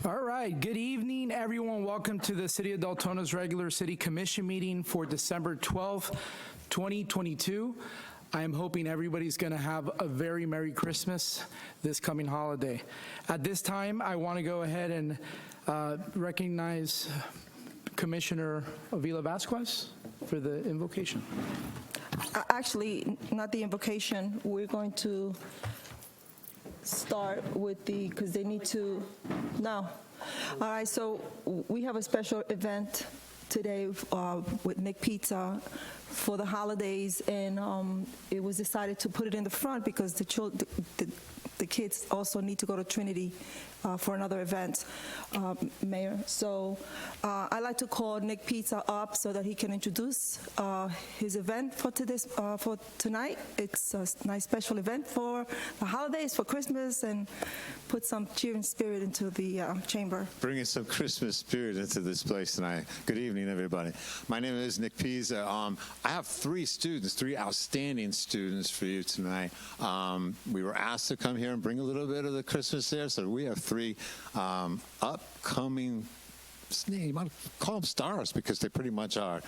All right, good evening, everyone. Welcome to the City of Deltona's regular City Commission meeting for December 12th, 2022. I am hoping everybody's going to have a very Merry Christmas this coming holiday. At this time, I want to go ahead and recognize Commissioner Avila Vasquez for the invocation. Actually, not the invocation. We're going to start with because they need to, no. All right, so we have a special event today with Nick Pizza for the holidays, and it was decided to put it in the front because the kids also need to go to Trinity for another event, Mayor. So I'd like to call Nick Pizza up so that he can introduce his event for tonight. It's a nice special event for the holidays, for Christmas, and put some cheer and spirit into the chamber. Bringing some Christmas spirit into this place tonight. Good evening, everybody. My name is Nick Pizza. I have three outstanding students for you tonight. We were asked to come here and bring a little bit of the Christmas there, so we have three upcoming, you might call them stars because they pretty much are.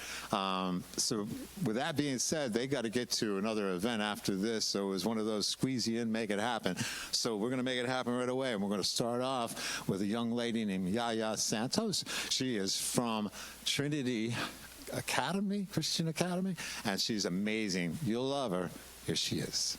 So with that being said, they got to get to another event after this, so it was one of those squeeze you in, make it happen. So we're going to make it happen right away, and we're going to start off with a young lady named Yaya Santos. She is from Trinity Academy, Christian Academy, and she's amazing. You'll love her. Here she is.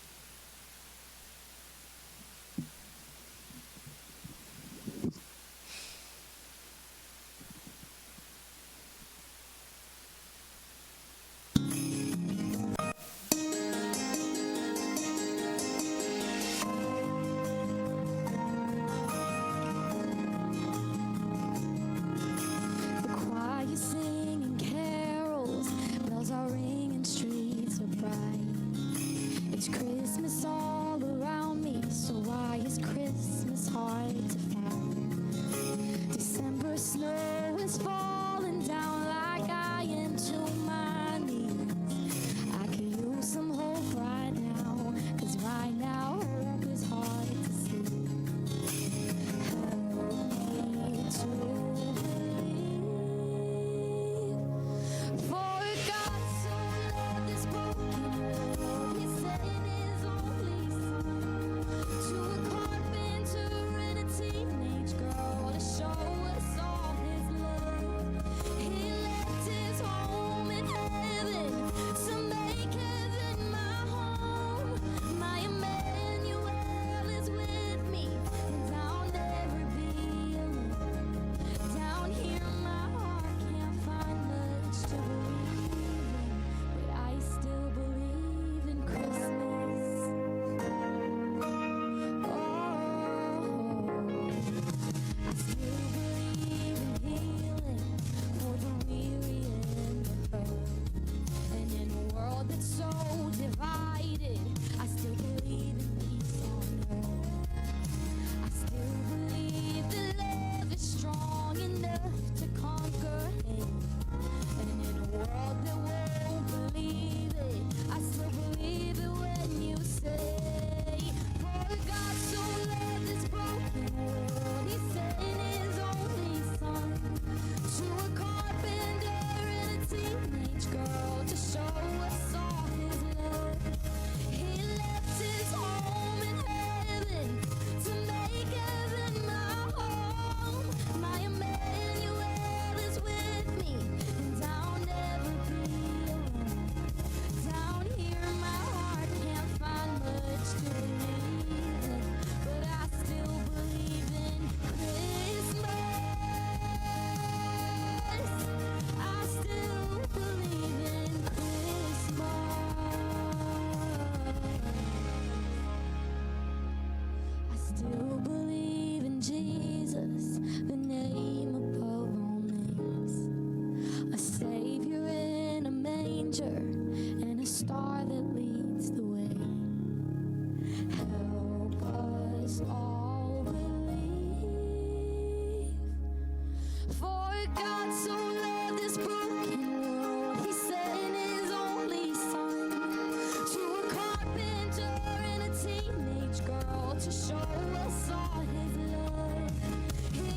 To show us all his love. He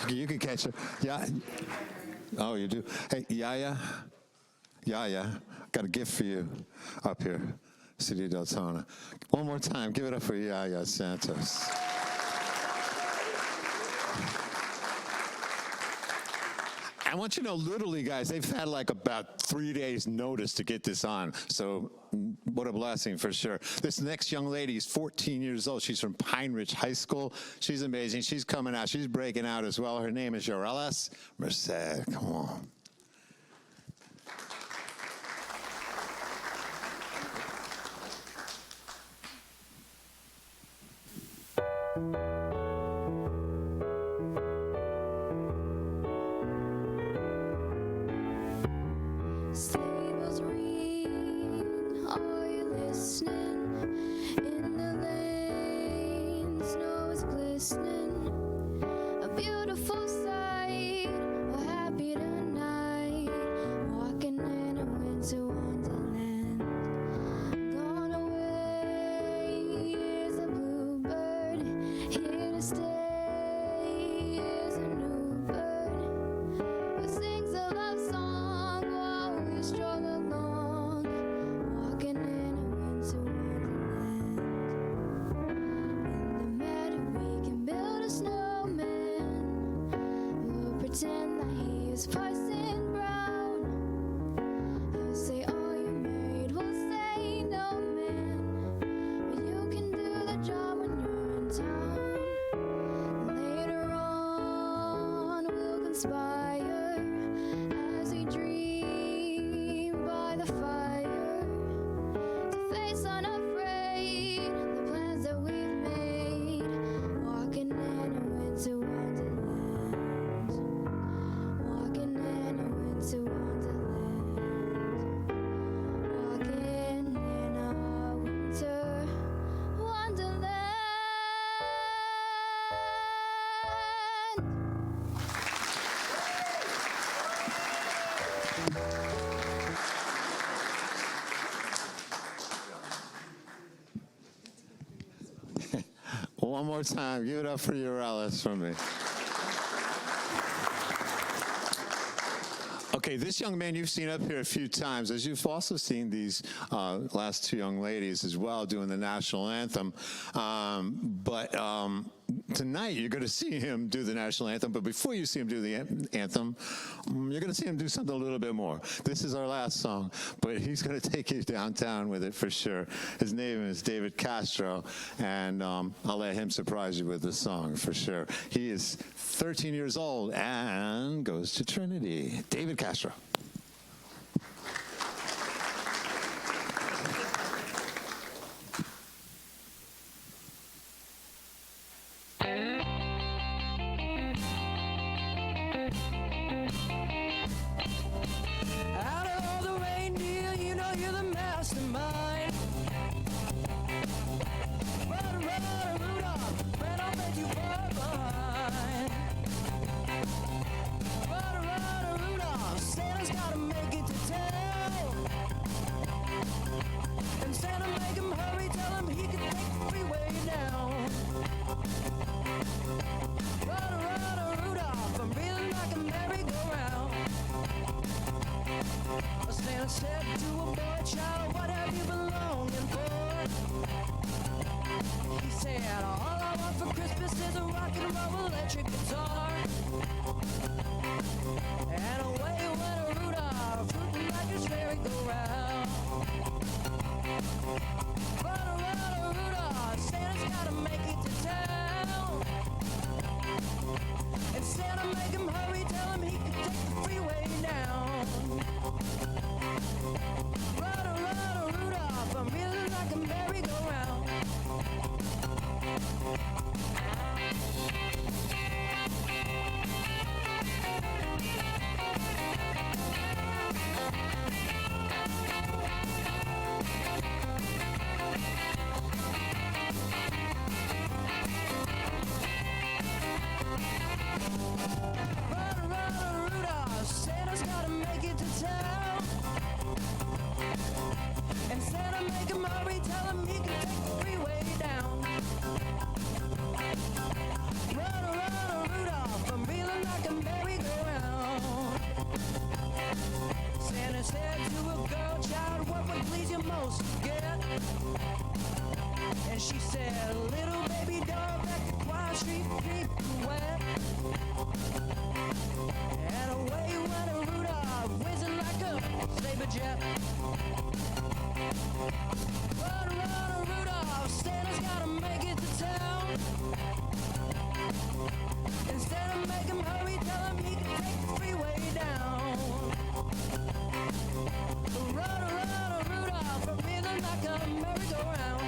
You can catch her. Yeah. Oh, you do? Hey, Yaya. Yaya, got a gift for you up here, City of Deltona. One more time, give it up for Yaya Santos. I want you to know, literally, guys, they've had like about 3 days' notice to get this on. So what a blessing for sure. This next young lady is 14 years old. She's from Pine Ridge High School. She's amazing. She's coming out. She's breaking out as well. Her name is Yorelis Merced. Come on. Stables ring, are you listening? In the lane, snow is glistening. A beautiful sight, we're happy tonight. Walking in a winter wonderland. Gone away is a bluebird. Here to stay is a new bird who sings a love song while we stroll along, walking in a winter wonderland. In the meadow we can build a snowman. We'll pretend that he is Parson Brown. He'll say, "Are you married?" We'll say, "No, man." But you can do the job when you're in town. Later on, we'll conspire as we dream by the fire to face unafraid the plans that we've made. Walking in a winter wonderland. Walking in a winter wonderland. Walking in a winter wonderland. One more time, give it up for Yorelis from me. Okay, this young man you've seen up here a few times, as you've also seen these last two young ladies as well doing the national anthem. But tonight you're going to see him do the national anthem. But before you see him do the anthem, you're going to see him do something a little bit more. This is our last song, but he's going to take you downtown with it for sure. His name is David Castro, and I'll let him surprise you with the song for sure. He is 13 years old and goes to Trinity. David Castro. Out of all the reindeer, you know you're the mastermind. Rudder, rudder, Rudolph, ran off and you far behind. Rudder, rudder, Rudolph, Santa's gotta make it to town. And Santa make him hurry, tell him he can take the freeway down. Rudder, rudder, Rudolph, I'm reeling like a merry-go-round. Santa said to a boy child, "What have you been longing for?" He said, "All I want for Christmas is a rock and roll electric guitar." And away went a Rudolph, rooting like his merry-go-round. Rudder, rudder, Rudolph, Santa's gotta make it to town. And Santa make him hurry, tell him he can take the freeway down. Rudder, rudder, Rudolph, I'm reeling like a merry-go-round. Rudder, rudder, Rudolph, Santa's gotta make it to town. And Santa make him hurry, tell him he can take the freeway down. Rudder, rudder, Rudolph, I'm reeling the most you get. And she said, little baby doll back to Quiet Street, dripping wet. And away went a Rudolph, whizzing like a saber jet. Run, run, Rudolph, Santa's gotta make it to town. Instead of make him hurry, tell him he can take the freeway down. Run, run, Rudolph, from feeling like a merry-go-round.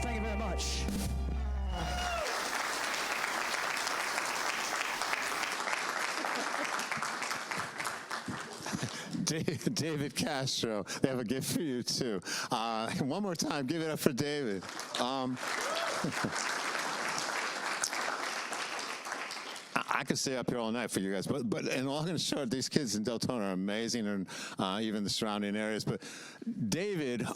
Thank you very much. David Castro, they have a gift for you too. One more time, give it up for David. I could stay up here all night for you guys, but in all short, these kids in Deltona are amazing, and even the surrounding areas. But David,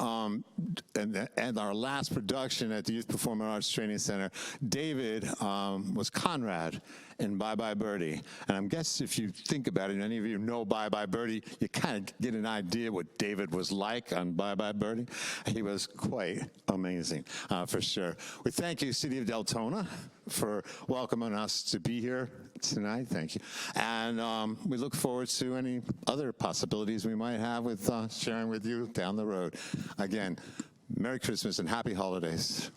and our last production at the Youth Performing Arts Training Center, David was Conrad in Bye Bye Birdie. And I guess if you think about it, any of you know Bye Bye Birdie, you kind of get an idea what David was like on Bye Bye Birdie. He was quite amazing, for sure. We thank you, City of Deltona, for welcoming us to be here tonight. Thank you. And we look forward to any other possibilities we might have with sharing with you down the road. Again, Merry Christmas and Happy Holidays.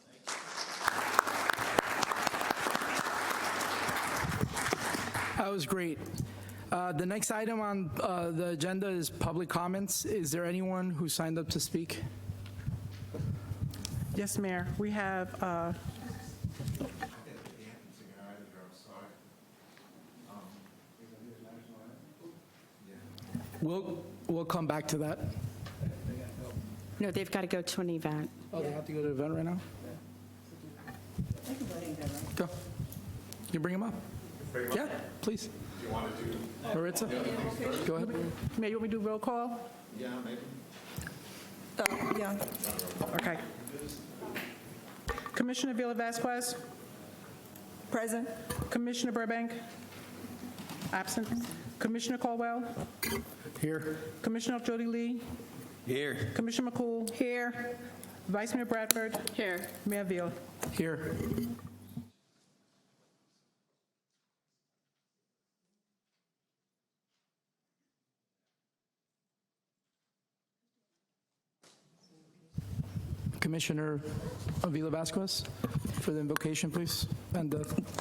That was great. The next item on the agenda is public comments. Is there anyone who signed up to speak? Yes, Mayor. We have, We'll come back to that. No, they've got to go to an event. Oh, they have to go to the event right now? Go. You bring him up? Yeah, please. Do you want to do? Maritza? Go ahead. Mayor, you want me to do roll call? Yeah, maybe. Yeah. Okay. Commissioner Villa Vasquez? Present? Commissioner Burbank? Absent. Commissioner Caldwell? Here. Commissioner Jody Lee? Here. Commissioner McCool? Here. Vice Mayor Bradford? Here. Mayor Villa? Here. Commissioner Avila Vasquez, for the invocation, please, and the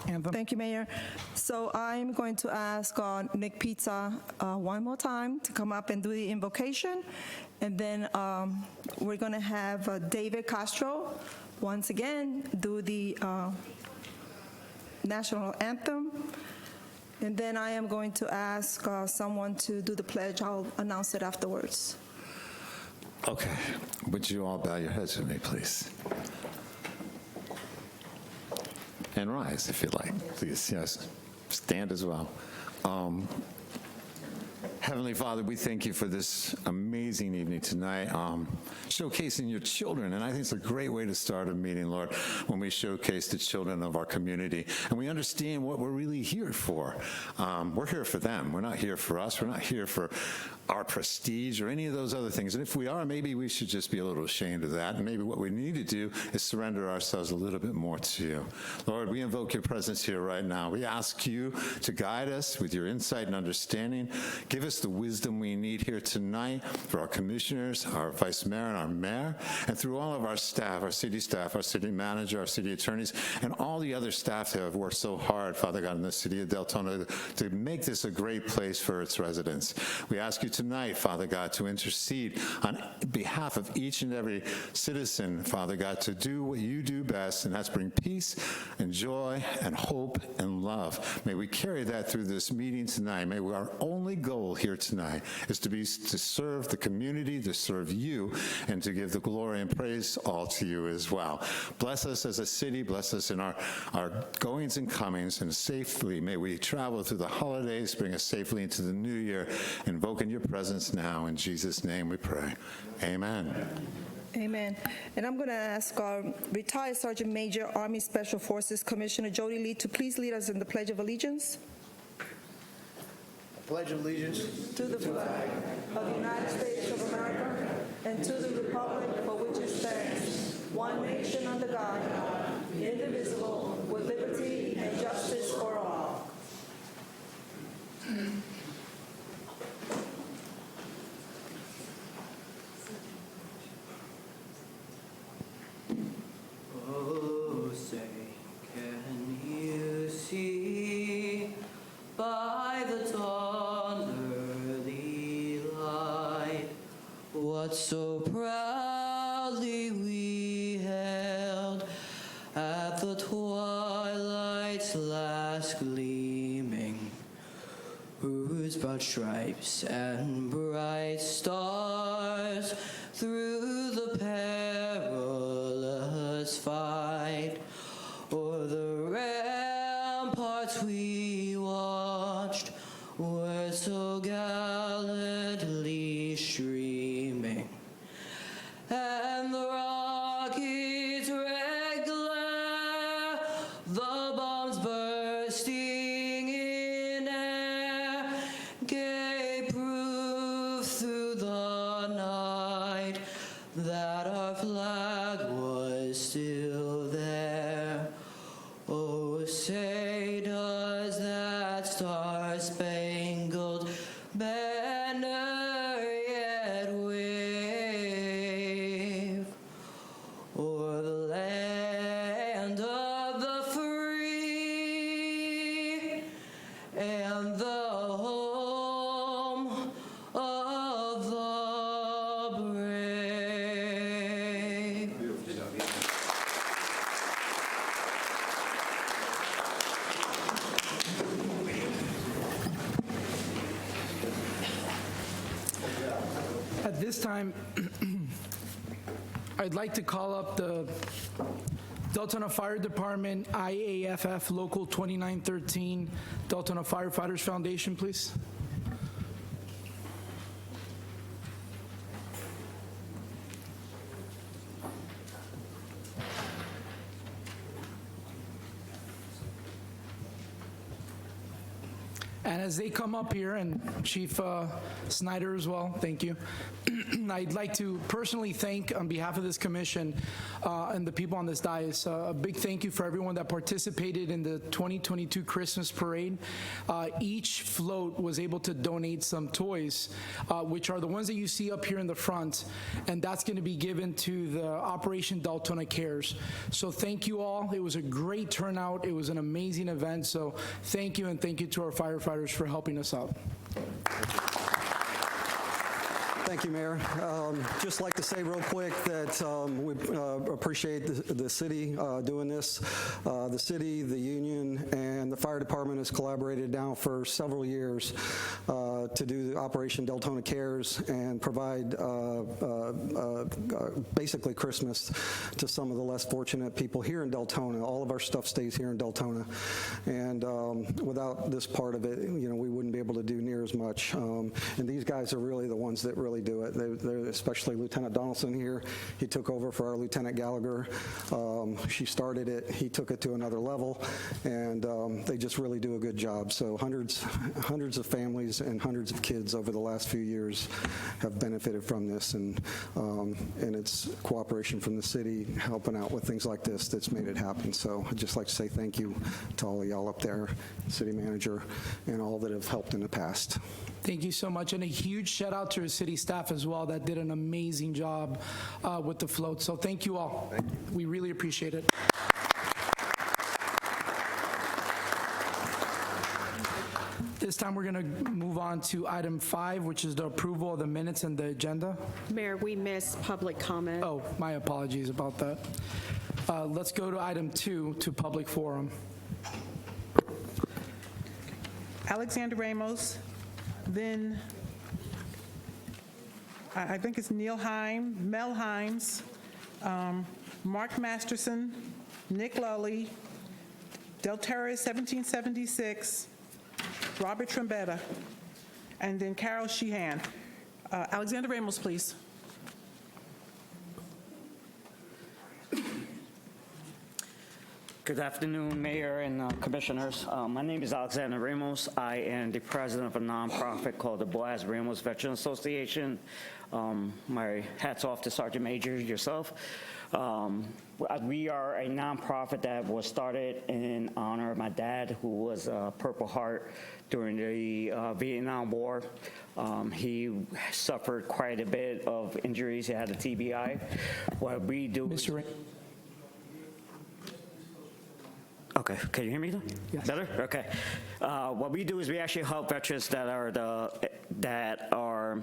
anthem. Thank you, Mayor. So I'm going to ask Nick Pizza one more time to come up and do the invocation. And then we're going to have David Castro once again do the national anthem. And then I am going to ask someone to do the pledge. I'll announce it afterwards. Okay. Would you all bow your heads with me, please? And rise, if you'd like. Please, yes. Stand as well. Heavenly Father, we thank you for this amazing evening tonight, showcasing your children. And I think it's a great way to start a meeting, Lord, when we showcase the children of our community. And we understand what we're really here for. We're here for them. We're not here for us. We're not here for our prestige or any of those other things. And if we are, maybe we should just be a little ashamed of that. And maybe what we need to do is surrender ourselves a little bit more to you. Lord, we invoke your presence here right now. We ask you to guide us with your insight and understanding. Give us the wisdom we need here tonight for our commissioners, our vice mayor, and our mayor, and through all of our staff, our city manager, our city attorneys, and all the other staff that have worked so hard, Father God, in the city of Deltona to make this a great place for its residents. We ask you tonight, Father God, to intercede on behalf of each and every citizen, Father God, to do what you do best, and that's bring peace and joy and hope and love. May we carry that through this meeting tonight. May our only goal here tonight is to serve the community, to serve you, and to give the glory and praise all to you as well. Bless us as a city, bless us in our goings and comings, and safely may we travel through the holidays, bring us safely into the new year, invoking your presence now. In Jesus' name we pray. Amen. Amen. And I'm going to ask our retired Sergeant Major, Army Special Forces Commissioner Jody Lee, to please lead us in the Pledge of Allegiance. Pledge of allegiance To the flag of the United States of America and to the republic for which it stands, one nation under God, indivisible, with liberty and justice for all. Oh, say, can you see by the dawn's early light what so proudly we held at the twilight's last gleaming, whose broad stripes and bright stars through the perilous fight o'er the ramparts we watched were so gallantly streaming, and the rocket's red glare, the bombs bursting in air, gave proof through the night that our flag was still there. Oh, say does that star-spangled banner yet wave o'er the land of the free and the home of the brave? At this time, I'd like to call up the Deltona Fire Department IAFF Local 2913 Deltona Firefighters Foundation, please. And as they come up here, and Chief Snyder as well, thank you. I'd like to personally thank, on behalf of this commission and the people on this dais, a big thank you for everyone that participated in the 2022 Christmas parade. Each float was able to donate some toys, which are the ones that you see up here in the front, and that's going to be given to the Operation Deltona Cares. So thank you all. It was a great turnout. It was an amazing event. So thank you, and thank you to our firefighters for helping us out. Thank you, Mayor. Just like to say real quick that we appreciate the city doing this. The city, the union, and the fire department has collaborated now for several years to do the Operation Deltona Cares and provide basically Christmas to some of the less fortunate people here in Deltona. All of our stuff stays here in Deltona, and without this part of it, we wouldn't be able to do near as much. And these guys are really the ones that really do it. They're especially Lieutenant Donaldson here. He took over for our Lieutenant Gallagher. She started it. He took it to another level, and they just really do a good job. So hundreds of families and hundreds of kids over the last few years have benefited from this, and it's cooperation from the city helping out with things like this that's made it happen. So I'd just like to say thank you to all of y'all up there, city manager, and all that have helped in the past. Thank you so much, and a huge shout out to our city staff as well that did an amazing job with the float. So thank you all. Thank you. We really appreciate it. This time, we're going to move on to item 5, which is the approval of the minutes and the agenda. Mayor, we missed public comment. Oh, my apologies about that. Let's go to item 2, to public forum. Alexander Ramos, then I think it's Mel Himes, Mark Masterson, Nick Lully, Del Terra 1776, Robert Trombetta, and then Carol Sheehan. Alexander Ramos, please. Good afternoon, Mayor and Commissioners. My name is Alexander Ramos. I am the president of a nonprofit called the Boaz Ramos Veteran Association. My hat's off to Sergeant Major, yourself. We are a nonprofit that was started in honor of my dad, who was a Purple Heart during the Vietnam War. He suffered quite a bit of injuries. He had a TBI. What we do is... Okay, can you hear me? Yes. Better? Okay. What we do is we actually help veterans that are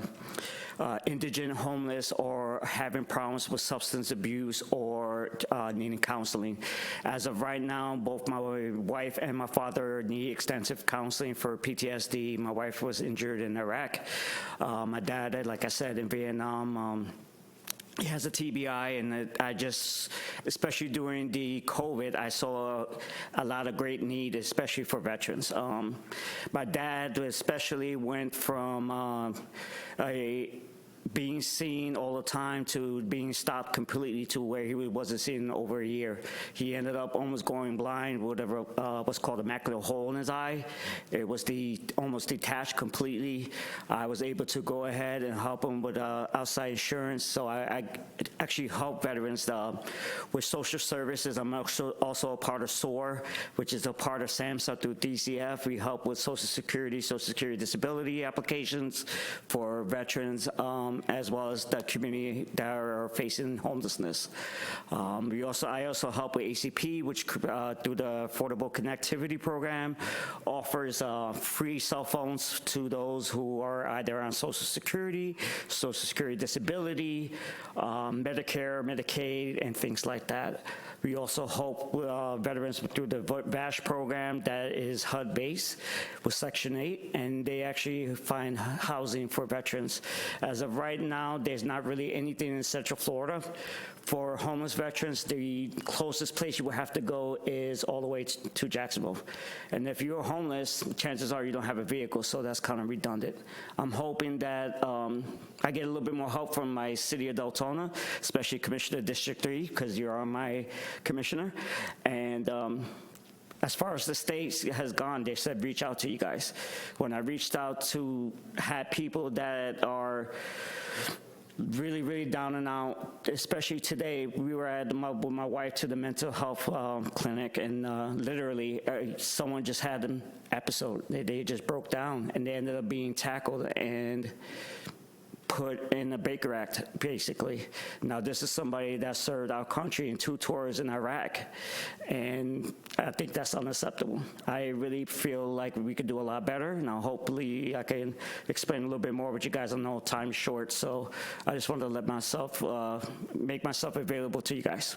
indigent, homeless, or having problems with substance abuse or needing counseling. As of right now, both my wife and my father need extensive counseling for PTSD. My wife was injured in Iraq. My dad, like I said, in Vietnam. He has a TBI, and I just, especially during the COVID, I saw a lot of great need, especially for veterans. My dad especially went from being seen all the time to being stopped completely to where he wasn't seen in over a year. He ended up almost going blind, whatever was called a macular hole in his eye. It was almost detached completely. I was able to go ahead and help him with outside insurance. So I actually help veterans with social services. I'm also a part of SOAR, which is a part of SAMHSA through DCF. We help with Social Security disability applications for veterans, as well as the community that are facing homelessness. I also help with ACP, which through the Affordable Connectivity Program offers free cell phones to those who are either on Social Security disability, Medicare, Medicaid, and things like that. We also help veterans through the VASH program that is HUD-based with Section 8, and they actually find housing for veterans. As of right now, there's not really anything in Central Florida for homeless veterans. The closest place you would have to go is all the way to Jacksonville. And if you're homeless, chances are you don't have a vehicle, so that's kind of redundant. I'm hoping that I get a little bit more help from my city of Deltona, especially Commissioner District 3, because you're my commissioner. And as far as the state has gone, they said reach out to you guys. When I reached out to had people that are really, really down and out, especially today, we were with my wife to the mental health clinic, and literally someone just had an episode. They just broke down, and they ended up being tackled and put in the Baker Act, basically. Now, this is somebody that served our country in 2 tours in Iraq, and I think that's unacceptable. I really feel like we could do a lot better. Now, hopefully, I can explain a little bit more, but you guys, I know time's short, so I just wanted to let myself, make myself available to you guys.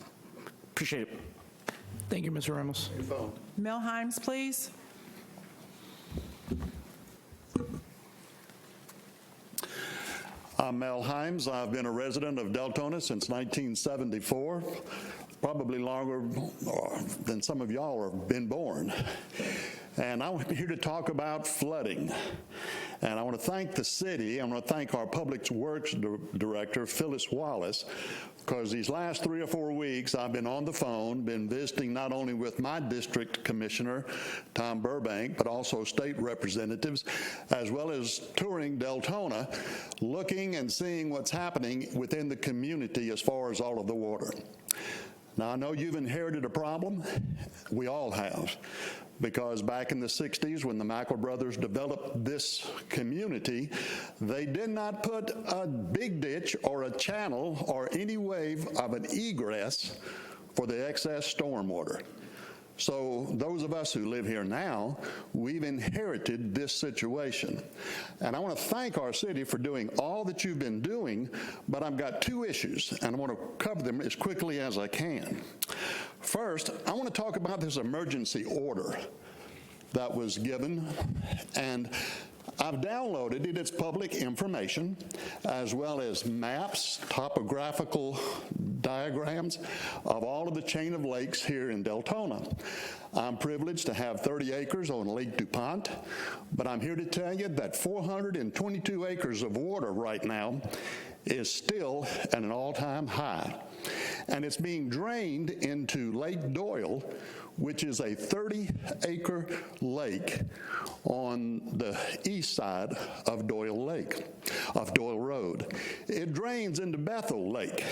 Appreciate it. Thank you, Mr. Ramos. Mel Himes, please. I'm Mel Himes. I've been a resident of Deltona since 1974, probably longer than some of y'all have been born. And I'm here to talk about flooding. And I want to thank the city. I want to thank our Public Works Director, Phyllis Wallace, because these last 3 or 4 weeks I've been on the phone, been visiting not only with my district commissioner, Tom Burbank, but also state representatives, as well as touring Deltona, looking and seeing what's happening within the community as far as all of the water. Now, I know you've inherited a problem. We all have. Because back in the 60s, when the Mackle brothers developed this community, they did not put a big ditch or a channel or any way of an egress for the excess stormwater. So those of us who live here now, we've inherited this situation. And I want to thank our city for doing all that you've been doing, but I've got two issues, and I want to cover them as quickly as I can. First, I want to talk about this emergency order that was given, and I've downloaded it. It's public information, as well as maps, topographical diagrams of all of the chain of lakes here in Deltona. I'm privileged to have 30 acres on Lake DuPont, but I'm here to tell you that 422 acres of water right now is still at an all-time high. And it's being drained into Lake Doyle, which is a 30-acre lake on the east side of Doyle Road. It drains into Bethel Lake,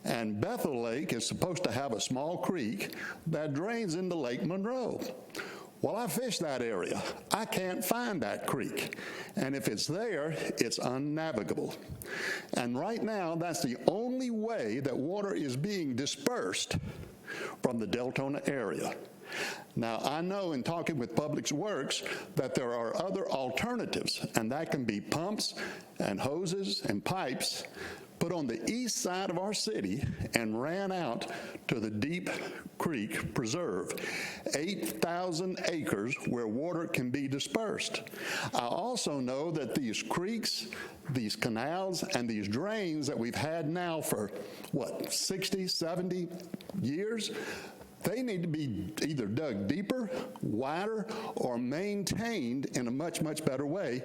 and Bethel Lake is supposed to have a small creek that drains into Lake Monroe. Well, I fished that area. I can't find that creek. And if it's there, it's unnavigable. And right now, that's the only way that water is being dispersed from the Deltona area. Now, I know in talking with Public Works that there are other alternatives, and that can be pumps and hoses and pipes put on the east side of our city and ran out to the Deep Creek Preserve, 8,000 acres where water can be dispersed. I also know that these creeks, these canals, and these drains that we've had now for, 60, 70 years, they need to be either dug deeper, wider, or maintained in a much, much better way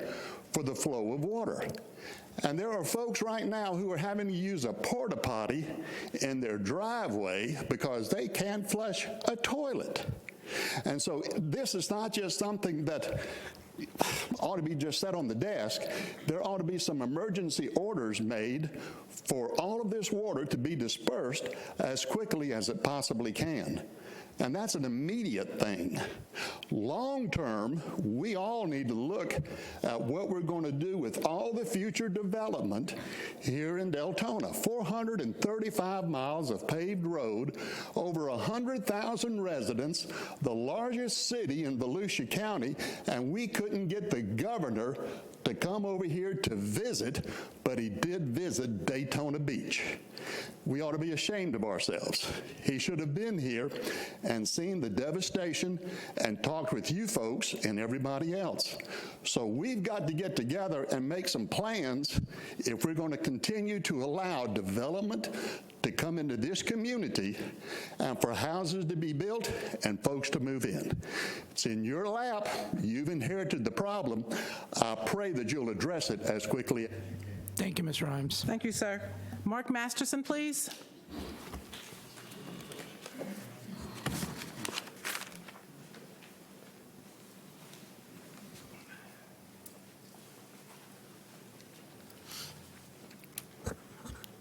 for the flow of water. And there are folks right now who are having to use a porta potty in their driveway because they can't flush a toilet. And so this is not just something that ought to be just set on the desk. There ought to be some emergency orders made for all of this water to be dispersed as quickly as it possibly can. And that's an immediate thing. Long term, we all need to look at what we're going to do with all the future development here in Deltona. 435 miles of paved road, over 100,000 residents, the largest city in Volusia County, and we couldn't get the governor to come over here to visit, but he did visit Daytona Beach. We ought to be ashamed of ourselves. He should have been here and seen the devastation and talked with you folks and everybody else. So we've got to get together and make some plans if we're going to continue to allow development to come into this community and for houses to be built and folks to move in. It's in your lap. You've inherited the problem. I pray that you'll address it as quickly. Thank you, Mr. Himes. Thank you, sir. Mark Masterson, please.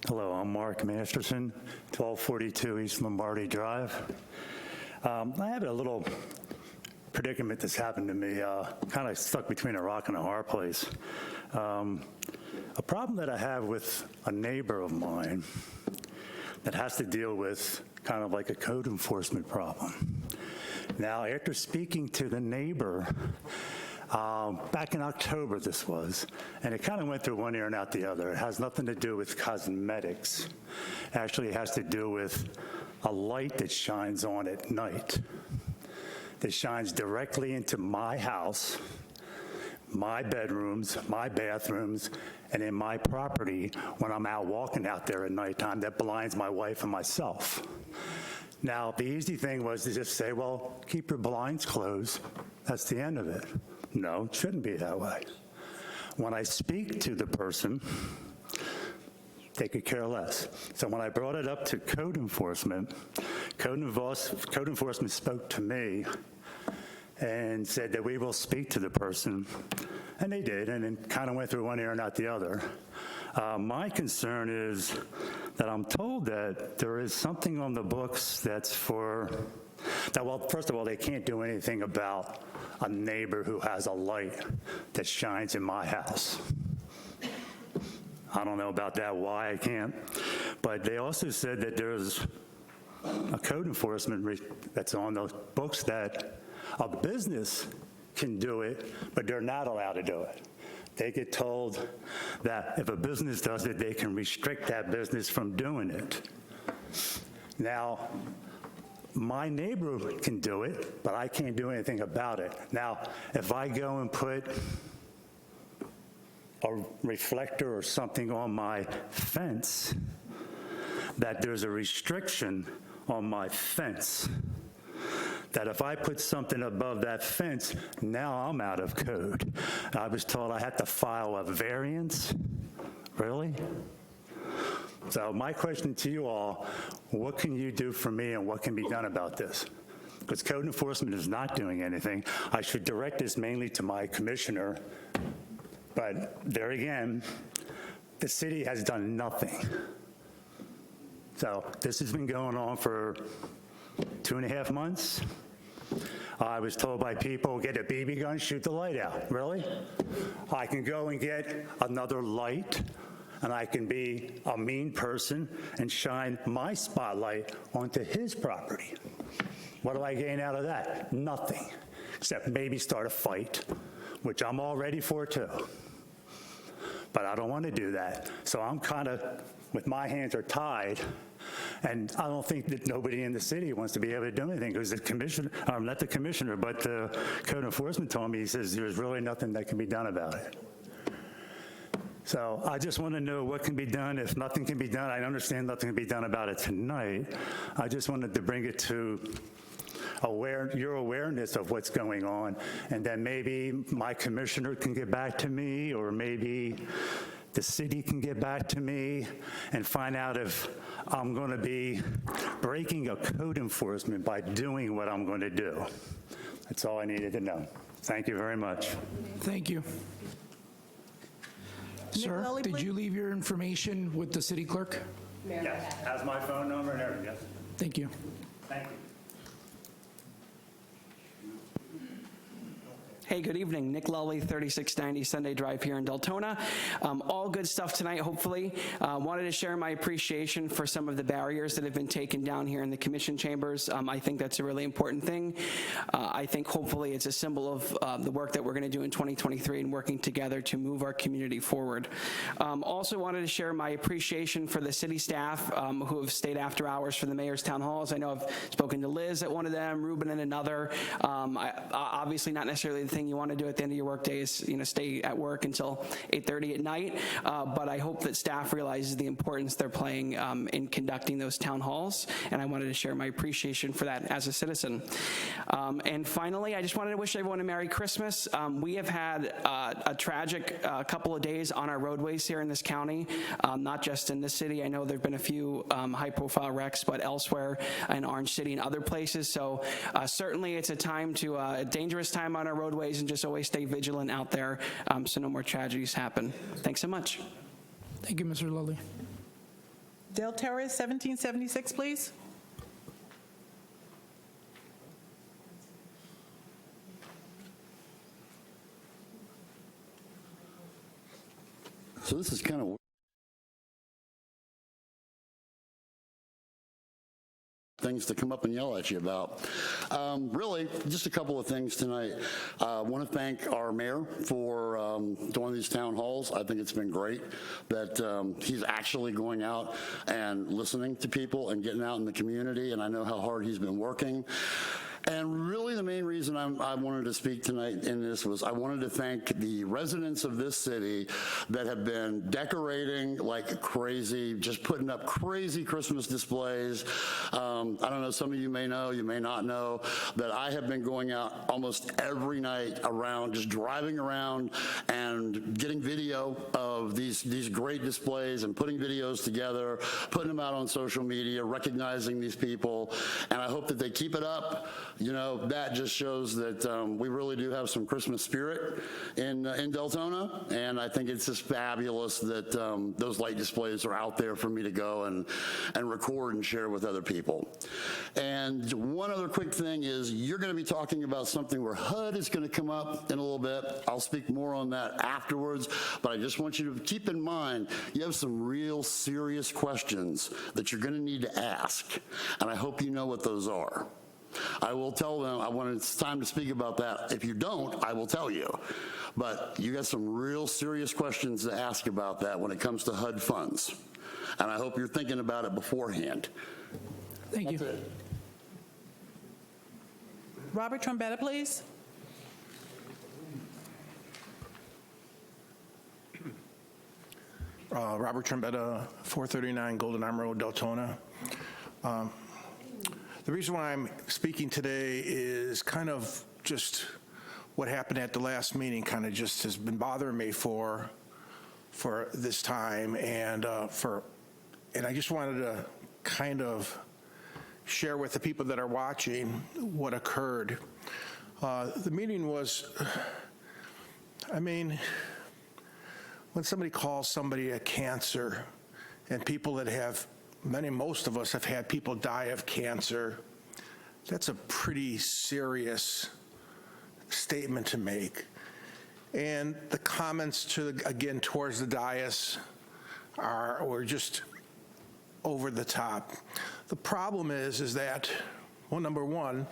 Hello, I'm Mark Masterson, 1242 East Lombardi Drive. I have a little predicament that's happened to me, kind of stuck between a rock and a hard place. A problem that I have with a neighbor of mine that has to deal with kind of like a code enforcement problem. Now, after speaking to the neighbor, back in October this was, and it kind of went through one ear and out the other. It has nothing to do with cosmetics. Actually, it has to do with a light that shines on at night, that shines directly into my house, my bedrooms, my bathrooms, and in my property when I'm out walking out there at nighttime, that blinds my wife and myself. Now, the easy thing was to just say, well, keep your blinds closed. That's the end of it. No, it shouldn't be that way. When I speak to the person, they could care less. So when I brought it up to code enforcement, code enforcement spoke to me and said that we will speak to the person, and they did, and it kind of went through one ear and out the other. My concern is that I'm told that there is something on the books that's for, that, well, first of all, they can't do anything about a neighbor who has a light that shines in my house. I don't know about that, why I can't. But they also said that there's a code enforcement that's on the books that a business can do it, but they're not allowed to do it. They get told that if a business does it, they can restrict that business from doing it. Now, my neighbor can do it, but I can't do anything about it. Now, if I go and put a reflector or something on my fence, that there's a restriction on my fence, that if I put something above that fence, now I'm out of code. I was told I had to file a variance. Really? So my question to you all, what can you do for me and what can be done about this? Because code enforcement is not doing anything. I should direct this mainly to my commissioner, but there again, the city has done nothing. So this has been going on for 2.5 months. I was told by people, get a BB gun, shoot the light out. Really? I can go and get another light, and I can be a mean person and shine my spotlight onto his property. What do I gain out of that? Nothing, except maybe start a fight, which I'm all ready for too. But I don't want to do that. So I'm kind of, with my hands are tied, and I don't think that nobody in the city wants to be able to do anything, because the commissioner, not the commissioner, but the code enforcement told me, he says there's really nothing that can be done about it. So I just want to know what can be done. If nothing can be done, I understand nothing can be done about it tonight. I just wanted to bring it to your awareness of what's going on, and then maybe my commissioner can get back to me, or maybe the city can get back to me and find out if I'm going to be breaking a code enforcement by doing what I'm going to do. That's all I needed to know. Thank you very much. Thank you. Sir, Lally, did please. you leave your information with the city clerk? Yes, has my phone number and everything. Yes. Thank you. Thank you. Hey, good evening. Nick Lully, 3690 Sunday Drive here in Deltona. All good stuff tonight, hopefully. Wanted to share my appreciation for some of the barriers that have been taken down here in the commission chambers. I think that's a really important thing. I think hopefully it's a symbol of the work that we're going to do in 2023 and working together to move our community forward. Also wanted to share my appreciation for the city staff who have stayed after hours for the mayor's town halls. I know I've spoken to Liz at one of them, Ruben at another. Obviously not necessarily the thing you want to do at the end of your workday is, stay at work until 8:30 at night. But I hope that staff realizes the importance they're playing in conducting those town halls, and I wanted to share my appreciation for that as a citizen. And finally, I just wanted to wish everyone a Merry Christmas. We have had a tragic couple of days on our roadways here in this county, not just in this city. I know there have been a few high-profile wrecks, but elsewhere in Orange City and other places. So certainly it's a dangerous time on our roadways, and just always stay vigilant out there so no more tragedies happen. Thanks so much. Thank you, Mr. Lully. Del Terrace, 1776, please. So this is kind of things to come up and yell at you about. Really, just a couple of things tonight. I want to thank our mayor for doing these town halls. I think it's been great that he's actually going out and listening to people and getting out in the community, and I know how hard he's been working. And really the main reason I wanted to speak tonight in this was I wanted to thank the residents of this city that have been decorating like crazy, just putting up crazy Christmas displays. I don't know, some of you may know, you may not know, that I have been going out almost every night around, just driving around and getting video of these great displays and putting videos together, putting them out on social media, recognizing these people, and I hope that they keep it up. That just shows that we really do have some Christmas spirit in Deltona, and I think it's just fabulous that those light displays are out there for me to go and record and share with other people. And And one other quick thing is you're going to be talking about something where HUD is going to come up in a little bit. I'll speak more on that afterwards, but I just want you to keep in mind you have some real serious questions that you're going to need to ask, and I hope you know what those are. I will tell them when it's time to speak about that. If you don't, I will tell you. But you got some real serious questions to ask about that when it comes to HUD funds. And I hope you're thinking about it beforehand. Thank you. That's it. Robert Trombetta, please. Robert Trombetta, 439 Golden Arm Road, Deltona. The reason why I'm speaking today is kind of just what happened at the last meeting kind of just has been bothering me for this time, and I just wanted to kind of share with the people that are watching what occurred. The meeting was, I mean, when somebody calls somebody a cancer, and people that have, most of us have had people die of cancer, that's a pretty serious statement to make. And the comments again towards the dais were just over the top. The problem is that, well, number one,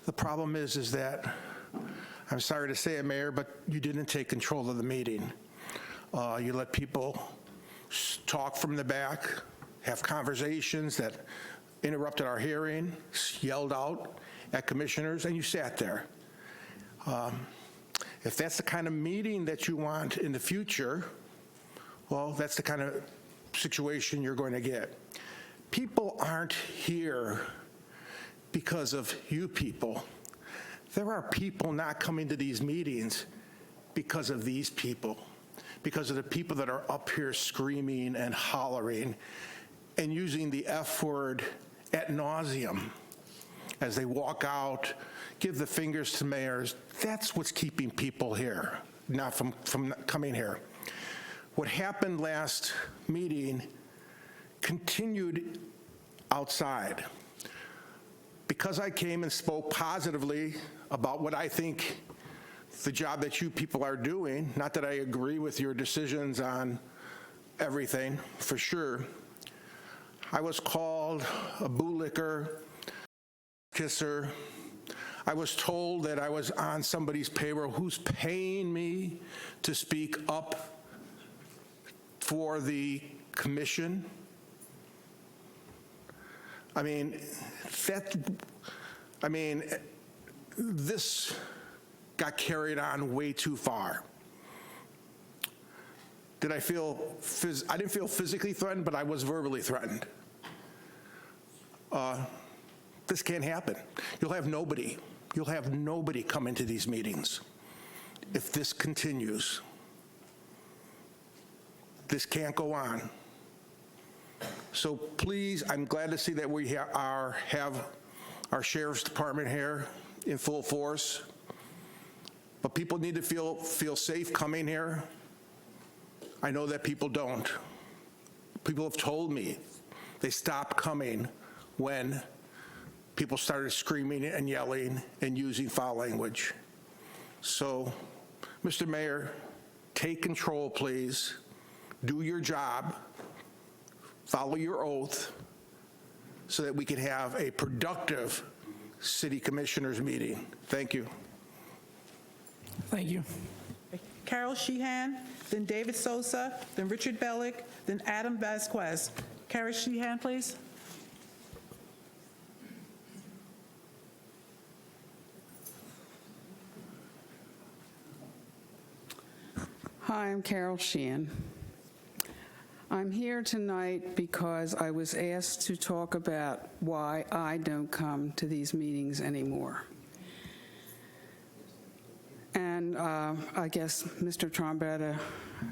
the problem is that, I'm sorry to say it, Mayor, but you didn't take control of the meeting. You let people talk from the back, have conversations that interrupted our hearing, yelled out at commissioners, and you sat there. If that's the kind of meeting that you want in the future, well, that's the kind of situation you're going to get. People aren't here because of you people. There are people not coming to these meetings because of these people, because of the people that are up here screaming and hollering and using the F word ad nauseum as they walk out, give the fingers to mayors. That's what's keeping people here, not from coming here. What happened last meeting continued outside. Because I came and spoke positively about what I think the job that you people are doing, not that I agree with your decisions on everything, for sure, I was called a bootlicker, kisser. I was told that I was on somebody's payroll who's paying me to speak up for the commission. I mean, this got carried on way too far. I didn't feel physically threatened, but I was verbally threatened. This can't happen. You'll have nobody come into these meetings if this continues. This can't go on. So please, I'm glad to see that we have our sheriff's department here in full force. But people need to feel safe coming here. I know that people don't. People have told me they stopped coming when people started screaming and yelling and using foul language. So, Mr. Mayor, take control, please. Do your job. Follow your oath so that we can have a productive city commissioners meeting. Thank you. Thank you. Carol Sheehan, then David Sosa, then Richard Bellick, then Adam Vasquez. Carol Sheehan, please. Hi, I'm Carol Sheehan. I'm here tonight because I was asked to talk about why I don't come to these meetings anymore. And I guess Mr. Trombetta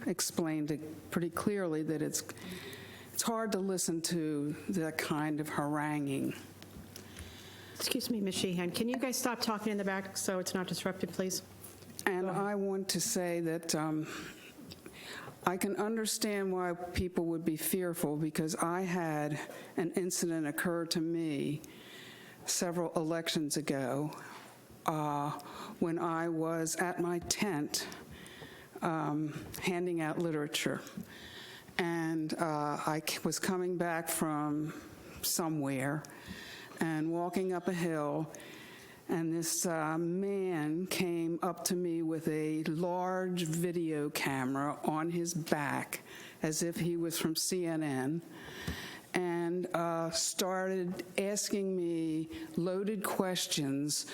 explained it pretty clearly that it's hard to listen to that kind of haranguing. Excuse me, Ms. Sheehan, can you guys stop talking in the back so it's not disrupted, please? And I want to say that I can understand why people would be fearful, because I had an incident occur to me several elections ago when I was at my tent handing out literature. And I was coming back from somewhere and walking up a hill, and this man came up to me with a large video camera on his back, as if he was from CNN, and started asking me loaded questions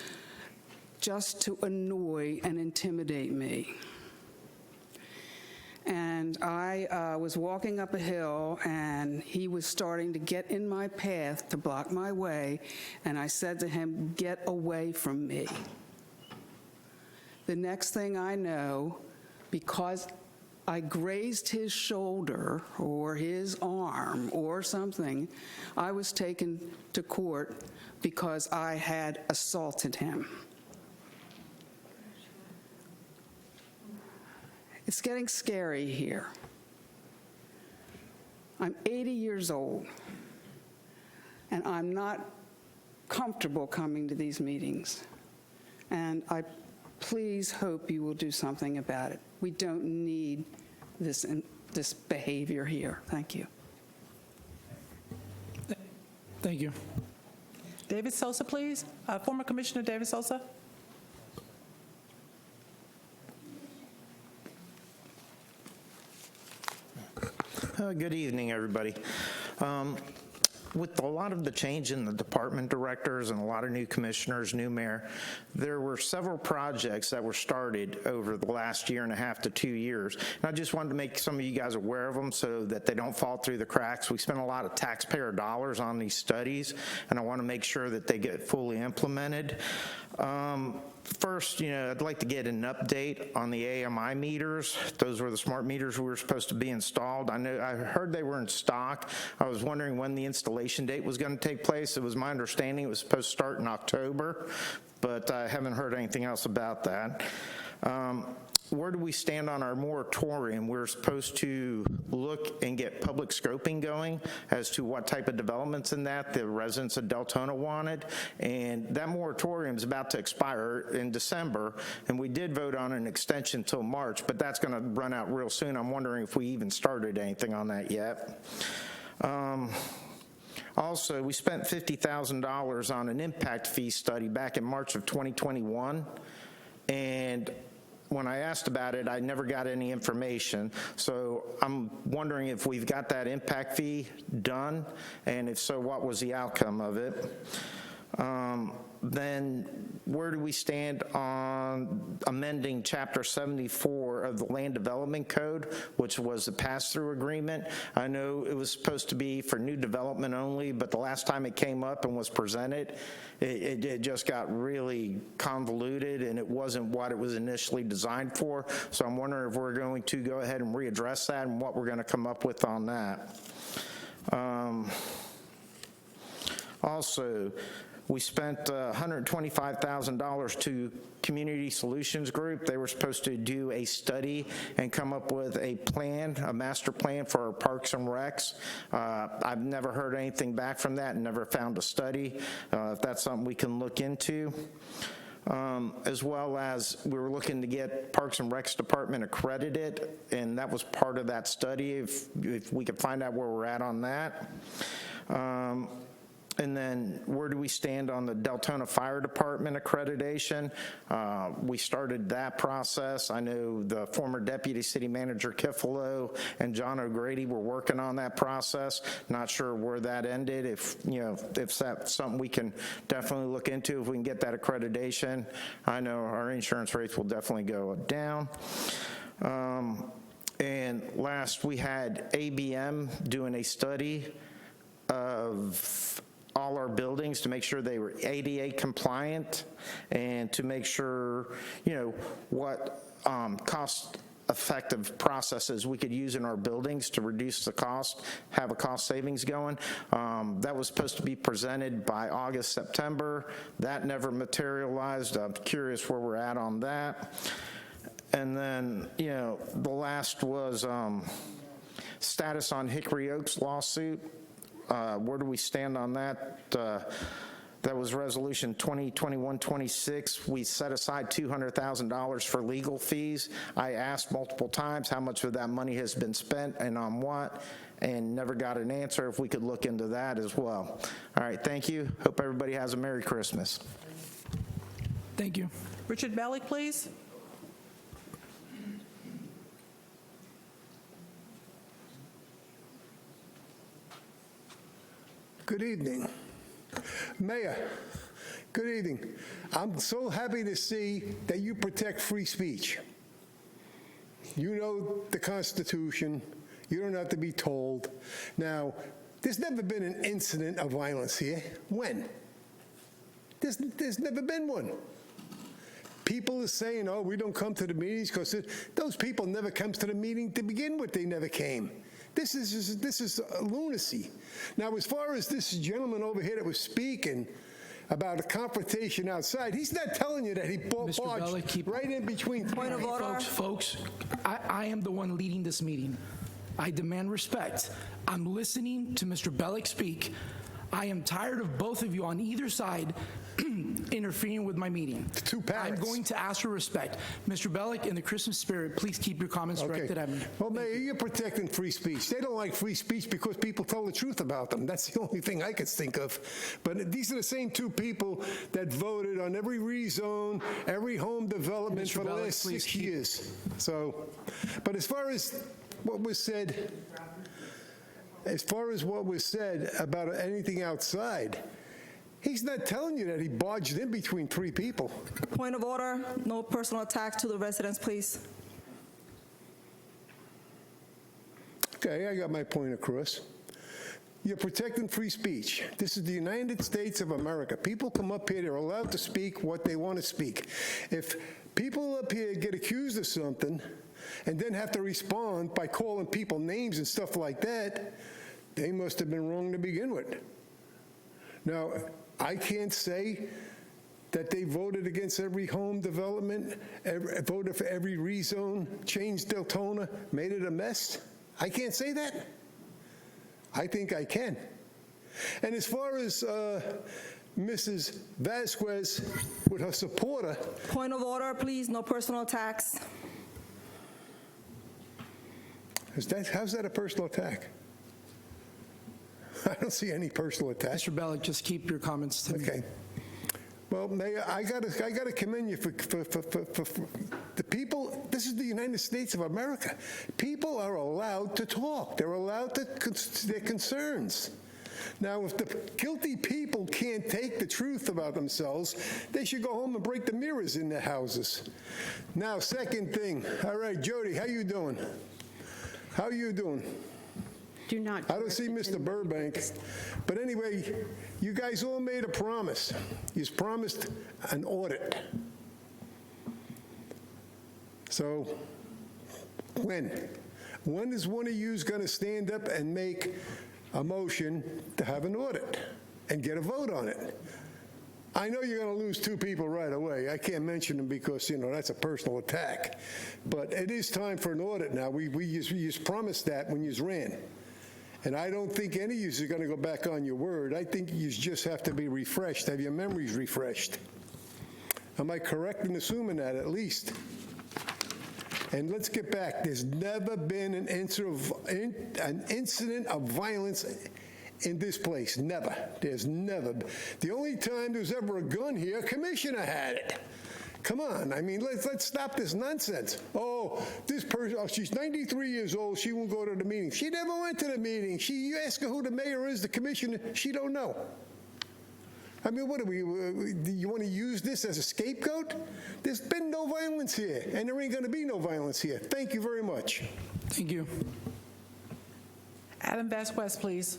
just to annoy and intimidate me. And I was walking up a hill, and he was starting to get in my path to block my way, and I said to him, "Get away from me." The next thing I know, because I grazed his shoulder or his arm or something, I was taken to court because I had assaulted him. It's getting scary here. I'm 80 years old, and I'm not comfortable coming to these meetings. And I please hope you will do something about it. We don't need this behavior here. Thank you. Thank you. David Sosa, please. Former Commissioner David Sosa. Good evening, everybody. With a lot of the change in the department directors and a lot of new commissioners, new mayor, there were several projects that were started over the last year and a half to 2 years. And I just wanted to make some of you guys aware of them so that they don't fall through the cracks. We spend a lot of taxpayer dollars on these studies, and I want to make sure that they get fully implemented. First, I'd like to get an update on the AMI meters. Those were the smart meters we were supposed to be installed. I heard they were in stock. I was wondering when the installation date was going to take place. It was my understanding it was supposed to start in October, but I haven't heard anything else about that. Where do we stand on our moratorium? We're supposed to look and get public scoping going as to what type of developments in that the residents of Deltona wanted. And that moratorium is about to expire in December, and we did vote on an extension till March, but that's going to run out real soon. I'm wondering if we even started anything on that yet. Also, we spent $50,000 on an impact fee study back in March of 2021, and when I asked about it, I never got any information. So I'm wondering if we've got that impact fee done, and if so, what was the outcome of it? Then where do we stand on amending Chapter 74 of the Land Development Code, which was the pass-through agreement? I know it was supposed to be for new development only, but the last time it came up and was presented, it just got really convoluted, and it wasn't what it was initially designed for. So I'm wondering if we're going to go ahead and readdress that and what we're going to come up with on that. Also, we spent $125,000 to Community Solutions Group. They were supposed to do a study and come up with a plan, a master plan for our parks and recs. I've never heard anything back from that and never found a study. If that's something we can look into. As well as we were looking to get Parks and Recs Department accredited, and that was part of that study, if we could find out where we're at on that. And then where do we stand on the Deltona Fire Department accreditation? We started that process. I know the former Deputy City Manager Kifalo and John O'Grady were working on that process. Not sure where that ended. If that's something we can definitely look into, if we can get that accreditation, I know our insurance rates will definitely go down. And last, we had ABM doing a study of all our buildings to make sure they were ADA compliant and to make sure, what cost-effective processes we could use in our buildings to reduce the cost, have a cost savings going. That was supposed to be presented by August, September. That never materialized. I'm curious where we're at on that. And then, the last was status on Hickory Oaks lawsuit. Where do we stand on that? That was Resolution 2021-26. We set aside $200,000 for legal fees. I asked multiple times how much of that money has been spent and on what, and never got an answer. If we could look into that as well. All right, thank you. Hope everybody has a Merry Christmas. Thank you. Richard Bellick, please. Good evening. Mayor, good evening. I'm so happy to see that you protect free speech. You know the Constitution. You don't have to be told. Now, there's never been an incident of violence here. When? There's never been one. People are saying, oh, we don't come to the meetings because those people never come to the meeting to begin with. They never came. This is lunacy. Now, as far as this gentleman over here that was speaking about a confrontation outside, he's not telling you that he barged right in between. Point of order. Folks, I am the one leading this meeting. I demand respect. I'm listening to Mr. Bellick speak. I am tired of both of you on either side interfering with my meeting. I'm going to ask for respect. Mr. Bellick, in the Christmas spirit, please keep your comments directed at me. Well, Mayor, you're protecting free speech. They don't like free speech because people tell the truth about them. That's the only thing I could think of. But these are the same two people that voted on every rezone, every home development for the last 6 years. So, but as far as what was said, about anything outside, he's not telling you that he barged in between three people. Point of order. No personal attacks to the residents, please. Okay, I got my point across. You're protecting free speech. This is the United States of America. People come up here, they're allowed to speak what they want to speak. If people up here get accused of something and then have to respond by calling people names and stuff like that, they must have been wrong to begin with. Now, I can't say that they voted against every home development, voted for every rezone, changed Deltona, made it a mess. I can't say that. I think I can. And as far as Mrs. Vasquez with her supporter. Point of order, please. No personal attacks. How's that a personal attack? I don't see any personal attack. Mr. Bellick, just keep your comments to me. Okay. Well, Mayor, I gotta commend you for the people. This is the United States of America. People are allowed to talk. They're allowed to their concerns. Now, if the guilty people can't take the truth about themselves, they should go home and break the mirrors in their houses. Now, second thing. All right, Jody, how you doing? How you doing? Do not. I don't see Mr. Burbank. But anyway, you guys all made a promise. You promised an audit. So, when? When is one of you going to stand up and make a motion to have an audit and get a vote on it? I know you're going to lose two people right away. I can't mention them because, that's a personal attack. But it is time for an audit now. We just promised that when you ran. And I don't think any of you are going to go back on your word. I think you just have to be refreshed, have your memories refreshed. Am I correct in assuming that, at least? And let's get back. There's never been an incident of violence in this place. Never. There's never. The only time there was ever a gun here, a commissioner had it. Come on, I mean, let's stop this nonsense. Oh, this person, she's 93 years old, she won't go to the meeting. She never went to the meeting. You ask her who the mayor is, the commissioner, she don't know. I mean, what do you want to use this as a scapegoat? There's been no violence here, and there ain't going to be no violence here. Thank you very much. Thank you. Adam Vasquez, please.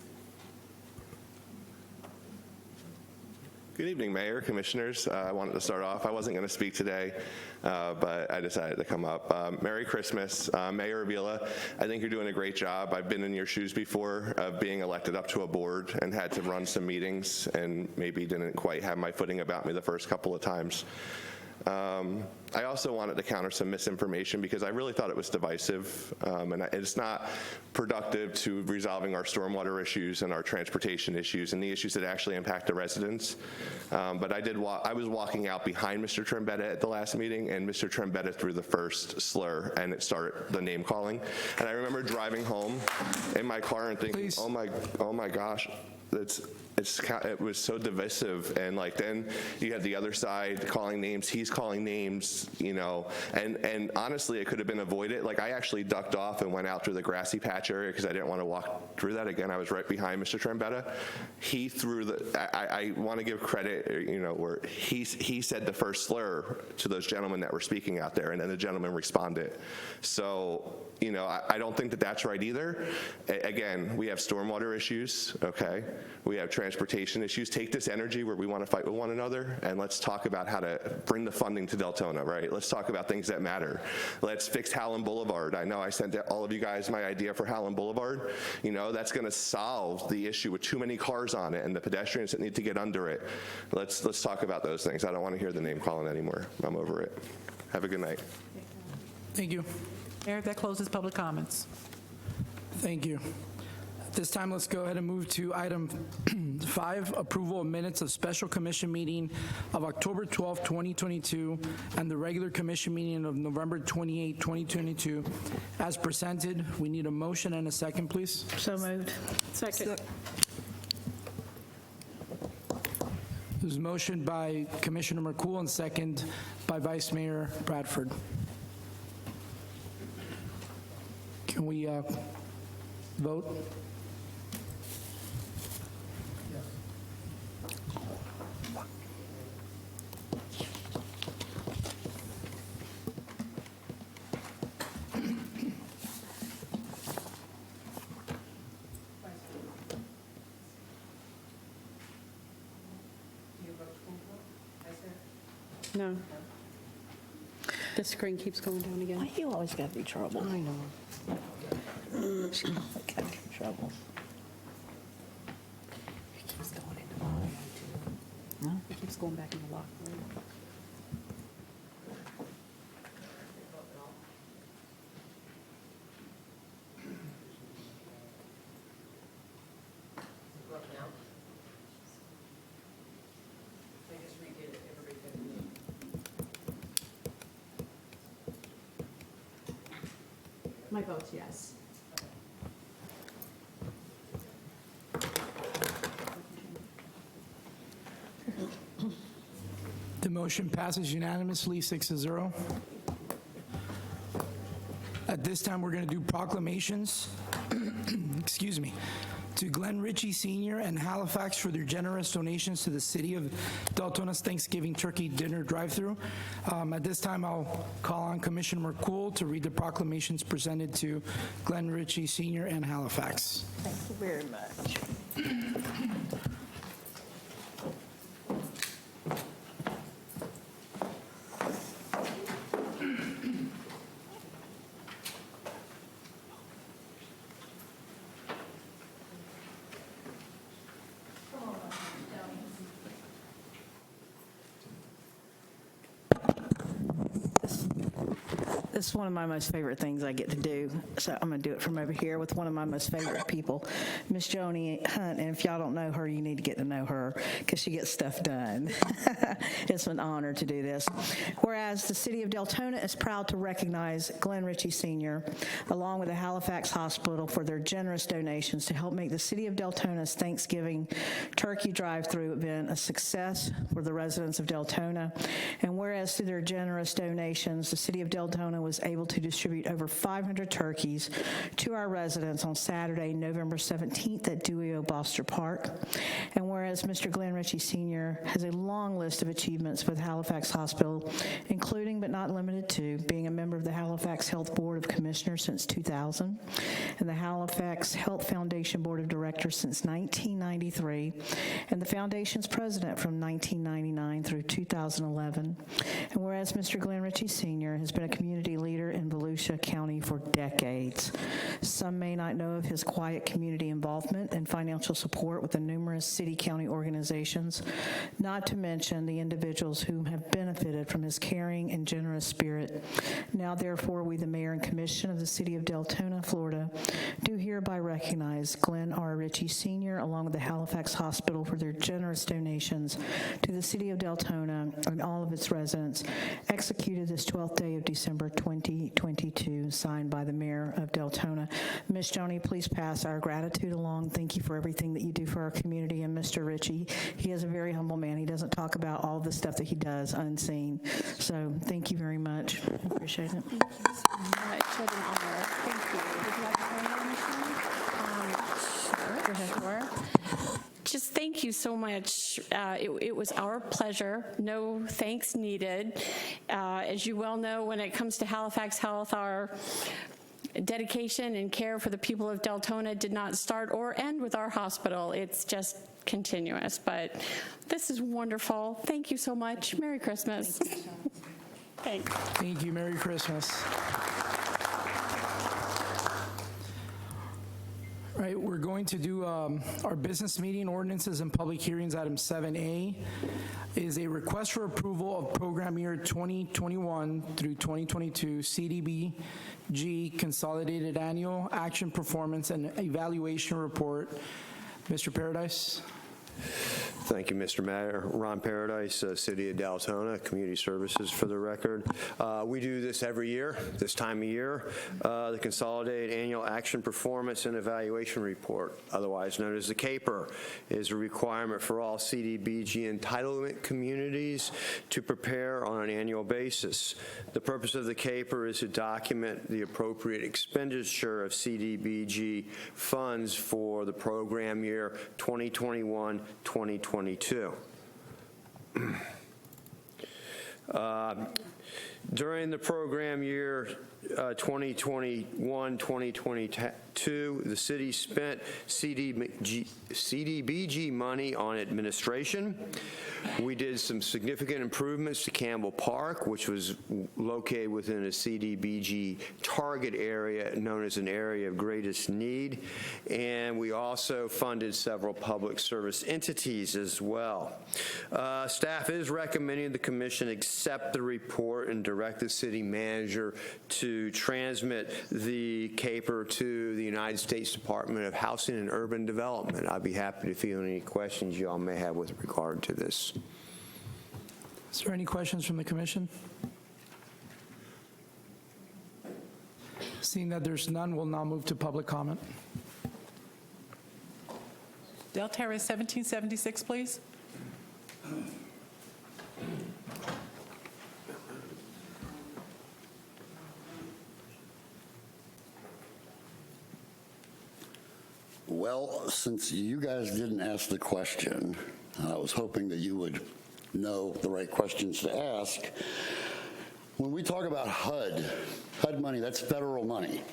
Good evening, Mayor, Commissioners. I wanted to start off. I wasn't going to speak today, but I decided to come up. Merry Christmas. Mayor Avila, I think you're doing a great job. I've been in your shoes before of being elected up to a board and had to run some meetings and maybe didn't quite have my footing about me the first couple of times. I also wanted to counter some misinformation because I really thought it was divisive, and it's not productive to resolving our stormwater issues and our transportation issues and the issues that actually impact the residents. But I was walking out behind Mr. Trombetta at the last meeting, and Mr. Trombetta threw the first slur, and it started the name calling. And I remember driving home in my car and thinking, oh my gosh, it was so divisive. And like then you had the other side calling names, he's calling names, you know, and honestly, it could have been avoided. Like I actually ducked off and went out through the grassy patch area because I didn't want to walk through that again. I was right behind Mr. Trombetta. He threw I want to give credit, you know, where he said the first slur to those gentlemen that were speaking out there, and then the gentleman responded. So, you know, I don't think that that's right either. Again, we have stormwater issues, okay? We have transportation issues. Take this energy where we want to fight with one another, and let's talk about how to bring the funding to Deltona, right? Let's talk about things that matter. Let's fix Howland Boulevard. I know I sent all of you guys my idea for Howland Boulevard. You know, that's going to solve the issue with too many cars on it and the pedestrians that need to get under it. Let's talk about those things. I don't want to hear the name calling anymore. I'm over it. Have a good night. Thank you. Mayor, that closes public comments. Thank you. At this time, let's go ahead and move to item 5, approval of minutes of special commission meeting of October 12, 2022, and the regular commission meeting of November 28, 2022. As presented, we need a motion and a second, please. So moved. Second. There's a motion by Commissioner Mercool and second by Vice Mayor Bradford. Can we vote? No. The screen keeps going down again. Why you always got to be trouble? I know. Trouble. It keeps going into lock room, too. No? It keeps going back into lock room. My vote's yes. The motion passes unanimously, 6-0. At this time, we're going to do proclamations. Excuse me. To Glenn Ritchie Sr. and Halifax for their generous donations to the City of Deltona's Thanksgiving Turkey Dinner Drive-Thru. At this time, I'll call on Commissioner McCool to read the proclamations presented to Glenn Ritchie Sr. and Halifax. Thank you very much. This is one of my most favorite things I get to do, so I'm going to do it from over here with one of my most favorite people, Miss Joni Hunt. And if y'all don't know her, you need to get to know her because she gets stuff done. It's an honor to do this. Whereas the City of Deltona is proud to recognize Glenn Ritchie Sr., along with the Halifax Hospital, for their generous donations to help make the City of Deltona's Thanksgiving Turkey Drive-Thru event a success for the residents of Deltona. And whereas through their generous donations, the City of Deltona was able to distribute over 500 turkeys to our residents on Saturday, November 17th at Dewey O'Boster Park. And whereas Mr. Glenn Ritchie Sr. has a long list of achievements with Halifax Hospital, including but not limited to being a member of the Halifax Health Board of Commissioners since 2000 and the Halifax Health Foundation Board of Directors since 1993 and the foundation's president from 1999 through 2011. And whereas Mr. Glenn Ritchie Sr. has been a community leader in Volusia County for decades. Some may not know of his quiet community involvement and financial support with the numerous city, county, County organizations, not to mention the individuals whom have benefited from his caring and generous spirit. Now, therefore, we, the Mayor and Commission of the City of Deltona, Florida, do hereby recognize Glenn R. Ritchie Sr. along with the Halifax Hospital for their generous donations to the City of Deltona and all of its residents, executed this 12th day of December 2022, signed by the Mayor of Deltona. Ms. Joni, please pass our gratitude along. Thank you for everything that you do for our community. And Mr. Ritchie, he is a very humble man. He doesn't talk about all the stuff that he does unseen. So thank you very much. I appreciate it. Thank you so much. What an honor. Thank you. Would you like to say anything, Michelle? Sure. Just thank you so much. It was our pleasure. No thanks needed. As you well know, when it comes to Halifax Health, our dedication and care for the people of Deltona did not start or end with our hospital. It's just continuous. But this is wonderful. Thank you so much. Merry Christmas. Thanks. Thank you. Merry Christmas. All right, we're going to do our business meeting ordinances and public hearings. Item 7A is a request for approval of program year 2021 through 2022 CDBG Consolidated Annual Action Performance and Evaluation Report. Mr. Paradise. Thank you, Mr. Mayor. Ron Paradise, City of Deltona, Community Services for the record. We do this every year, this time of year. The Consolidated Annual Action Performance and Evaluation Report, otherwise known as the CAPER, is a requirement for all CDBG entitlement communities to prepare on an annual basis. The purpose of the CAPER is to document the appropriate expenditure of CDBG funds for the program year 2021-2022. During the program year 2021-2022, the city spent CDBG money on administration. We did some significant improvements to Campbell Park, which was located within a CDBG target area known as an area of greatest need. And we also funded several public service entities as well. Staff is recommending the commission accept the report and direct the city manager to transmit the CAPER to the United States Department of Housing and Urban Development. I'd be happy to field any questions you all may have with regard to this. Is there any questions from the commission? Seeing that there's none, we'll now move to public comment. Del Terrace 1776, please. Well, since you guys didn't ask the question, I was hoping that you would know the right questions to ask. When we talk about HUD money, that's federal money.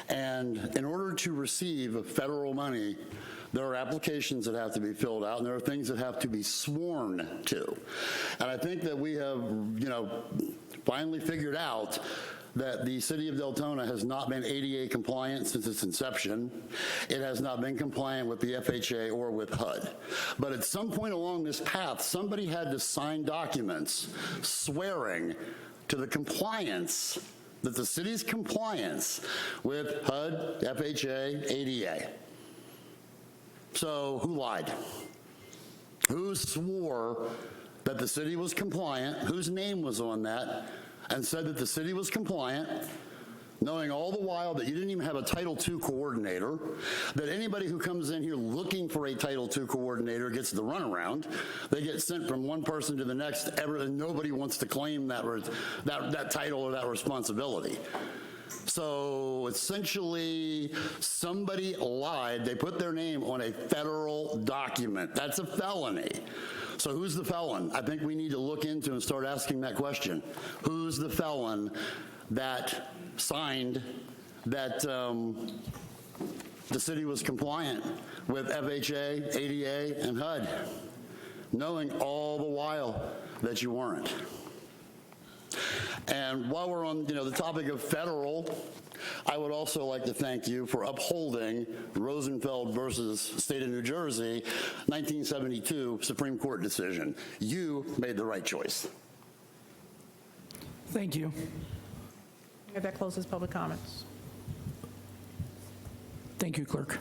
And in order to receive federal money, there are applications that have to be filled out, and there are things that have to be sworn to. And I think that we have, finally figured out that the City of Deltona has not been ADA compliant since its inception. It has not been compliant with the FHA or with HUD. But at some point along this path, somebody had to sign documents swearing to the compliance, that the city's compliance with HUD, FHA, ADA. So who lied? Who swore that the city was compliant? Whose name was on that? And said that the city was compliant, knowing all the while that you didn't even have a Title II coordinator, that anybody who comes in here looking for a Title II coordinator gets the runaround. They get sent from one person to the next, and nobody wants to claim that title or that responsibility. So essentially, somebody lied. They put their name on a federal document. That's a felony. So who's the felon? I think we need to look into and start asking that question. Who's the felon that signed that the city was compliant with FHA, ADA, and HUD, knowing all the while that you weren't? And while we're on the topic of federal I would also like to thank you for upholding Rosenfeld versus State of New Jersey 1972 Supreme Court decision. You made the right choice. Thank you. That closes public comments. Thank you, Clerk.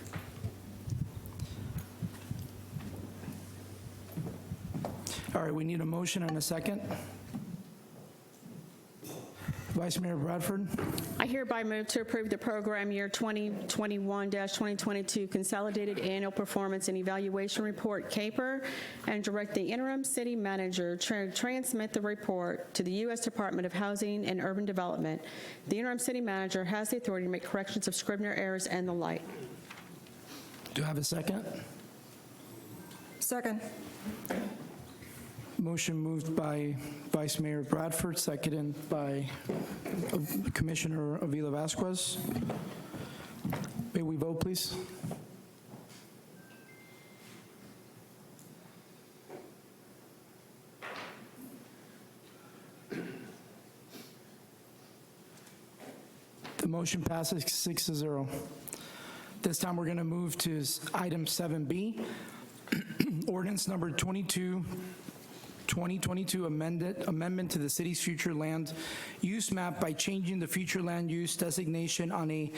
All right, we need a motion and a second. Vice Mayor Bradford. I hereby move to approve the program year 2021-2022 Consolidated Annual Performance and Evaluation Report, CAPER, and direct the interim city manager to transmit the report to the U.S. Department of Housing and Urban Development. The interim city manager has the authority to make corrections of Scribner errors and the like. Do I have a second? Second. Motion moved by Vice Mayor Bradford, seconded by Commissioner Avila Vasquez. May we vote, please? The motion passes 6-0. This time we're going to move to item 7B, ordinance number 2022 amendment to the city's future land use map by changing the future land use designation on a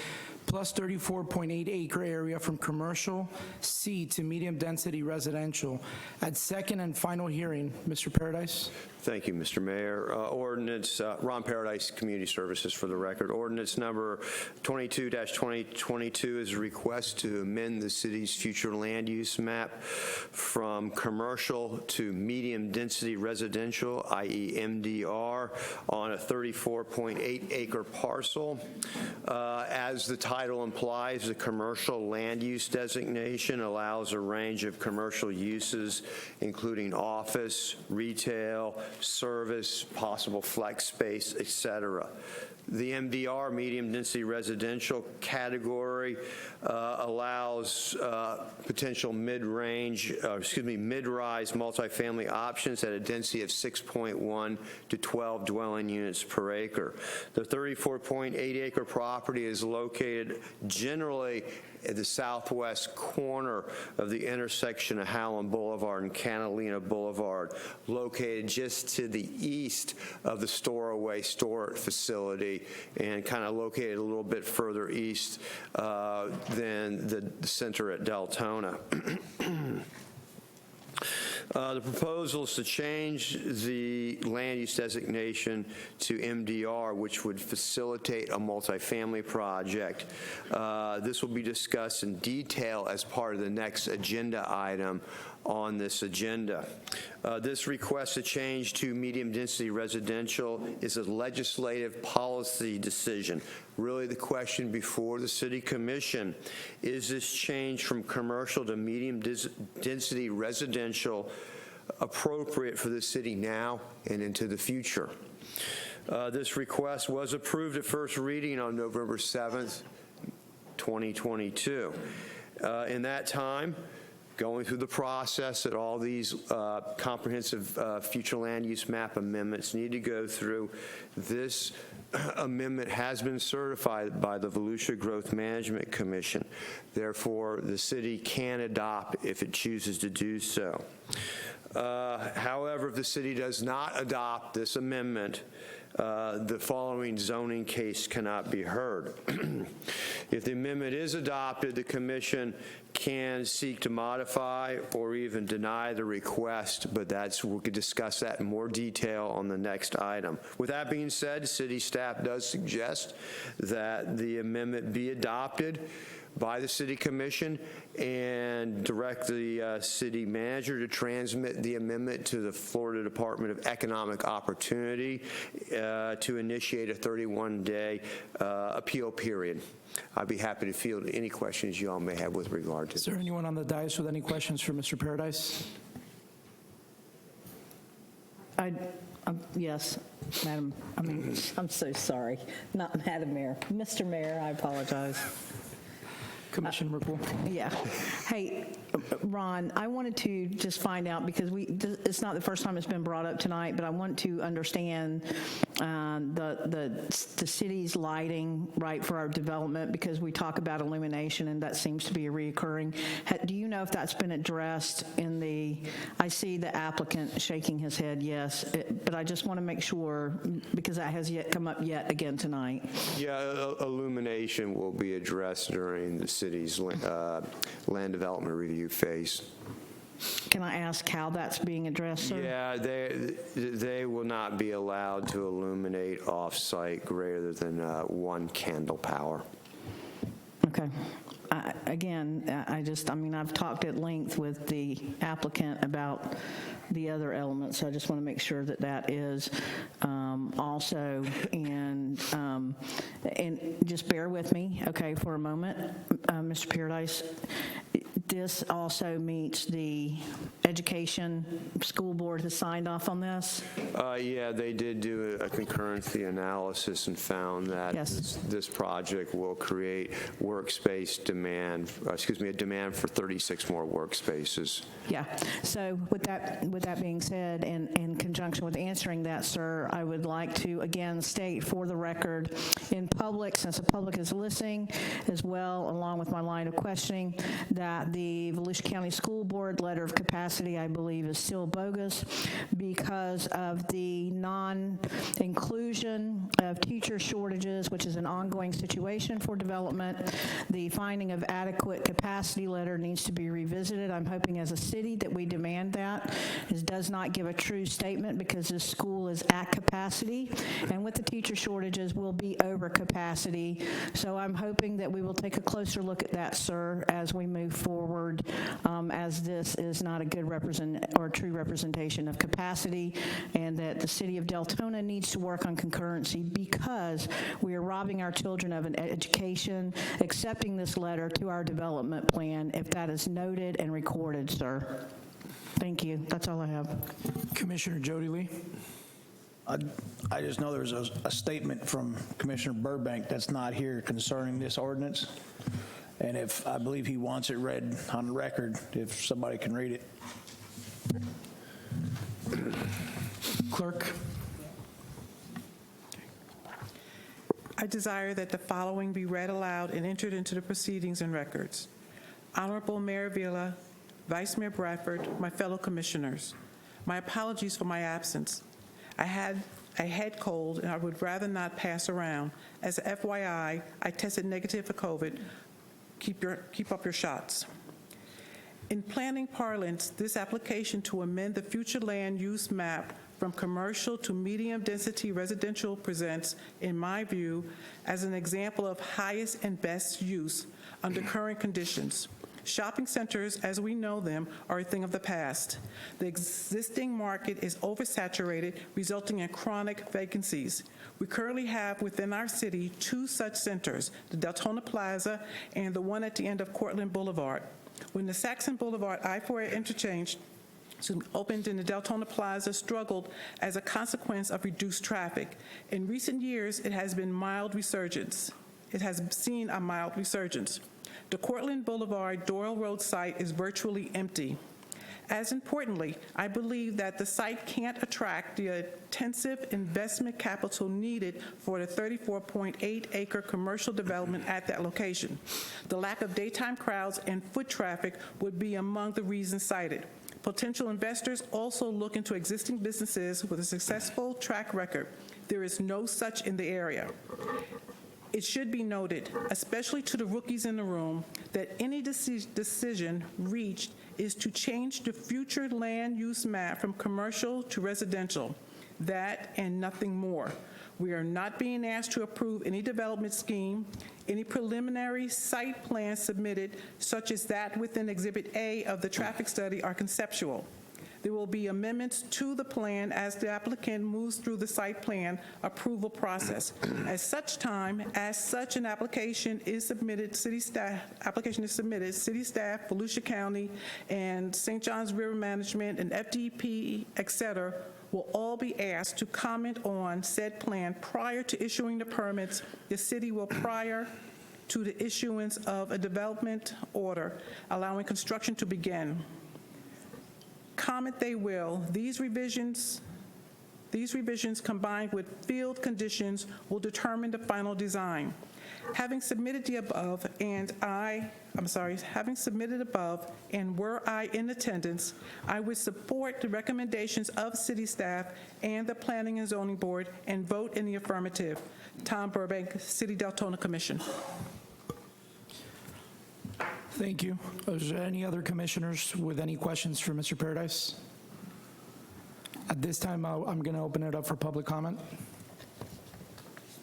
plus 34.8 acre area from commercial C to medium density residential. At second and final hearing, Mr. Paradise. Thank you, Mr. Mayor. Ordinance, Ron Paradise, Community Services for the record. Ordinance number 22-2022 is a request to amend the city's future land use map from commercial to medium density residential, i.e. MDR, on a 34.8 acre parcel. As the title implies, the commercial land use designation allows a range of commercial uses, including office, retail, service, possible flex space, etc. The MDR, medium density residential category, allows potential mid-rise multifamily options at a density of 6.1 to 12 dwelling units per acre. The 34.8 acre property is located generally at the southwest corner of the intersection of Howland Boulevard and Catalina Boulevard, located just to the east of the Storaway Store facility and kind of located a little bit further east than the center at Deltona. The proposal is to change the land use designation to MDR, which would facilitate a multifamily project. This will be discussed in detail as part of the next agenda item on this agenda. This request to change to medium density residential is a legislative policy decision. Really, the question before the City Commission is this change from commercial to medium density residential appropriate for the city now and into the future. This request was approved at first reading on November 7th, 2022. In that time, going through the process that all these comprehensive future land use map amendments need to go through, this amendment has been certified by the Volusia Growth Management Commission. Therefore, the city can adopt if it chooses to do so. However, if the city does not adopt this amendment, the following zoning case cannot be heard. If the amendment is adopted, the commission can seek to modify or even deny the request, but we could discuss that in more detail on the next item. With that being said, city staff does suggest that the amendment be adopted by the City Commission and direct the city manager to transmit the amendment to the Florida Department of Economic Opportunity to initiate a 31-day appeal period. I'd be happy to field any questions you all may have with regard to Is there anyone on the dais with any questions for Mr. Paradise? Yes, Madam, I'm so sorry. Not Madam Mayor. Mr. Mayor, I apologize. Commissioner Ripple. Yeah. Hey, Ron, I wanted to just find out, because it's not the first time it's been brought up tonight, but I want to understand the city's lighting, right, for our development, because we talk about illumination, and that seems to be a reoccurring. Do you know if that's been addressed in I see the applicant shaking his head, yes, but I just want to make sure, because that has yet come up yet again tonight. Yeah, illumination will be addressed during the city's land development review phase. Can I ask how that's being addressed, sir? Yeah, they will not be allowed to illuminate off-site greater than 1 candle power. Okay. Again, I've talked at length with the applicant about the other elements, so I just want to make sure that that is also, and just bear with me, okay, for a moment, Mr. Paradise. This also meets the education school board has signed off on this? Yeah, they did do a concurrency analysis and found that this project will create workspace demand, a demand for 36 more workspaces. Yeah. So with that being said, and in conjunction with answering that, sir, I would like to again state for the record in public, since the public is listening as well, along with my line of questioning, that the Volusia County School Board letter of capacity, I believe, is still bogus because of the non-inclusion of teacher shortages, which is an ongoing situation for development. The finding of adequate capacity letter needs to be revisited. I'm hoping as a city that we demand that. It does not give a true statement because this school is at capacity, and with the teacher shortages, we'll be over capacity. So I'm hoping that we will take a closer look at that, sir, as we move forward, as this is not a good true representation of capacity, and that the city of Deltona needs to work on concurrency because we are robbing our children of an education, accepting this letter to our development plan, if that is noted and recorded, sir. Thank you. That's all I have. Commissioner Jody Lee. I just know there's a statement from Commissioner Burbank that's not here concerning this ordinance. And if I believe he wants it read on record, if somebody can read it. Clerk. I desire that the following be read aloud and entered into the proceedings and records. Honorable Mayor Villa, Vice Mayor Bradford, my fellow commissioners, my apologies for my absence. I had a head cold and I would rather not pass around. As a FYI, I tested negative for COVID. Keep up your shots. In planning parlance, this application to amend the future land use map from commercial to medium-density residential presents, in my view, as an example of highest and best use under current conditions. Shopping centers, as we know them, are a thing of the past. The existing market is oversaturated, resulting in chronic vacancies. We currently have within our city 2 such centers, the Deltona Plaza and the one at the end of Cortland Boulevard. When the Saxon Boulevard I-4 interchange opened in the Deltona Plaza struggled as a consequence of reduced traffic. In recent years, it has been mild resurgence. It has seen a mild resurgence. The Cortland Boulevard Doyle Road site is virtually empty. As importantly, I believe that the site can't attract the intensive investment capital needed for the 34.8-acre commercial development at that location. The lack of daytime crowds and foot traffic would be among the reasons cited. Potential investors also look into existing businesses with a successful track record. There is no such in the area. It should be noted, especially to the rookies in the room, that any decision reached is to change the future land use map from commercial to residential. That and nothing more. We are not being asked to approve any development scheme. Any preliminary site plans submitted, such as that within Exhibit A of the traffic study, are conceptual. There will be amendments to the plan as the applicant moves through the site plan approval process. As such an application is submitted, city staff, Volusia County, and St. Johns River Management, and FDP, et cetera, will all be asked to comment on said plan prior to issuing the permits. The city will to the issuance of a development order allowing construction to begin. Comment they will. These revisions combined with field conditions will determine the final design. Having submitted the above, having submitted above, and were I in attendance, I would support the recommendations of city staff and the Planning and Zoning Board and vote in the affirmative. Tom Burbank, City Deltona Commission. Thank you. Is there any other commissioners with any questions for Mr. Paradise? At this time, I'm going to open it up for public comment.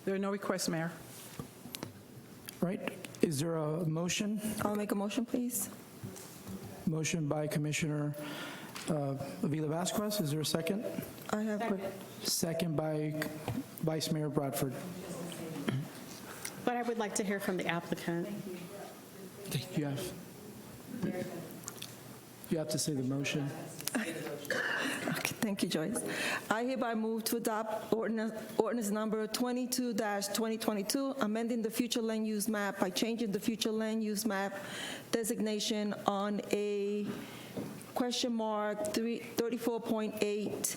There are no requests, Mayor. Right. Is there a motion? I'll make a motion, please. Motion by Commissioner Avila Vasquez. Is there a second? I have. Second by Vice Mayor Bradford. But I would like to hear from the applicant. You have to say the motion. Okay, thank you, Joyce. I hereby move to adopt ordinance number 22-2022, amending the future land use map by changing the future land use map designation on a question mark 34.8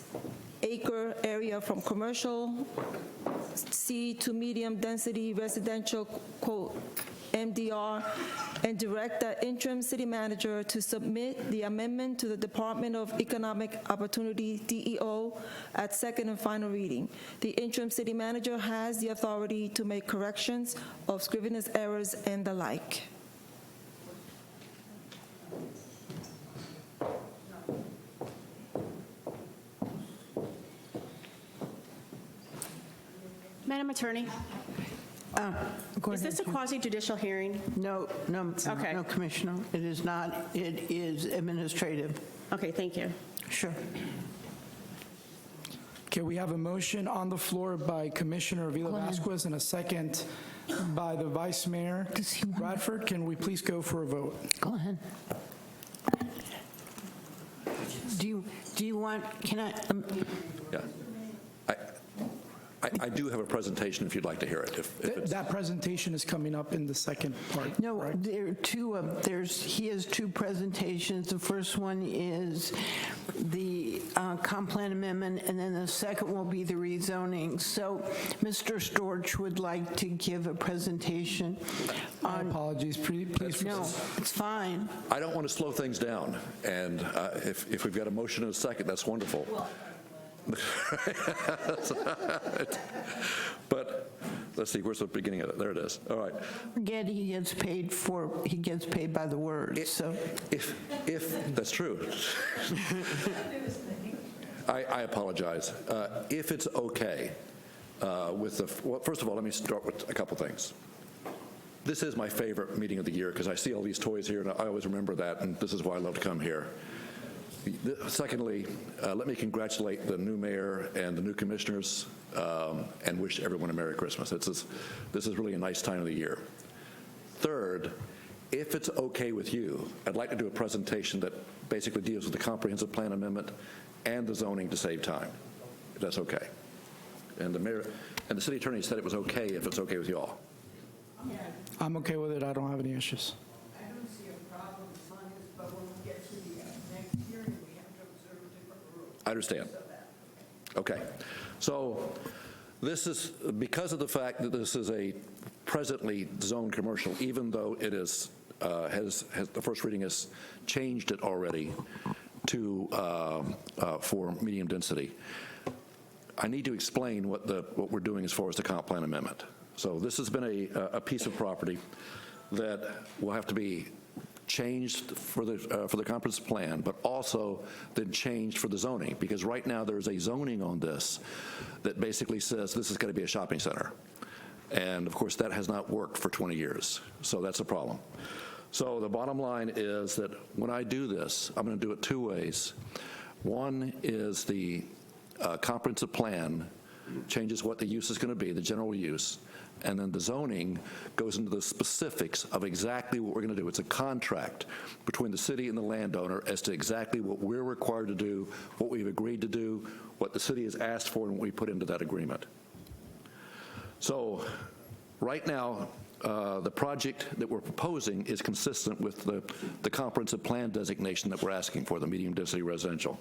acre area from commercial C to medium density residential, quote, MDR, and direct the interim city manager to submit the amendment to the Department of Economic Opportunity, DEO, at second and final reading. The interim city manager has the authority to make corrections of scrivener's errors and the like. Madam Attorney, is this a quasi-judicial hearing? No, Okay. no, Commissioner. It is not. It is administrative. Okay, thank you. Sure. Okay, we have a motion on the floor by Commissioner Avila Vasquez and a second by the Vice Mayor Bradford. Can we please go for a vote? Go ahead. Do you want, can I? Yeah. I do have a presentation if you'd like to hear it. If it's, That presentation is coming up in the second part. No, right? there are two. He has two presentations. The first one is the comp plan amendment, and then the second will be the rezoning. So Mr. Storch would like to give a presentation My apologies. Please. No, it's fine. I don't want to slow things down, and if we've got a motion and a second, that's wonderful. But let's see, where's the beginning of it? There it is. All right. Forget he gets paid by the word. So If that's true, I apologize. If it's okay with the, well, first of all, let me start with a couple things. This is my favorite meeting of the year because I see all these toys here, and I always remember that, and this is why I love to come here. Secondly, let me congratulate the new mayor and the new commissioners and wish everyone a Merry Christmas. This is really a nice time of the year. Third, if it's okay with you, I'd like to do a presentation that basically deals with the comprehensive plan amendment and the zoning to save time, if that's okay. And the mayor and the city attorney said it was okay if it's okay with you all. I'm okay with it. I don't have any issues. I don't see a problem on this, but when we get to the next hearing, we have to observe different rules. I understand. Okay. So this is, because of the fact that this is a presently zoned commercial, even though it is, the first reading has changed it already to, for medium density, I need to explain what we're doing as far as the comp plan amendment. So this has been a piece of property that will have to be changed for the comprehensive plan, but also then changed for the zoning, because right now there's a zoning on this that basically says this is going to be a shopping center. And of course that has not worked for 20 years, so that's a problem. So the bottom line is that when I do this, I'm going to do it two ways. One is the comprehensive plan changes what the use is going to be, the general use, and then the zoning goes into the specifics of exactly what we're going to do. It's a contract between the city and the landowner as to exactly what we're required to do, what we've agreed to do, what the city has asked for, and what we put into that agreement. So right now, the project that we're proposing is consistent with the comprehensive plan designation that we're asking for, the medium density residential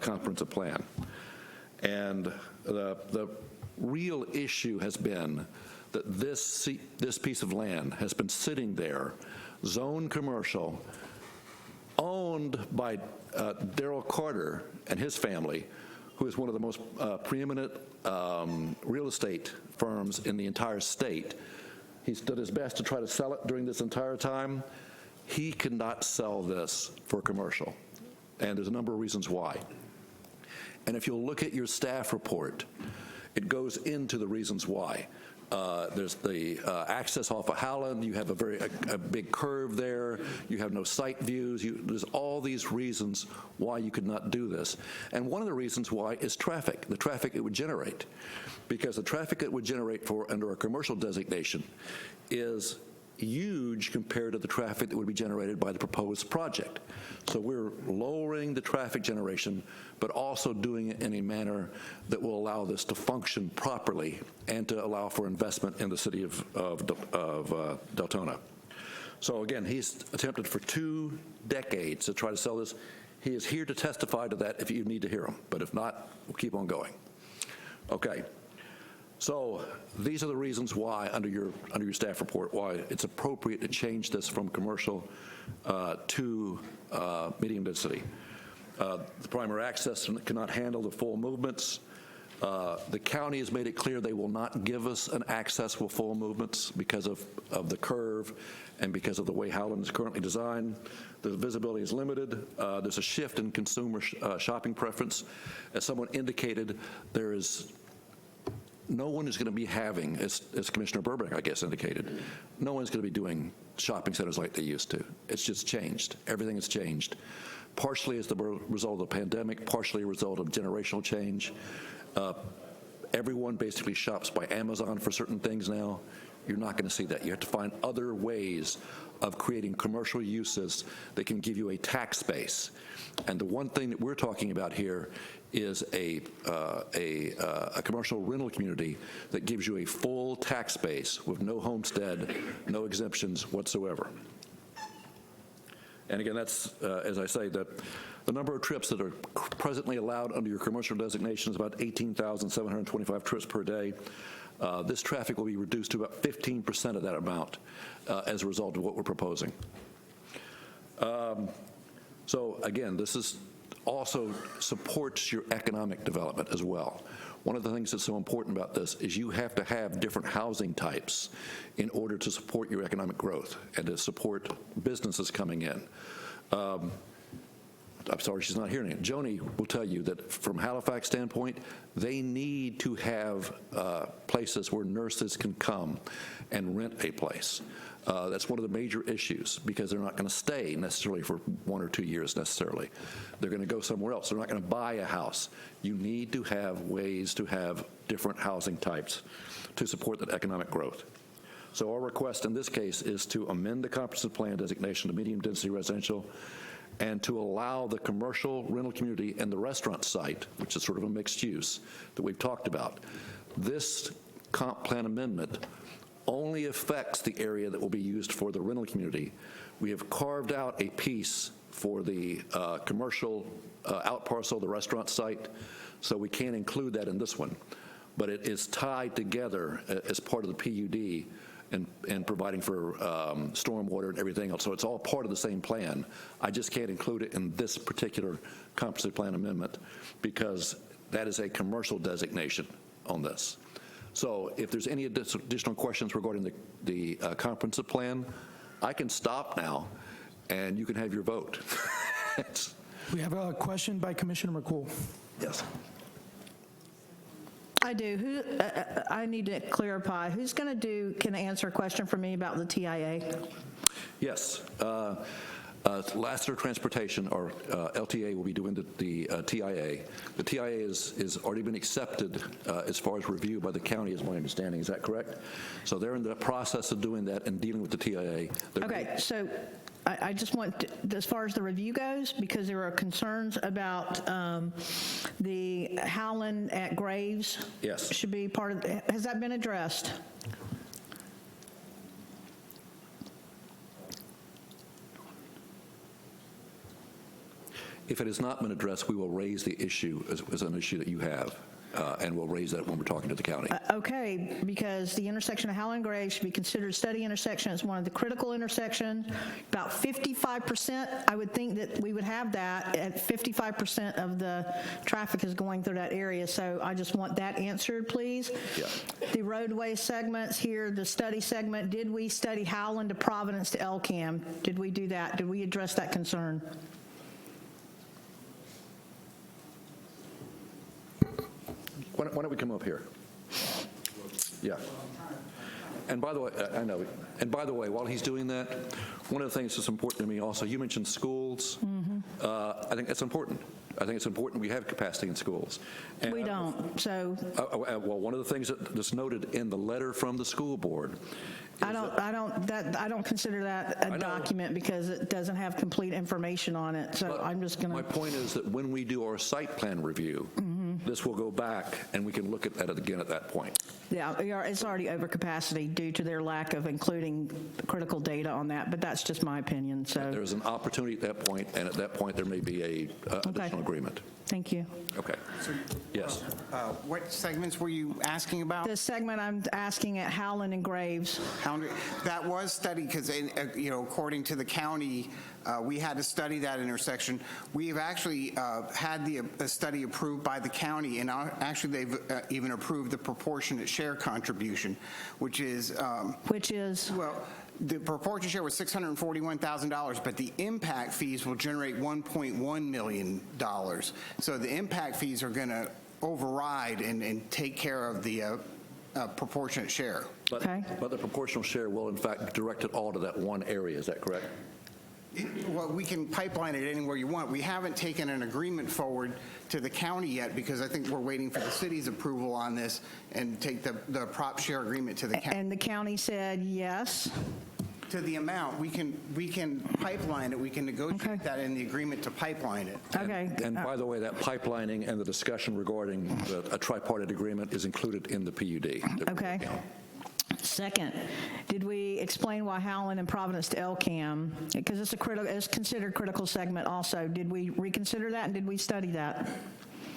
comprehensive plan. And the real issue has been that this piece of land has been sitting there, zoned commercial, owned by Darrell Carter and his family, who is one of the most preeminent real estate firms in the entire state. He's done his best to try to sell it during this entire time. He cannot sell this for commercial, and there's a number of reasons why. And if you'll look at your staff report, it goes into the reasons why. There's the access off of Howland. You have a big curve there. You have no sight views. There's all these reasons why you could not do this. And one of the reasons why is traffic, the traffic it would generate. Because the traffic it would generate under a commercial designation is huge compared to the traffic that would be generated by the proposed project. So we're lowering the traffic generation, but also doing it in a manner that will allow this to function properly and to allow for investment in the city of Deltona. So again, he's attempted for 2 decades to try to sell this. He is here to testify to that if you need to hear him, but if not, we'll keep on going. Okay. So these are the reasons why, under your staff report, why it's appropriate to change this from commercial to medium density. The primary access cannot handle the full movements. The county has made it clear they will not give us an access with full movements because of the curve and because of the way Howland is currently designed. The visibility is limited. There's a shift in consumer shopping preference. As someone indicated, no one is going to be having, as Commissioner Burbank, I guess, indicated, no one's going to be doing shopping centers like they used to. It's just changed. Everything has changed. Partially as the result of the pandemic, partially a result of generational change. Everyone basically shops by Amazon for certain things now. You're not going to see that. You have to find other ways of creating commercial uses that can give you a tax base. And the one thing that we're talking about here is a commercial rental community that gives you a full tax base with no homestead, no exemptions whatsoever. And again, that's, as I say, the number of trips that are presently allowed under your commercial designation is about 18,725 trips per day. This traffic will be reduced to about 15% of that amount as a result of what we're proposing. So again, this is also supports your economic development as well. One of the things that's so important about this is you have to have different housing types in order to support your economic growth and to support businesses coming in. I'm sorry she's not hearing it. Joni will tell you that from Halifax standpoint, they need to have places where nurses can come and rent a place. That's one of the major issues because they're not going to stay necessarily for 1 or 2 years necessarily. They're going to go somewhere else. They're not going to buy a house. You need to have ways to have different housing types to support that economic growth. So our request in this case is to amend the comprehensive plan designation to medium density residential and to allow the commercial rental community and the restaurant site, which is sort of a mixed use that we've talked about. This comp plan amendment only affects the area that will be used for the rental community. We have carved out a piece for the commercial out parcel, the restaurant site, so we can't include that in this one. But it is tied together as part of the PUD and providing for stormwater and everything else. So it's all part of the same plan. I just can't include it in this particular comprehensive plan amendment because that is a commercial designation on this. So if there's any additional questions regarding the comprehensive plan, I can stop now and you can have your vote. We have a question by Commissioner McCool. Yes. I do. I need to clarify. Who's going to can answer a question for me about the TIA? Yes. Lassiter Transportation, or LTA, will be doing the TIA. The TIA has already been accepted as far as review by the county, is my understanding. Is that correct? So they're in the process of doing that and dealing with the TIA. Okay, so I just want, as far as the review goes, because there are concerns about the Howland at Graves. 'Yes. Should be part of. Has that been addressed? Yes. Okay, so I just want, as far as the review goes, because there are concerns about the Howland at Graves should be part of, has that been addressed? 'Yes. Should be part of the review. 'Yes. If it has not been addressed, we will raise the issue as an issue that you have, and we'll raise that when we're talking to the county. Okay, because the intersection of Howland and Gray should be considered study intersection as one of the critical intersections. About 55%, I would think that we would have that at 55% of the traffic is going through that area. So I just want that answered, please. Yeah. The roadway segments here, the study segment, did we study Howland to Providence to Elkham? Did we do that? Did we address that concern? Why don't we come up here? Yeah. And by the way, I know. And by the way, while he's doing that, one of the things that's important to me also, you mentioned schools. I think that's important. I think it's important we have capacity in schools. And We don't, so. Well, one of the things that's noted in the letter from the school board. I don't consider that a document because it doesn't have complete information on it, so I'm just going to. My point is that when we do our site plan review, this will go back and we can look at that again at that point. Yeah, it's already over capacity due to their lack of including critical data on that, but that's just my opinion, so. There's an opportunity at that point, and at that point there may be a additional agreement. Thank you. Okay. Yes. What segments were you asking about? The segment I'm asking at Howland and Graves. That was studied because, according to the county, we had to study that intersection. We have actually had the study approved by the county, and actually they've even approved the proportionate share contribution, which is? Well, the proportionate share was $641,000, but the impact fees will generate $1.1 million. So the impact fees are going to override and take care of the proportionate share. But the proportional share will, in fact, direct it all to that one area. Is that correct? Well, we can pipeline it anywhere you want. We haven't taken an agreement forward to the county yet because I think we're waiting for the city's approval on this and take the prop share agreement to the county. And the county said yes? To the amount. We can pipeline it. We can negotiate that in the agreement to pipeline it. Okay. And by the way, that pipelining and the discussion regarding a tripartite agreement is included in the PUD. Okay. Second, did we explain why Howland and Providence to Elkham, because it's considered critical segment also, did we reconsider that and did we study that?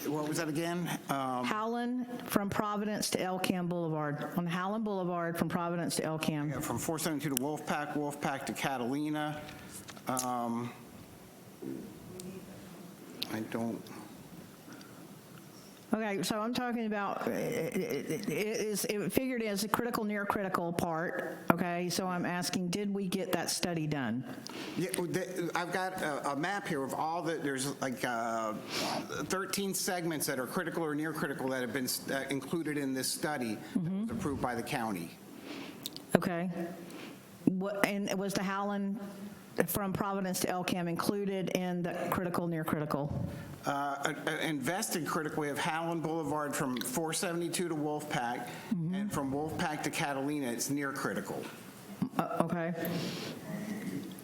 What was that again? Howland from Providence to Elkham Boulevard, on Howland Boulevard from Providence to Elkham. Yeah, from 472 to Wolfpack, Wolfpack to Catalina. I don't. Okay, so I'm talking about, it figured as a critical, near critical part, okay? So I'm asking, did we get that study done? Yeah, I've got a map here of all there's like 13 segments that are critical or near critical that have been included in this study that was approved by the county. Okay. And was the Howland from Providence to Elkham included in the critical, near critical? Invested critical, we have Howland Boulevard from 472 to Wolfpack, and from Wolfpack to Catalina, it's near critical. Okay.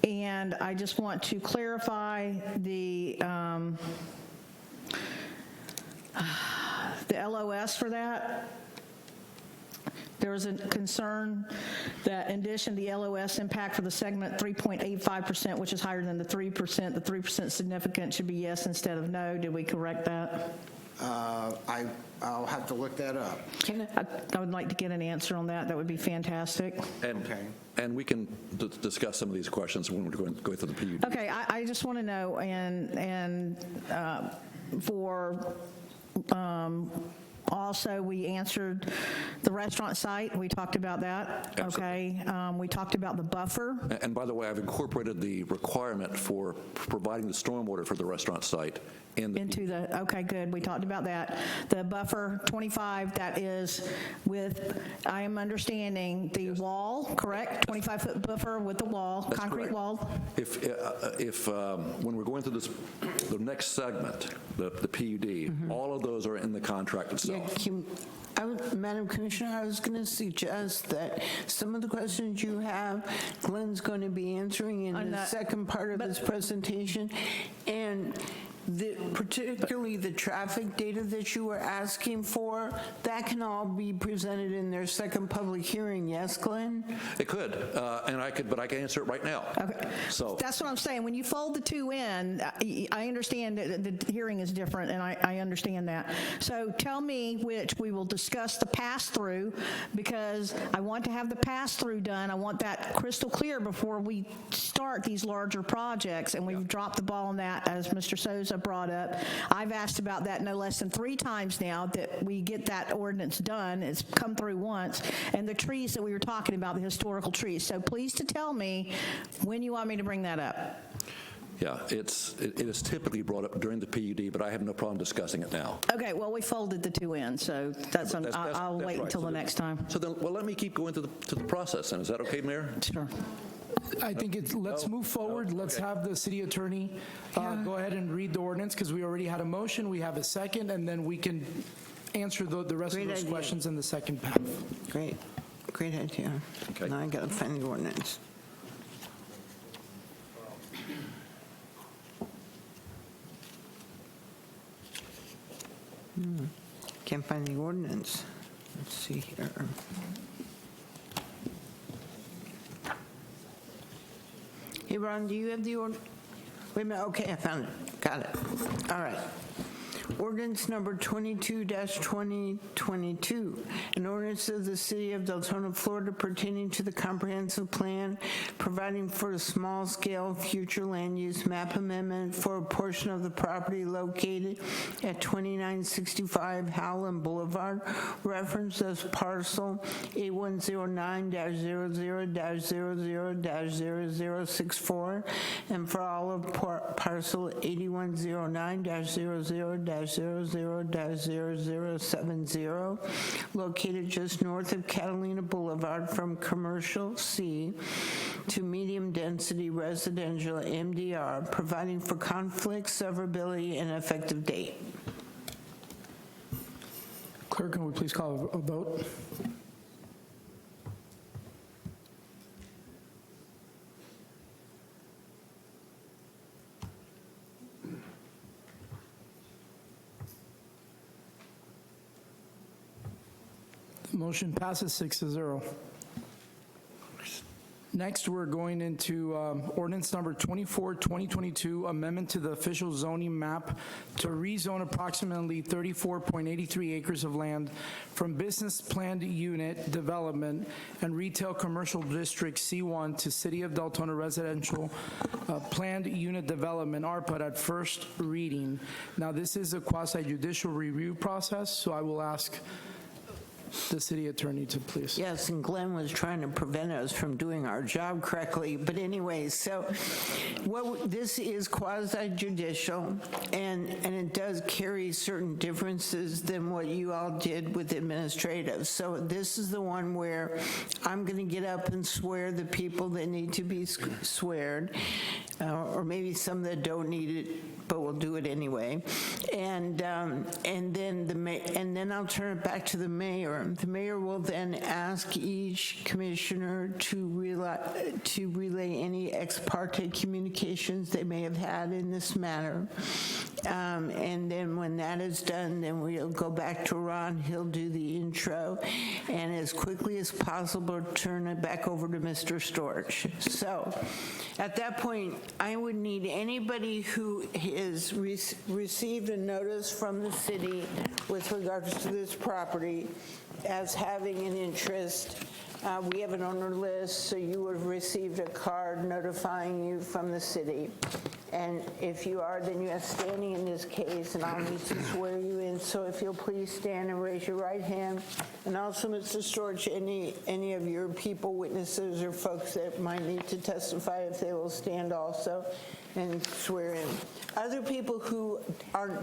And I just want to clarify the LOS for that. There was a concern that in addition, the LOS impact for the segment 3.85%, which is higher than the 3%. The 3% significant should be yes instead of no. Did we correct that? I'll have to look that up. I would like to get an answer on that. That would be fantastic. And we can discuss some of these questions when we're going through the PUD. Okay, I just want to know, and for also, we answered the restaurant site. We talked about that. Absolutely. Okay. We talked about the buffer. And by the way, I've incorporated the requirement for providing the stormwater for the restaurant site into the, okay, good. We talked about that. The buffer 25, that is with, I am understanding, the wall, correct? 25-foot buffer with the wall, That's concrete correct. wall? If when we're going through the next segment, the PUD, all of those are in the contract itself. Madam Commissioner, I was going to suggest that some of the questions you have, Glenn's going to be answering in the second part of his presentation. And particularly the traffic data that you were asking for, that can all be presented in their second public hearing, yes, Glenn? It could, but I can answer it right now. Okay. So That's what I'm saying. When you fold the two in, I understand that the hearing is different, and I understand that. So tell me which we will discuss the pass-through, because I want to have the pass-through done. I want that crystal clear before we start these larger projects, and we've dropped the ball on that, as Mr. Souza brought up. I've asked about that no less than 3 times now, that we get that ordinance done. It's come through once. And the trees that we were talking about, the historical trees. So please to tell me when you want me to bring that up. yeah, it is typically brought up during the PUD, but I have no problem discussing it now. Okay, well, we folded the two in, so I'll wait until the next time. So then, well, let me keep going to the process, then. Is that okay, Mayor? Sure. I think let's move forward. Let's have the city attorney go ahead and read the ordinance, because we already had a motion, we have a second, and then we can answer the rest of those questions in the second half. Great idea. Okay. Now I got to find the ordinance. Can't find the ordinance. Let's see here. Hey, Ron, do you have the ordinance? Wait a minute. Okay, I found it. Got it. All right. Ordinance number 22-2022, an ordinance of the City of Deltona, Florida pertaining to the comprehensive plan, providing for a small-scale future land use map amendment for a portion of the property located at 2965 Howland Boulevard, referenced as parcel A109-00-00-0064, and for all of parcel 8109-00-00-0070, located just north of Catalina Boulevard from commercial C to medium-density residential MDR, providing for conflict, severability, and effective date. Clerk, can we please call a vote? Motion passes 6-0. Next, we're going into ordinance number 24-2022, amendment to the official zoning map to rezone approximately 34.83 acres of land from business planned unit development and retail commercial district C1 to City of Deltona residential planned unit development, ARPA, at first reading. Now, this is a quasi-judicial review process, so I will ask the city attorney to please. Yes, and Glenn was trying to prevent us from doing our job correctly. But anyways, so this is quasi-judicial, and it does carry certain differences than what you all did with administrative. So this is the one where I'm going to get up and swear the people that need to be sweared, or maybe some that don't need it, but we'll do it anyway. And then I'll turn it back to the mayor. The mayor will then ask each commissioner to relay any ex parte communications they may have had in this matter. And then when that is done, then we'll go back to Ron. He'll do the intro, and as quickly as possible, turn it back over to Mr. Storch. So at that point, I would need anybody who has received a notice from the city with regards to this property as having an interest. We have an owner list, so you would have received a card notifying you from the city. And if you are, then you have standing in this case, and I'll need to swear you in. So if you'll please stand and raise your right hand. And also, Mr. Storch, any of your people, witnesses, or folks that might need to testify, if they will stand also and swear in. Other people who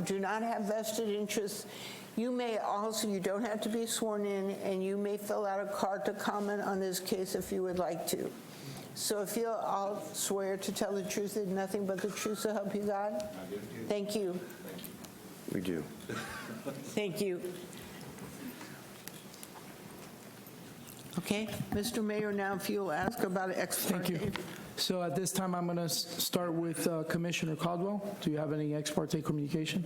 do not have vested interests, you may also, you don't have to be sworn in, and you may fill out a card to comment on this case if you would like to. So if you'll all swear to tell the truth and nothing but the truth, so help you God. Thank you. We do. Thank you. Okay, Mr. Mayor, now if you'll ask about ex parte. Thank you. So at this time, I'm going to start with Commissioner Caldwell. Do you have any ex parte communication?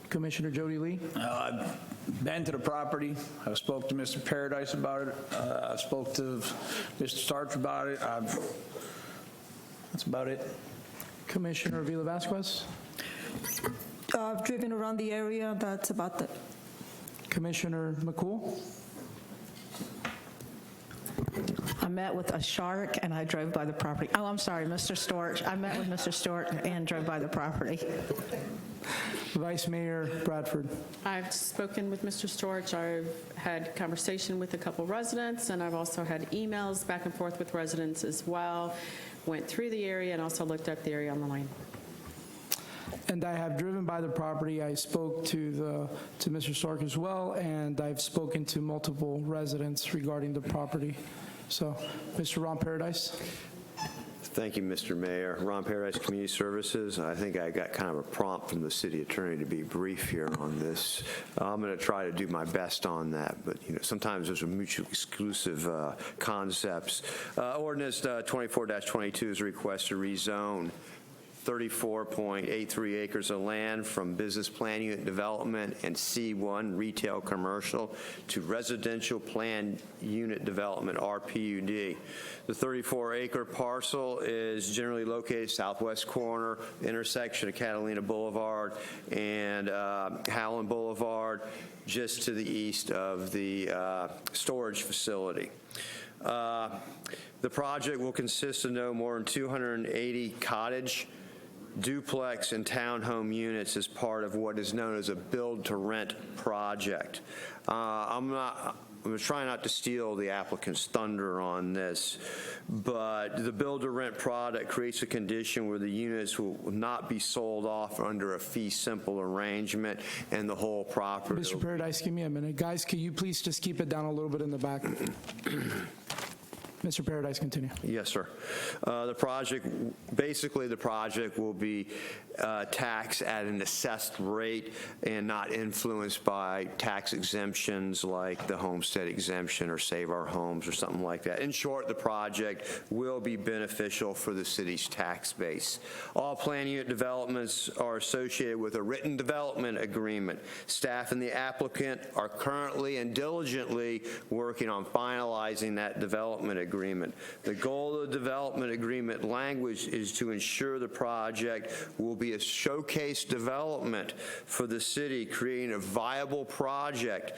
Commissioner Jody Lee? I've been to the property. I spoke to Mr. Paradise about it. I spoke to Mr. Starch about it. That's about it. Commissioner Avila Vasquez? I've driven around the area. That's about it. Commissioner McCool? I met with a shark and I drove by the property. Oh, I'm sorry, Mr. Storch. I met with Mr. Storch and drove by the property. Vice Mayor Bradford? I've spoken with Mr. Storch. I've had conversation with a couple residents, and I've also had emails back and forth with residents as well. Went through the area and also looked up the area on the line. And I have driven by the property. I spoke to Mr. Stark as well, and I've spoken to multiple residents regarding the property. So, Mr. Ron Paradise? Thank you, Mr. Mayor. Ron Paradise, Community Services. I think I got kind of a prompt from the city attorney to be brief here on this. I'm going to try to do my best on that, but sometimes those are mutually exclusive concepts. Ordinance 24-22 is a request to rezone 34.83 acres of land from business plan unit development and C1 retail commercial to residential plan unit development, RPUD. The 34-acre parcel is generally located southwest corner, intersection of Catalina Boulevard and Howland Boulevard, just to the east of the storage facility. The project will consist of no more than 280 cottage, duplex, and townhome units as part of what is known as a build-to-rent project. I'm trying not to steal the applicant's thunder on this, but the build-to-rent product creates a condition where the units will not be sold off under a fee-simple arrangement, and the whole property. Mr. Paradise, give me a minute. Guys, can you please just keep it down a little bit in the back? Mr. Paradise, continue. Yes, sir. The project will be taxed at an assessed rate and not influenced by tax exemptions like the homestead exemption or Save Our Homes or something like that. In short, the project will be beneficial for the city's tax base. All plan unit developments are associated with a written development agreement. Staff and the applicant are currently and diligently working on finalizing that development agreement. The goal of the development agreement language is to ensure the project will be a showcase development for the city, creating a viable project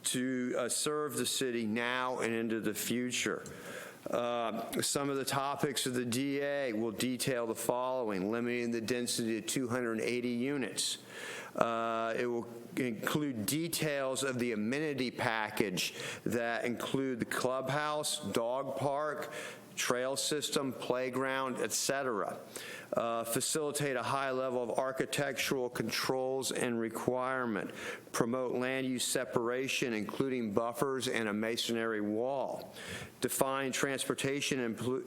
to serve the city now and into the future. Some of the topics of the DA will detail the following: limiting the density to 280 units. It will include details of the amenity package that include the clubhouse, dog park, trail system, playground, etc. Facilitate a high level of architectural controls and requirement. Promote land use separation, including buffers and a masonry wall. Define transportation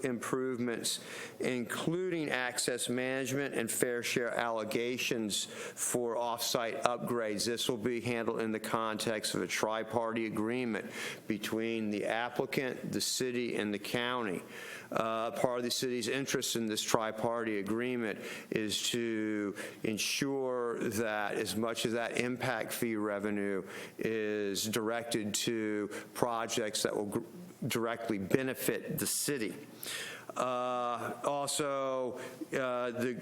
improvements, including access management and fair share allegations for off-site upgrades. This will be handled in the context of a tri-party agreement between the applicant, the city, and the county. Part of the city's interest in this tri-party agreement is to ensure that as much of that impact fee revenue is directed to projects that will directly benefit the city. Also, the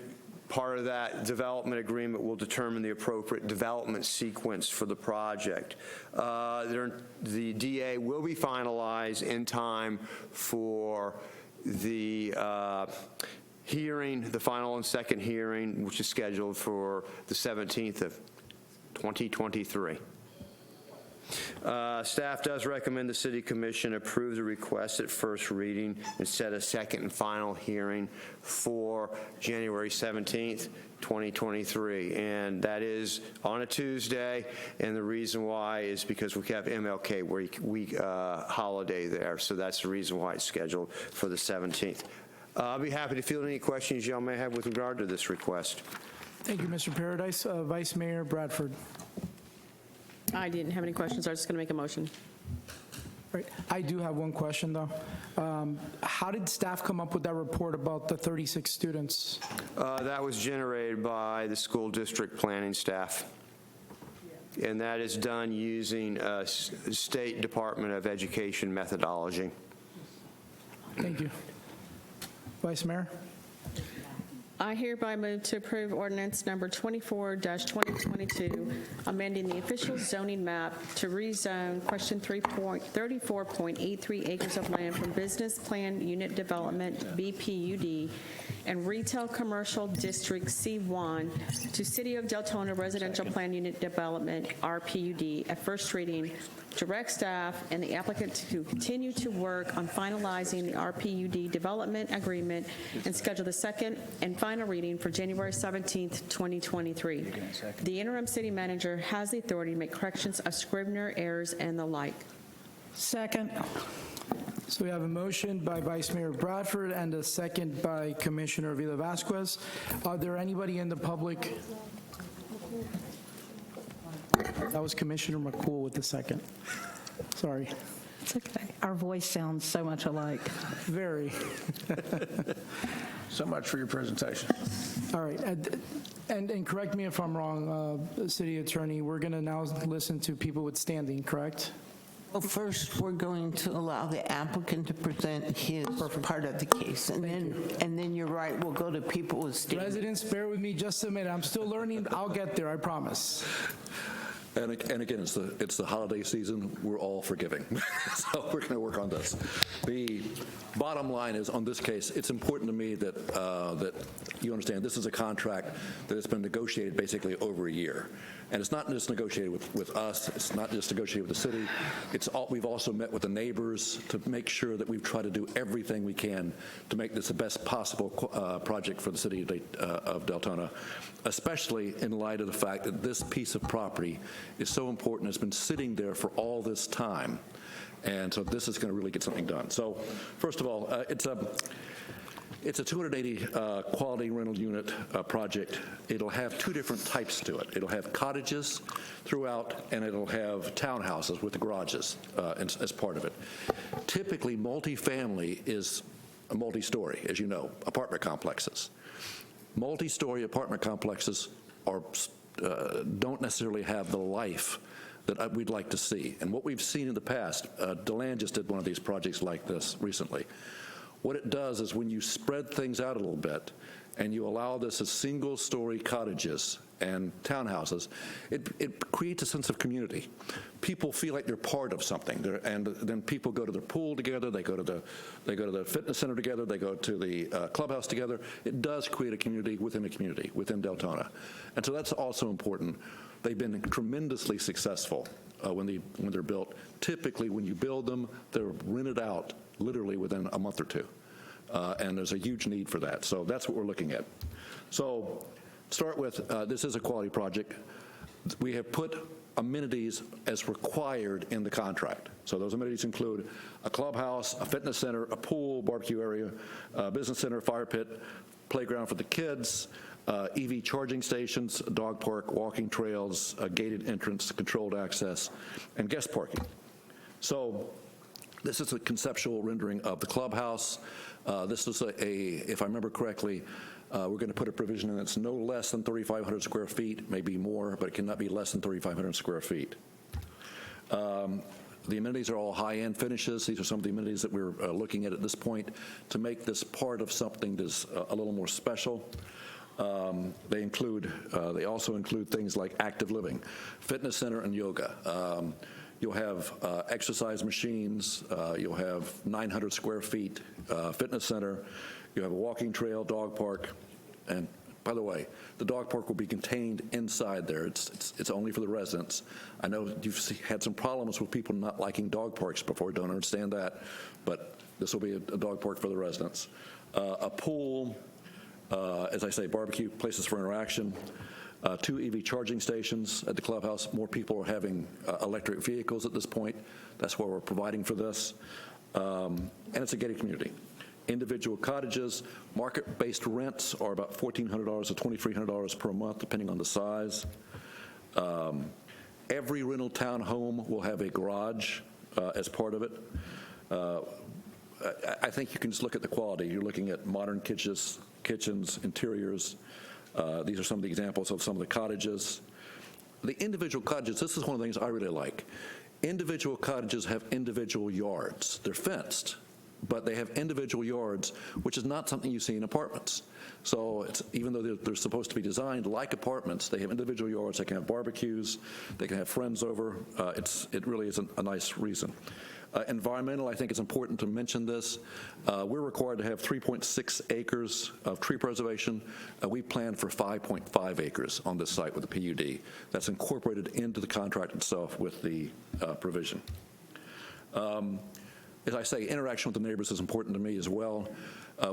part of that development agreement will determine the appropriate development sequence for the project. The DA will be finalized in time for the hearing, the final and second hearing, which is scheduled for the 17th of 2023. Staff does recommend the City Commission approve the request at first reading and set a second and final hearing for January 17th, 2023. And that is on a Tuesday, and the reason why is because we have MLK week holiday there, so that's the reason why it's scheduled for the 17th. I'll be happy to field any questions y'all may have with regard to this request. Thank you, Mr. Paradise. Vice Mayor Bradford. I didn't have any questions. I was just going to make a motion. Right. I do have one question, though. How did staff come up with that report about the 36 students? That was generated by the school district planning staff. And that is done using State Department of Education methodology. Thank you. Vice Mayor? I hereby move to approve ordinance number 24-2022, amending the official zoning map to rezone question 34.83 acres of land from Business Plan Unit Development, BPUD, and Retail Commercial District C1 to City of Deltona Residential Plan Unit Development, RPUD, at first reading. Direct staff and the applicant to continue to work on finalizing the RPUD development agreement and schedule the second and final reading for January 17th, 2023. The interim city manager has the authority to make corrections of Scrivener errors and the like. Second. So we have a motion by Vice Mayor Bradford and a second by Commissioner Avila Vasquez. Are there anybody in the public? That was Commissioner McCool with the second. Sorry. It's okay. Our voice sounds so much alike. Very. So much for your presentation. All right. And correct me if I'm wrong, City Attorney, we're going to now listen to people with standing, correct? Well, first, we're going to allow the applicant to present his part of the case, and then you're right, we'll go to people with standing. Residents, bear with me just a minute. I'm still learning. I'll get there, I promise. And again, it's the holiday season. We're all forgiving. So we're going to work on this. The bottom line is, on this case, it's important to me that that you understand this is a contract that has been negotiated basically over a year. And it's not just negotiated with us. It's not just negotiated with the city. We've also met with the neighbors to make sure that we've tried to do everything we can to make this the best possible project for the city of Deltona, especially in light of the fact that this piece of property is so important. It's been sitting there for all this time. And so this is going to really get something done. So first of all, it's a 280 quality rental unit project. It'll have two different types to it. It'll have cottages throughout, and it'll have townhouses with the garages as part of it. Typically, multifamily is a multi-story, as you know, apartment complexes. Multi-story apartment complexes don't necessarily have the life that we'd like to see. And what we've seen in the past, Deland just did one of these projects like this recently. What it does is when you spread things out a little bit and you allow this as single-story cottages and townhouses, it creates a sense of community. People feel like they're part of something, and then people go to their pool together, they go to the fitness center together, they go to the clubhouse together. It does create a community, within Deltona. And so that's also important. They've been tremendously successful when they're built. Typically, when you build them, they're rented out literally within a month or two. And there's a huge need for that. So that's what we're looking at. So start with, this is a quality project. We have put amenities as required in the contract. So those amenities include a clubhouse, a fitness center, a pool, barbecue area, a business center, fire pit, playground for the kids, EV charging stations, dog park, walking trails, a gated entrance, controlled access, and guest parking. So this is a conceptual rendering of the clubhouse. This is if I remember correctly, we're going to put a provision in that's no less than 3,500 square feet, maybe more, but it cannot be less than 3,500 square feet. The amenities are all high-end finishes. These are some of the amenities that we're looking at this point to make this part of something that's a little more special. They also include things like active living, fitness center, and yoga. You'll have exercise machines. You'll have 900 square feet fitness center. You'll have a walking trail, dog park, and by the way, the dog park will be contained inside there. It's only for the residents. I know you've had some problems with people not liking dog parks before. Don't understand that, but this will be a dog park for the residents. A pool, as I say, barbecue, places for interaction. 2 EV charging stations at the clubhouse. More people are having electric vehicles at this point. That's why we're providing for this. And it's a gated community. Individual cottages, market-based rents are about $1,400 to $2,300 per month, depending on the size. Every rental townhome will have a garage as part of it. I think you can just look at the quality. You're looking at modern kitchens, interiors. These are some of the examples of some of the cottages. The individual cottages, this is one of the things I really like. Individual cottages have individual yards. They're fenced, but they have individual yards, which is not something you see in apartments. So even though they're supposed to be designed like apartments, they have individual yards. They can have barbecues. They can have friends over. It really is a nice reason. Environmental, I think it's important to mention this. We're required to have 3.6 acres of tree preservation. We plan for 5.5 acres on this site with the PUD. That's incorporated into the contract itself with the provision. As I say, interaction with the neighbors is important to me as well.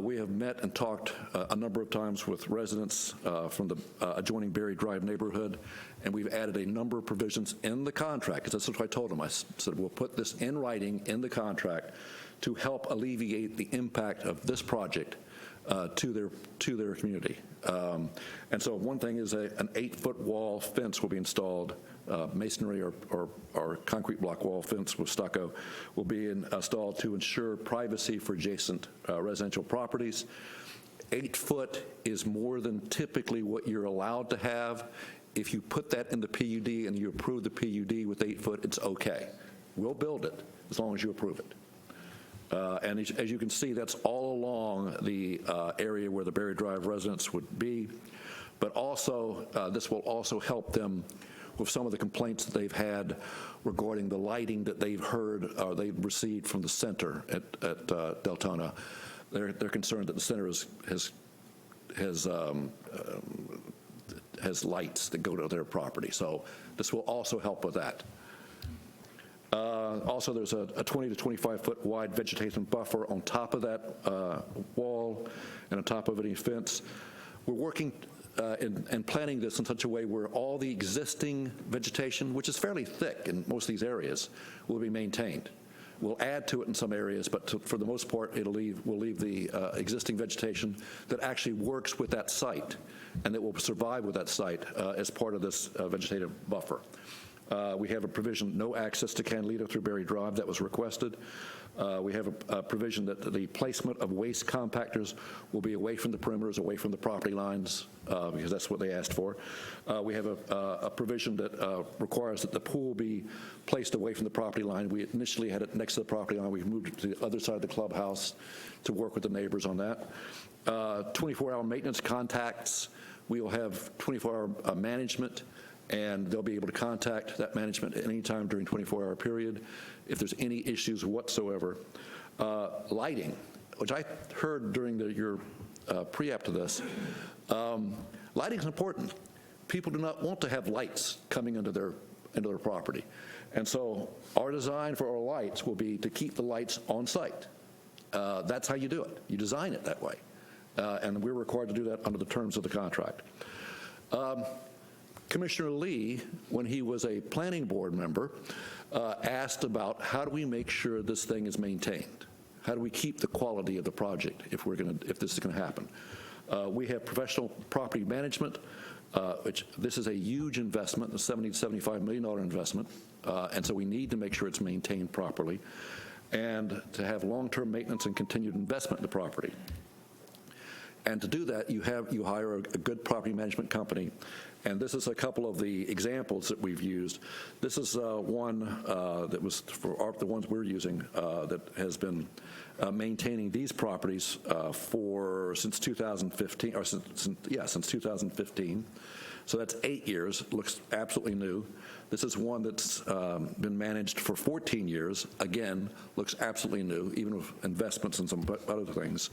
We have met and talked a number of times with residents from the adjoining Berry Drive neighborhood, and we've added a number of provisions in the contract, because that's what I told them. I said, we'll put this in writing in the contract to help alleviate the impact of this project to their community. And so one thing is an 8-foot wall fence will be installed. Masonry or concrete block wall fence with stucco will be installed to ensure privacy for adjacent residential properties. 8 foot is more than typically what you're allowed to have. If you put that in the PUD and you approve the PUD with 8 foot, it's okay. We'll build it as long as you approve it. And as you can see, that's all along the area where the Berry Drive residents would be. But also, this will also help them with some of the complaints that they've had regarding the lighting that they've heard or they've received from the center at Deltona. They're concerned that the center has lights that go to their property. So this will also help with that. Also, there's a 20 to 25 foot wide vegetation buffer on top of that wall and on top of any fence. We're working and planning this in such a way where all the existing vegetation, which is fairly thick in most of these areas, will be maintained. We'll add to it in some areas, but for the most part, we'll leave the existing vegetation that actually works with that site and that will survive with that site as part of this vegetative buffer. We have a provision, no access to Canalito through Berry Drive, that was requested. We have a provision that the placement of waste compactors will be away from the perimeters, away from the property lines, because that's what they asked for. We have a provision that requires that the pool be placed away from the property line. We initially had it next to the property line. We've moved it to the other side of the clubhouse to work with the neighbors on that. 24-hour maintenance contacts. We will have 24-hour management, and they'll be able to contact that management at any time during 24-hour period if there's any issues whatsoever. Lighting, which I heard during your pre-app to this, lighting is important. People do not want to have lights coming into their property. And so our design for our lights will be to keep the lights on site. That's how you do it. You design it that way. And we're required to do that under the terms of the contract. Commissioner Lee, when he was a planning board member, asked about how do we make sure this thing is maintained? How do we keep the quality of the project if this is going to happen? We have professional property management, which this is a huge investment, a $70 to $75 million investment, and so we need to make sure it's maintained properly, and to have long-term maintenance and continued investment in the property. And to do that, you hire a good property management company. And this is a couple of the examples that we've used. This is one that was for the ones we're using that has been maintaining these properties since 2015, or since 2015. So that's 8 years. Looks absolutely new. This is one that's been managed for 14 years. Again, looks absolutely new, even with investments and some other things.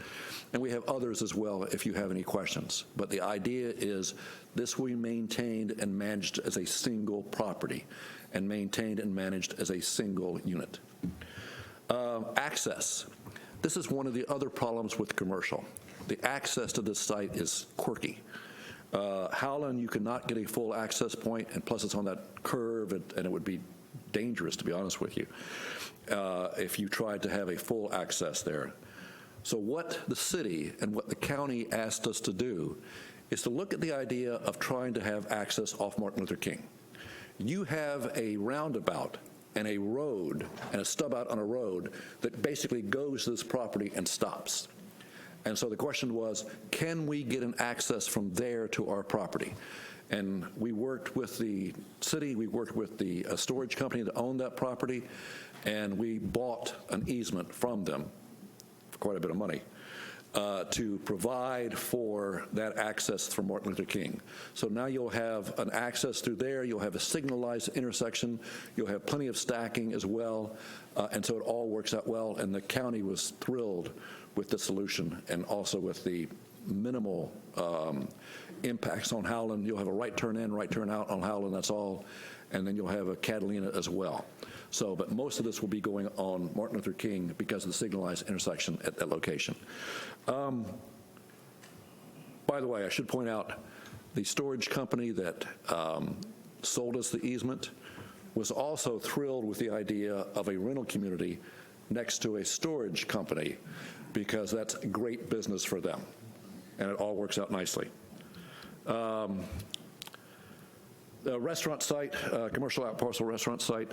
And we have others as well if you have any questions. But the idea is this will be maintained and managed as a single property and maintained and managed as a single unit. Access. This is one of the other problems with commercial. The access to this site is quirky. Howland, you cannot get a full access point, and plus it's on that curve, and it would be dangerous, to be honest with you, if you tried to have a full access there. So what the city and what the county asked us to do is to look at the idea of trying to have access off Martin Luther King. You have a roundabout and a road, and a stub out on a road that basically goes to this property and stops. And so the question was, can we get an access from there to our property? And we worked with the city, we worked with the storage company that owned that property, and we bought an easement from them for quite a bit of money to provide for that access from Martin Luther King. So now you'll have an access through there, you'll have a signalized intersection, you'll have plenty of stacking as well, and so it all works out well, and the county was thrilled with the solution and also with the minimal impacts on Howland. You'll have a right turn in, right turn out on Howland, that's all, and then you'll have a Catalina as well. So, but most of this will be going on Martin Luther King because of the signalized intersection at that location. By the way, I should point out the storage company that sold us the easement was also thrilled with the idea of a rental community next to a storage company because that's great business for them, and it all works out nicely. The restaurant site, commercial out-parcel restaurant site,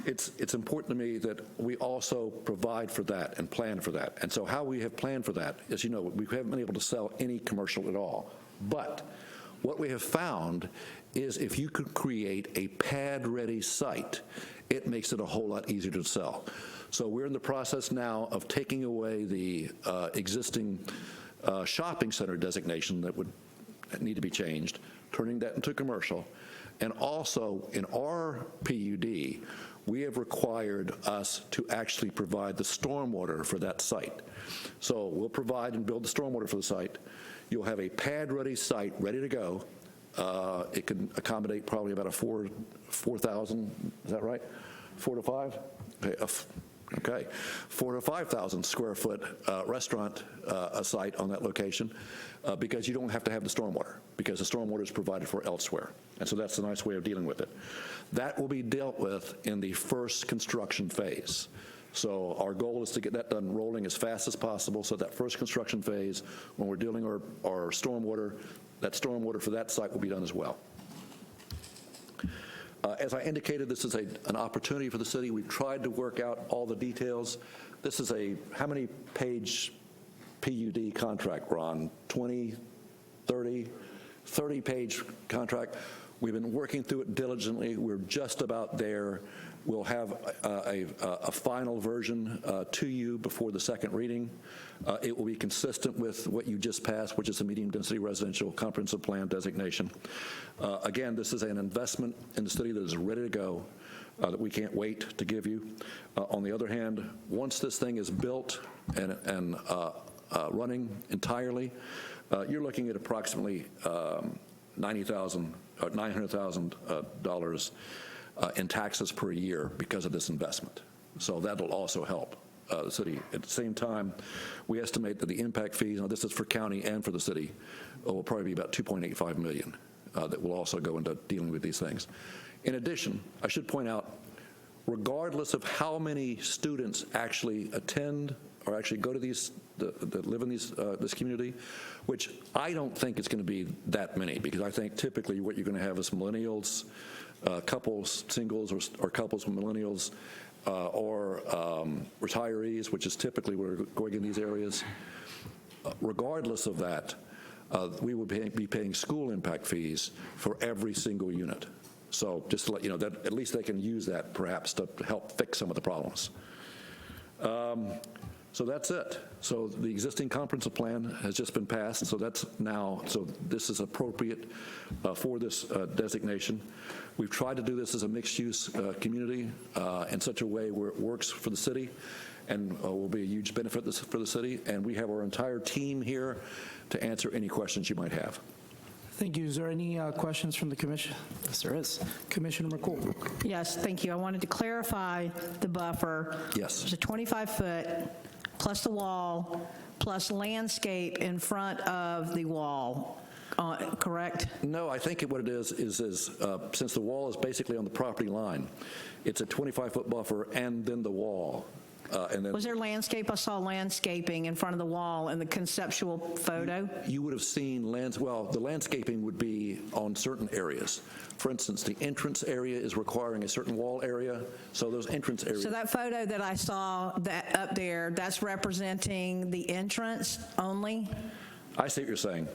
it's important to me that we also provide for that and plan for that. And so how we have planned for that, as you know, we haven't been able to sell any commercial at all. But what we have found is if you could create a pad-ready site, it makes it a whole lot easier to sell. So we're in the process now of taking away the existing shopping center designation that would need to be changed, turning that into commercial. And also, in our PUD, we have required us to actually provide the stormwater for that site. So we'll provide and build the stormwater for the site. You'll have a pad-ready site ready to go. It can accommodate probably about a 4,000, is that right? 4 to 5? Okay, 4,000 to 5,000 square foot restaurant site on that location because you don't have to have the stormwater because the stormwater is provided for elsewhere. And so that's a nice way of dealing with it. That will be dealt with in the first construction phase. So our goal is to get that done rolling as fast as possible so that first construction phase, when we're dealing our stormwater, that stormwater for that site will be done as well. As I indicated, this is an opportunity for the city. We've tried to work out all the details. This is how many page PUD contract, Ron? 20, 30 page contract. We've been working through it diligently. We're just about there. We'll have a final version to you before the second reading. It will be consistent with what you just passed, which is a medium-density residential comprehensive plan designation. Again, this is an investment in the city that is ready to go, that we can't wait to give you. On the other hand, once this thing is built and running entirely, you're looking at approximately $900,000 in taxes per year because of this investment. So that'll also help the city. At the same time, we estimate that the impact fees, now this is for county and for the city, will probably be about $2.85 million that will also go into dealing with these things. In addition, I should point out, regardless of how many students actually attend or actually go to these, that live in this community, which I don't think it's going to be that many, because I think typically what you're going to have is millennials, couples, singles, or couples with millennials, or retirees, which is typically what are going in these areas. Regardless of that, we would be paying school impact fees for every single unit. So just to let you know, that at least they can use that perhaps to help fix some of the problems. So that's it. So the existing comprehensive plan has just been passed, so that's now, so this is appropriate for this designation. We've tried to do this as a mixed-use community in such a way where it works for the city and will be a huge benefit for the city, and we have our entire team here to answer any questions you might have. Thank you. Is there any questions from the commission? Yes, there is. Commissioner McCool. Yes, thank you. I wanted to clarify the buffer. Yes. It's a 25-foot plus the wall plus landscape in front of the wall, correct? No, I think what it is since the wall is basically on the property line, it's a 25-foot buffer and then the wall. And then Was there landscape? I saw landscaping in front of the wall in the conceptual photo. you would have seen the landscaping would be on certain areas. For instance, the entrance area is requiring a certain wall area, so those entrance areas. So that photo that I saw that up there, that's representing the entrance only? I see what you're saying.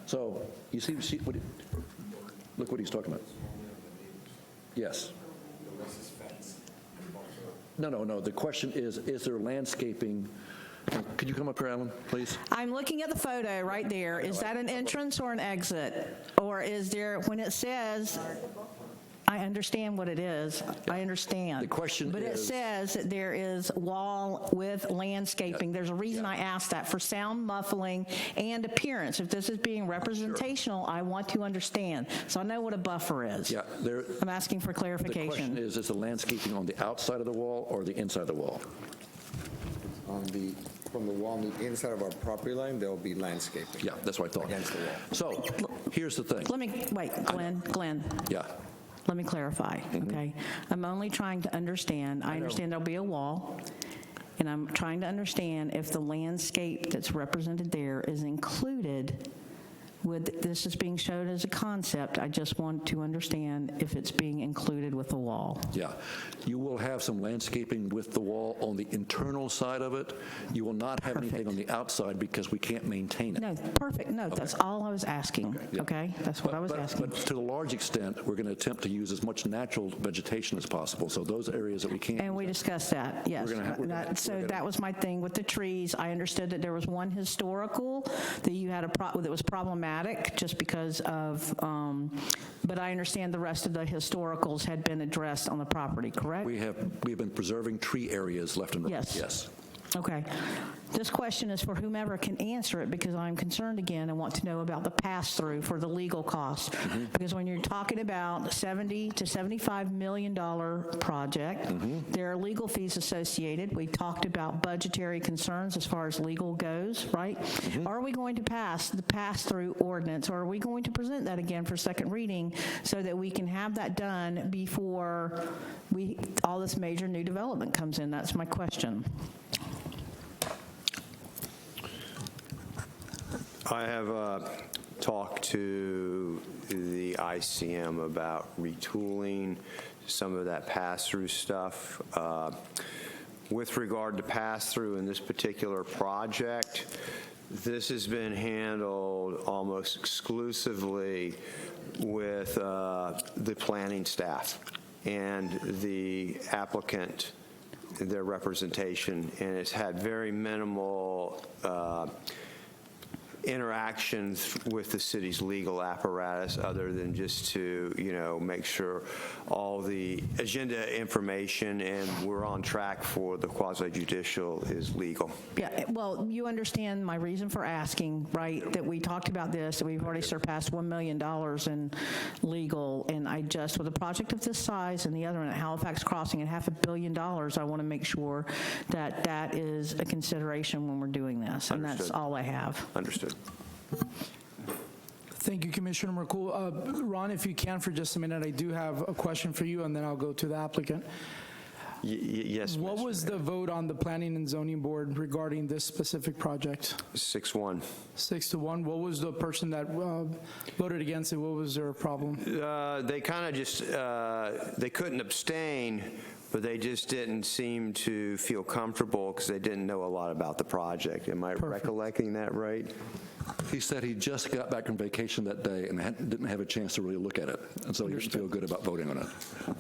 So you see look what he's talking about. Yes. No. The question is there landscaping? Could you come up here, Alan, please? I'm looking at the photo right there. Is that an entrance or an exit? Or is there, when it says, I understand what it is. I understand. The question But it is- says that there is wall with landscaping. There's a reason I asked that, for sound muffling and appearance. If this is being representational, I want to understand. So I know what a buffer is. Yeah. I'm asking for The clarification. question is the landscaping on the outside of the wall or the inside of the wall? From the wall on the inside of our property line, there will be landscaping. Yeah, that's what I thought. Against the wall. So here's the thing. Wait, Glenn. Yeah. Let me clarify, okay? I'm only trying to understand. I know. understand there'll be a wall, and I'm trying to understand if the landscape that's represented there is included with, this is being showed as a concept. I just want to understand if it's being included with the wall. Yeah. You will have some landscaping with the wall on the internal side of it. You will not have anything on the outside because we can't maintain it. No, perfect. No, that's all I was asking, Yeah. okay? That's what I was asking. But to a large extent, we're going to attempt to use as much natural vegetation as possible. So those areas that we can't. And we discussed that, yes. We're gonna- So that was my thing with the trees. I understood that there was one historical that you had that was problematic just because of, but I understand the rest of the historicals had been addressed on the property, correct? We've been preserving tree areas left and right. Yes. Yes. Okay. This question is for whomever can answer it, because I'm concerned again and want to know about the pass-through for the legal costs. Because when you're talking about $70 to $75 million project, there are legal fees associated. We talked about budgetary concerns as far as legal goes, right? Are we going to pass the pass-through ordinance, or are we going to present that again for second reading so that we can have that done before all this major new development comes in? That's my question. I have talked to the ICM about retooling some of that pass-through stuff. With regard to pass-through in this particular project, this has been handled almost exclusively with the planning staff and the applicant, their representation, and it's had very minimal interactions with the city's legal apparatus other than just to, make sure all the agenda information and we're on track for the quasi-judicial is legal. Yeah, well, you understand my reason for asking, right? That we talked about this, that we've already surpassed $1 million in legal, and with a project of this size and the other one at Halifax Crossing at $500 million, I want to make sure that that is a consideration when we're doing this, and that's all I have. Understood. Thank you, Commissioner Mercoul. Ron, if you can for just a minute, I do have a question for you, and then I'll go to the applicant. Yes, What was the vote on the Planning and Zoning Board regarding this specific project? 6-1. 6-1. What was the person that voted against it? What was their problem? They kind of just, they couldn't abstain, but they just didn't seem to feel comfortable because they didn't know a lot about the project. Am I recollecting that right? He said he just got back from vacation that day and didn't have a chance to really look at it, and so he didn't feel good about voting on it.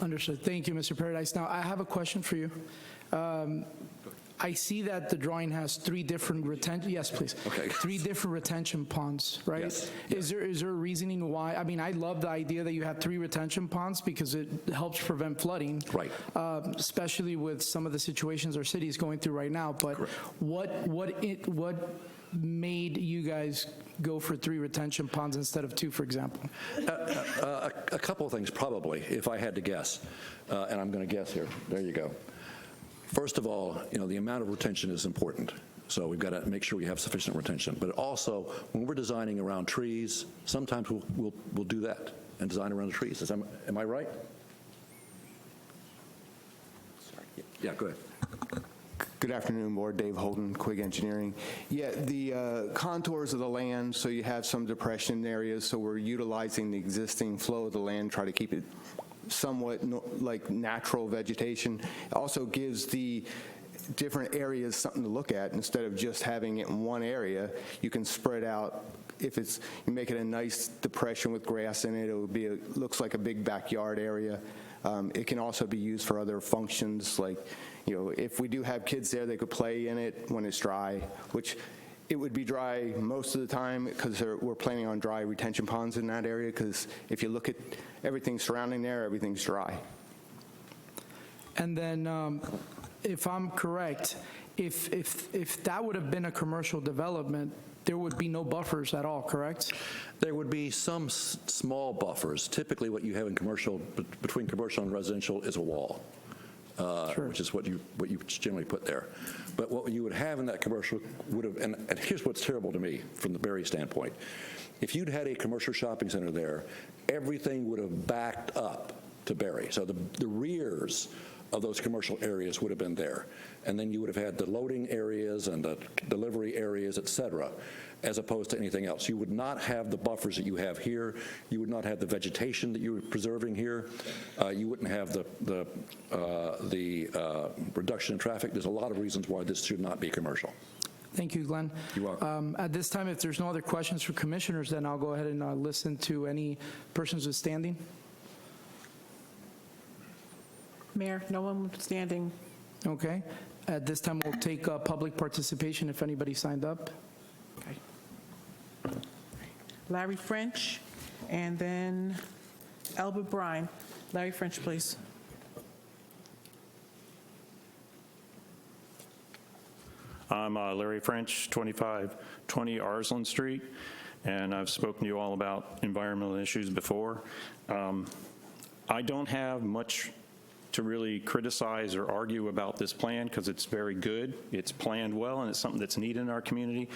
Understood. Thank you, Mr. Paradise. Now, I have a question for you. I see that the drawing has three different yes, please. Okay. 3 different retention ponds, right? Yes. Is there a reasoning why? I mean, I love the idea that you have 3 retention ponds because it helps prevent flooding. Right. Especially with some of the situations our city is going through right now. But what made you guys go for 3 retention ponds instead of 2, for example? A couple of things, probably, if I had to guess, and I'm going to guess here. There you go. First of all, the amount of retention is important, so we've got to make sure we have sufficient retention. But also, when we're designing around trees, sometimes we'll do that and design around the trees. Am I right? Sorry. Yeah, go ahead. Good afternoon, Board. Dave Holden, Quig Engineering. Yeah, the contours of the land, so you have some depression areas, so we're utilizing the existing flow of the land, try to keep it somewhat like natural vegetation. It also gives the different areas something to look at. Instead of just having it in one area, you can spread out. If it's, you make it a nice depression with grass in it, it will be looks like a big backyard area. It can also be used for other functions, like, you know, if we do have kids there, they could play in it when it's dry, which it would be dry most of the time because we're planning on dry retention ponds in that area, because if you look at everything surrounding there, everything's dry. And then, if I'm correct, if that would have been a commercial development, there would be no buffers at all, correct? There would be some small buffers. Typically what you have in commercial, between commercial and residential, is a wall, which is what you generally put there. But what you would have in that commercial would have, and here's what's terrible to me from the Berry standpoint. If you'd had a commercial shopping center there, everything would have backed up to Berry. So the rears of those commercial areas would have been there. And then you would have had the loading areas and the delivery areas, et cetera, as opposed to anything else. You would not have the buffers that you have here. You would not have the vegetation that you're preserving here. You wouldn't have the reduction in traffic. There's a lot of reasons why this should not be commercial. Thank you, Glenn. You're welcome. At this time, if there's no other questions for commissioners, then I'll go ahead and listen to any persons with standing. Mayor, no one standing. Okay. At this time, we'll take public participation if anybody signed up. Okay. Larry French, and then Albert Brine. Larry French, please. I'm Larry French, 2520 Arslan Street, and I've spoken to you all about environmental issues before. I don't have much to really criticize or argue about this plan because it's very good. It's planned well, and it's something that's needed in our community.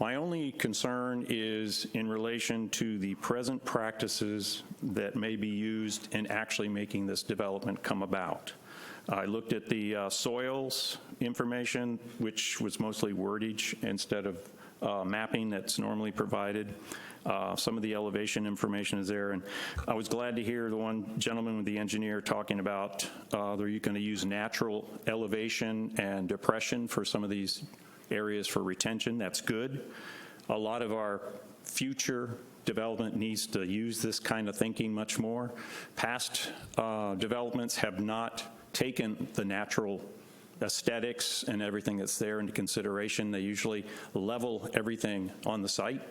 My only concern is in relation to the present practices that may be used in actually making this development come about. I looked at the soils information, which was mostly wordage instead of mapping that's normally provided. Some of the elevation information is there, and I was glad to hear the one gentleman with the engineer talking about they're going to use natural elevation and depression for some of these areas for retention. That's good. A lot of our future development needs to use this kind of thinking much more. Past developments have not taken the natural aesthetics and everything that's there into consideration. They usually level everything on the site,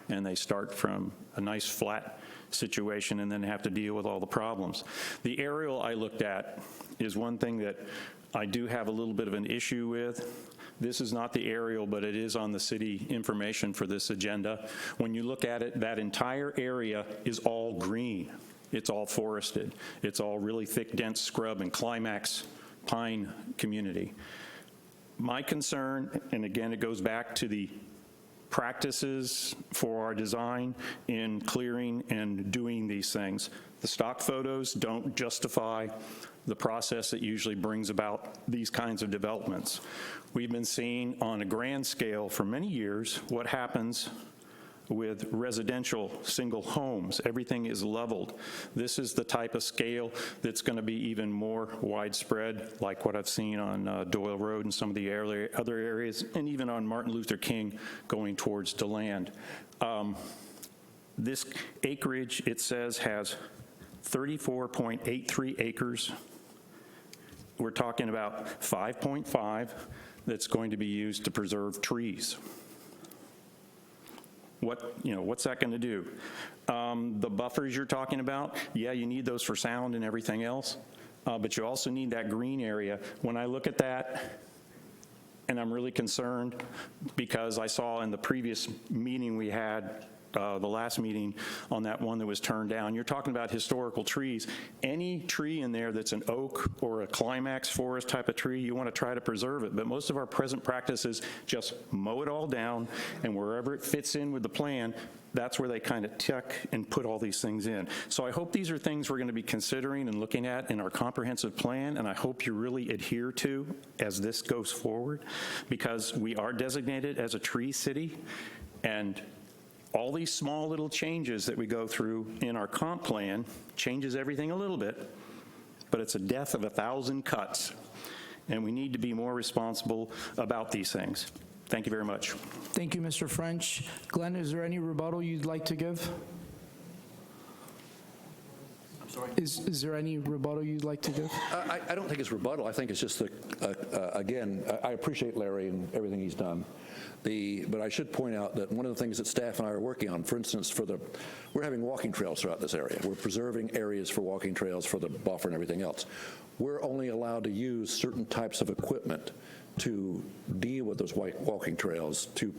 and they start from a nice flat situation and then have to deal with all the problems. The aerial I looked at is one thing that I do have a little bit of an issue with. This is not the aerial, but it is on the city information for this agenda. When you look at it, that entire area is all green. It's all forested. It's all really thick, dense scrub and climax pine community. My concern, and again, it goes back to the practices for our design in clearing and doing these things. The stock photos don't justify the process that usually brings about these kinds of developments. We've been seeing on a grand scale for many years what happens with residential single homes. Everything is leveled. This is the type of scale that's going to be even more widespread, like what I've seen on Doyle Road and some of the other areas, and even on Martin Luther King going towards DeLand. This acreage, it says, has 34.83 acres. We're talking about 5.5 that's going to be used to preserve trees. What's that going to do? The buffers you're talking about, yeah, you need those for sound and everything else, but you also need that green area. When I look at that, and I'm really concerned because I saw in the previous meeting we had the last meeting on that one that was turned down. You're talking about historical trees. Any tree in there that's an oak or a climax forest type of tree, you want to try to preserve it. But most of our present practices just mow it all down, and wherever it fits in with the plan, that's where they kind of tuck and put all these things in. So I hope these are things we're going to be considering and looking at in our comprehensive plan, and I hope you really adhere to as this goes forward, because we are designated as a tree city, and all these small little changes that we go through in our comp plan changes everything a little bit, but it's a death of 1,000 cuts, and we need to be more responsible about these things. Thank you very much. Thank you, Mr. French. Glenn, is there any rebuttal you'd like to give? I'm sorry? Is there any rebuttal you'd like to give? I don't think it's rebuttal. I think it's just, again, I appreciate Larry and everything he's done. But I should point out that one of the things that staff and I are working on, for instance, we're having walking trails throughout this area. We're preserving areas for walking trails for the buffer and everything else. We're only allowed to use certain types of equipment to deal with those walking trails, to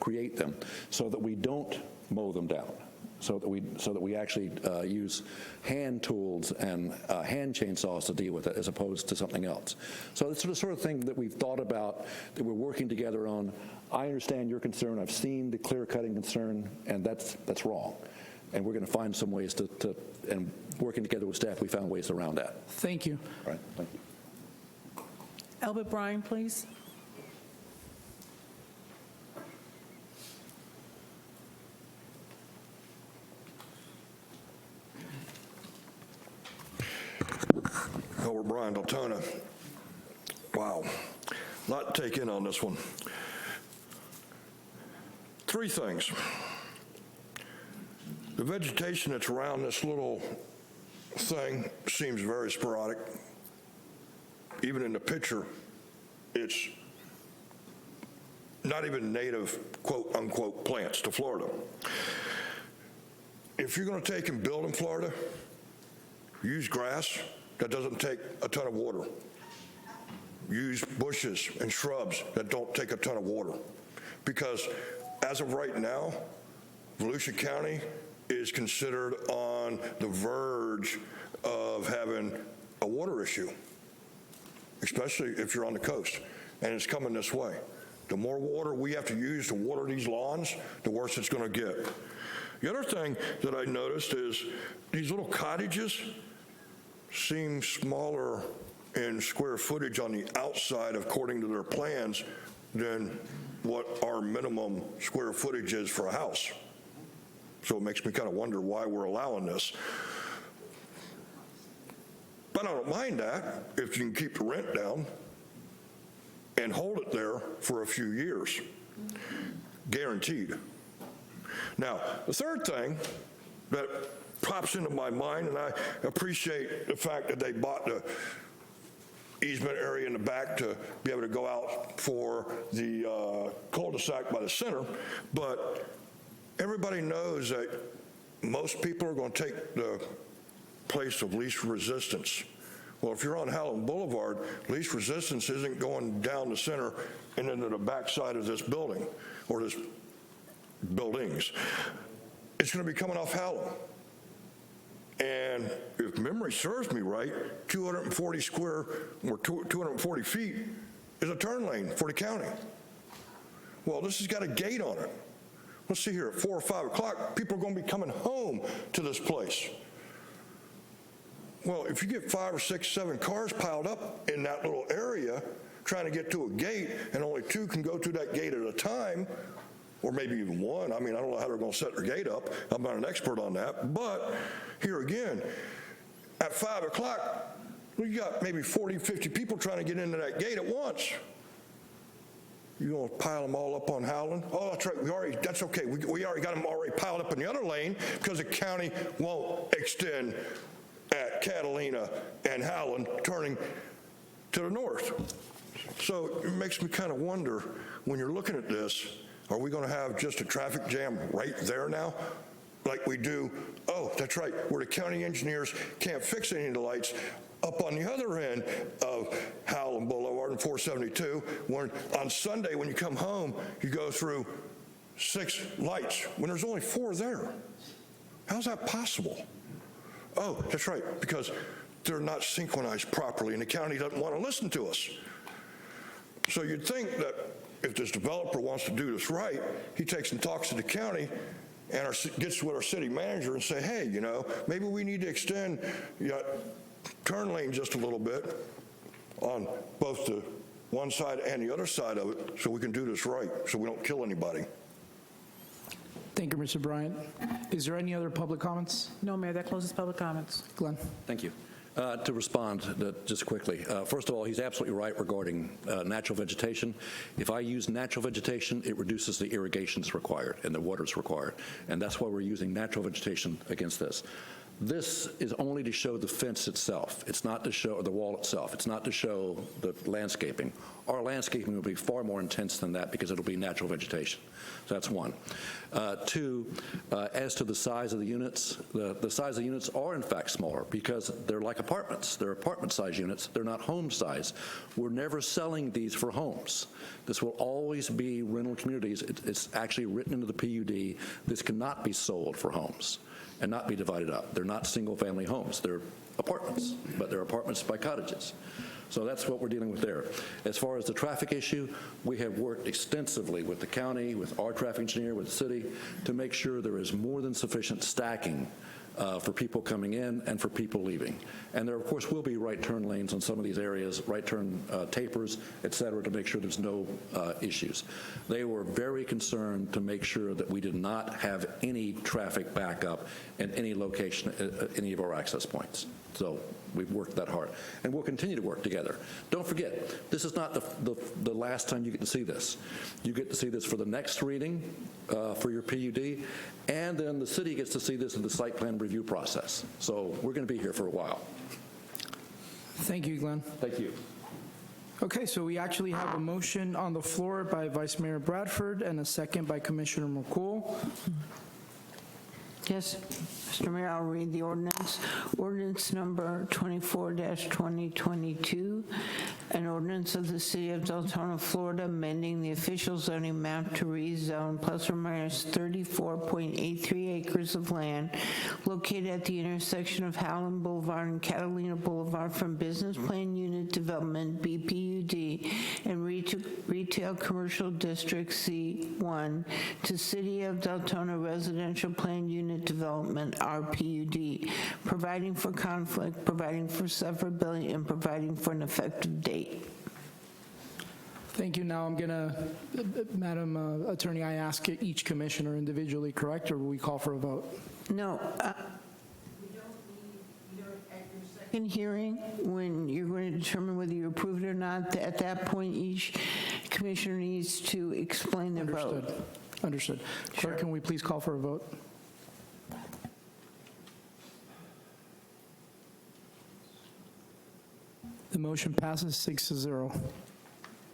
create them, so that we don't mow them down, so that we actually use hand tools and hand chainsaws to deal with it, as opposed to something else. So it's the sort of thing that we've thought about, that we're working together on. I understand your concern. I've seen the clear-cutting concern, and that's wrong. And we're going to find some ways and working together with staff, we found ways around that. Thank you. All right, thank you. Elbert Bryan, please. Elbert Bryan, Deltona. Wow, a lot to take in on this one. Three things. The vegetation that's around this little thing seems very sporadic. Even in the picture, it's not even native, quote unquote, plants to Florida. If you're going to take and build in Florida, use grass that doesn't take a ton of water. Use bushes and shrubs that don't take a ton of water. Because as of right now, Volusia County is considered on the verge of having a water issue, especially if you're on the coast, and it's coming this way. The more water we have to use to water these lawns, the worse it's going to get. The other thing that I noticed is these little cottages seem smaller in square footage on the outside, according to their plans, than what our minimum square footage is for a house. So it makes me kind of wonder why we're allowing this. But I don't mind that if you can keep the rent down and hold it there for a few years. Guaranteed. Now, the third thing that pops into my mind, and I appreciate the fact that they bought the easement area in the back to be able to go out for the cul-de-sac by the center, but everybody knows that most people are going to take the place of least resistance. Well, if you're on Howland Boulevard, least resistance isn't going down the center and into the backside of this building or this buildings. It's going to be coming off Howland. And if memory serves me right, 240 square or 240 feet is a turn lane for the county. Well, this has got a gate on it. Let's see here, at 4 or 5 o'clock, people are going to be coming home to this place. Well, if you get 5 or 6, 7 cars piled up in that little area trying to get to a gate, and only 2 can go through that gate at a time, or maybe even 1. I mean, I don't know how they're going to set their gate up. I'm not an expert on that. But here again, at 5 o'clock, we got maybe 40, 50 people trying to get into that gate at once. You going to pile them all up on Howland? Oh, that's right. That's okay. We already got them already piled up in the other lane because the county won't extend at Catalina and Howland turning to the north. So it makes me kind of wonder, when you're looking at this, are we going to have just a traffic jam right there now? Like we do, oh, that's right, where the county engineers can't fix any of the lights up on the other end of Howland Boulevard and 472, when on Sunday when you come home, you go through 6 lights when there's only 4 there? How's that possible? Oh, that's right, because they're not synchronized properly and the county doesn't want to listen to us. So you'd think that if this developer wants to do this right, he takes and talks to the county and gets with our city manager and say, hey, you know, maybe we need to extend turn lane just a little bit on both the one side and the other side of it so we can do this right, so we don't kill anybody. Thank you, Mr. Bryant. Is there any other public comments? No, Mayor, that closes public comments. Glenn? Thank you. To respond just quickly, first of all, he's absolutely right regarding natural vegetation. If I use natural vegetation, it reduces the irrigations required and the waters required, and that's why we're using natural vegetation against this. This is only to show the fence itself. It's not to show the wall itself. It's not to show the landscaping. Our landscaping will be far more intense than that because it'll be natural vegetation. So that's one. Two, as to the size of the units, the size of the units are in fact smaller because they're like apartments. They're apartment size units. They're not home size. We're never selling these for homes. This will always be rental communities. It's actually written into the PUD. This cannot be sold for homes and not be divided up. They're not single-family homes. They're apartments, but they're apartments by cottages. So that's what we're dealing with there. As far as the traffic issue, we have worked extensively with the county, with our traffic engineer, with the city, to make sure there is more than sufficient stacking for people coming in and for people leaving. And there, of course, will be right turn lanes on some of these areas, right turn tapers, et cetera, to make sure there's no issues. They were very concerned to make sure that we did not have any traffic backup in any location, any of our access points. So we've worked that hard. And we'll continue to work together. Don't forget, this is not the last time you get to see this. You get to see this for the next reading for your PUD, and then the city gets to see this in the site plan review process. So we're going to be here for a while. Thank you, Glenn. Thank you. Okay, so we actually have a motion on the floor by Vice Mayor Bradford and a second by Commissioner McCool. Yes, Mr. Mayor, I'll read the ordinance. Ordinance number 24-2022, an ordinance of the City of Deltona, Florida, amending the official zoning map to rezone plus or minus 34.83 acres of land located at the intersection of Howland Boulevard and Catalina Boulevard from Business Plan Unit Development, BPUD, and Retail Commercial District, C1, to City of Deltona Residential Plan Unit Development, RPUD, providing for conflict, providing for severability, and providing for an effective date. Thank you. Now I'm going to, Madam Attorney, I ask each commissioner individually, correct, or will we call for a vote? No. In hearing, when you're going to determine whether you approve it or not, at that point, each commissioner needs to explain their vote. Understood. Clerk, can we please call for a vote? The motion passes 6-0.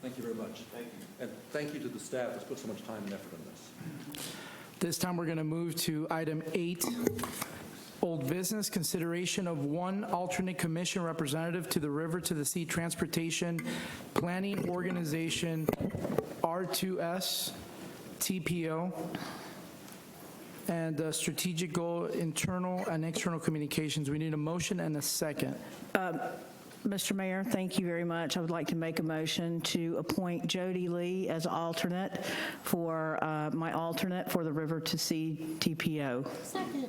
Thank you very much. Thank you. And thank you to the staff that's put so much time and effort in this. This time we're going to move to item 8, old business, consideration of one alternate commission representative to the River to the Sea Transportation Planning Organization, R2S, TPO, and strategic goal, internal and external communications. We need a motion and a second. Mr. Mayor, thank you very much. I would like to make a motion to appoint Jody Lee as alternate for my alternate for the River to Sea TPO. Second.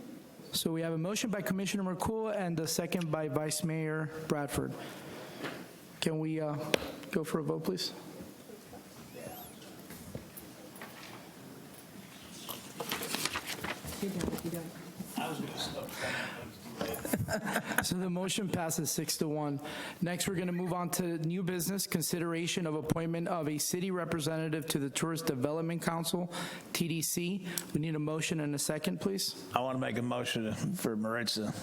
So we have a motion by Commissioner McCool and a second by Vice Mayor Bradford. Can we go for a vote, please? So the motion passes 6-1. Next, we're going to move on to new business, consideration of appointment of a city representative to the Tourist Development Council, TDC. We need a motion and a second, please. I want to make a motion for Maritza.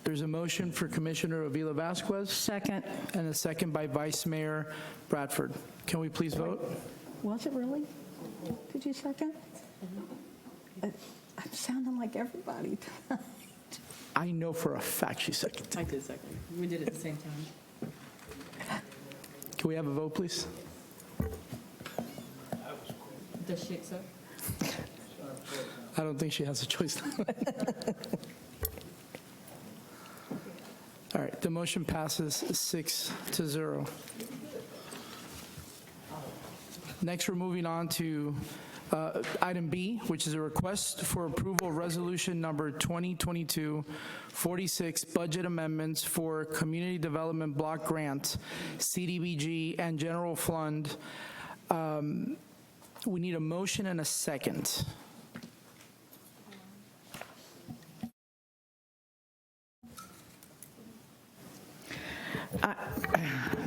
There's a motion for Commissioner Avila Vasquez. Second. And a second by Vice Mayor Bradford. Can we please vote? Was it really? Did you second? I'm sounding like everybody. I know for a fact she seconded. I did second. We did it at the same time. Can we have a vote, please? Does she accept? I don't think she has a choice. All right, the motion passes 6-0. Next, we're moving on to item B, which is a request for approval resolution number 2022-46, budget amendments for Community Development Block Grant, CDBG, and General Fund. We need a motion and a second.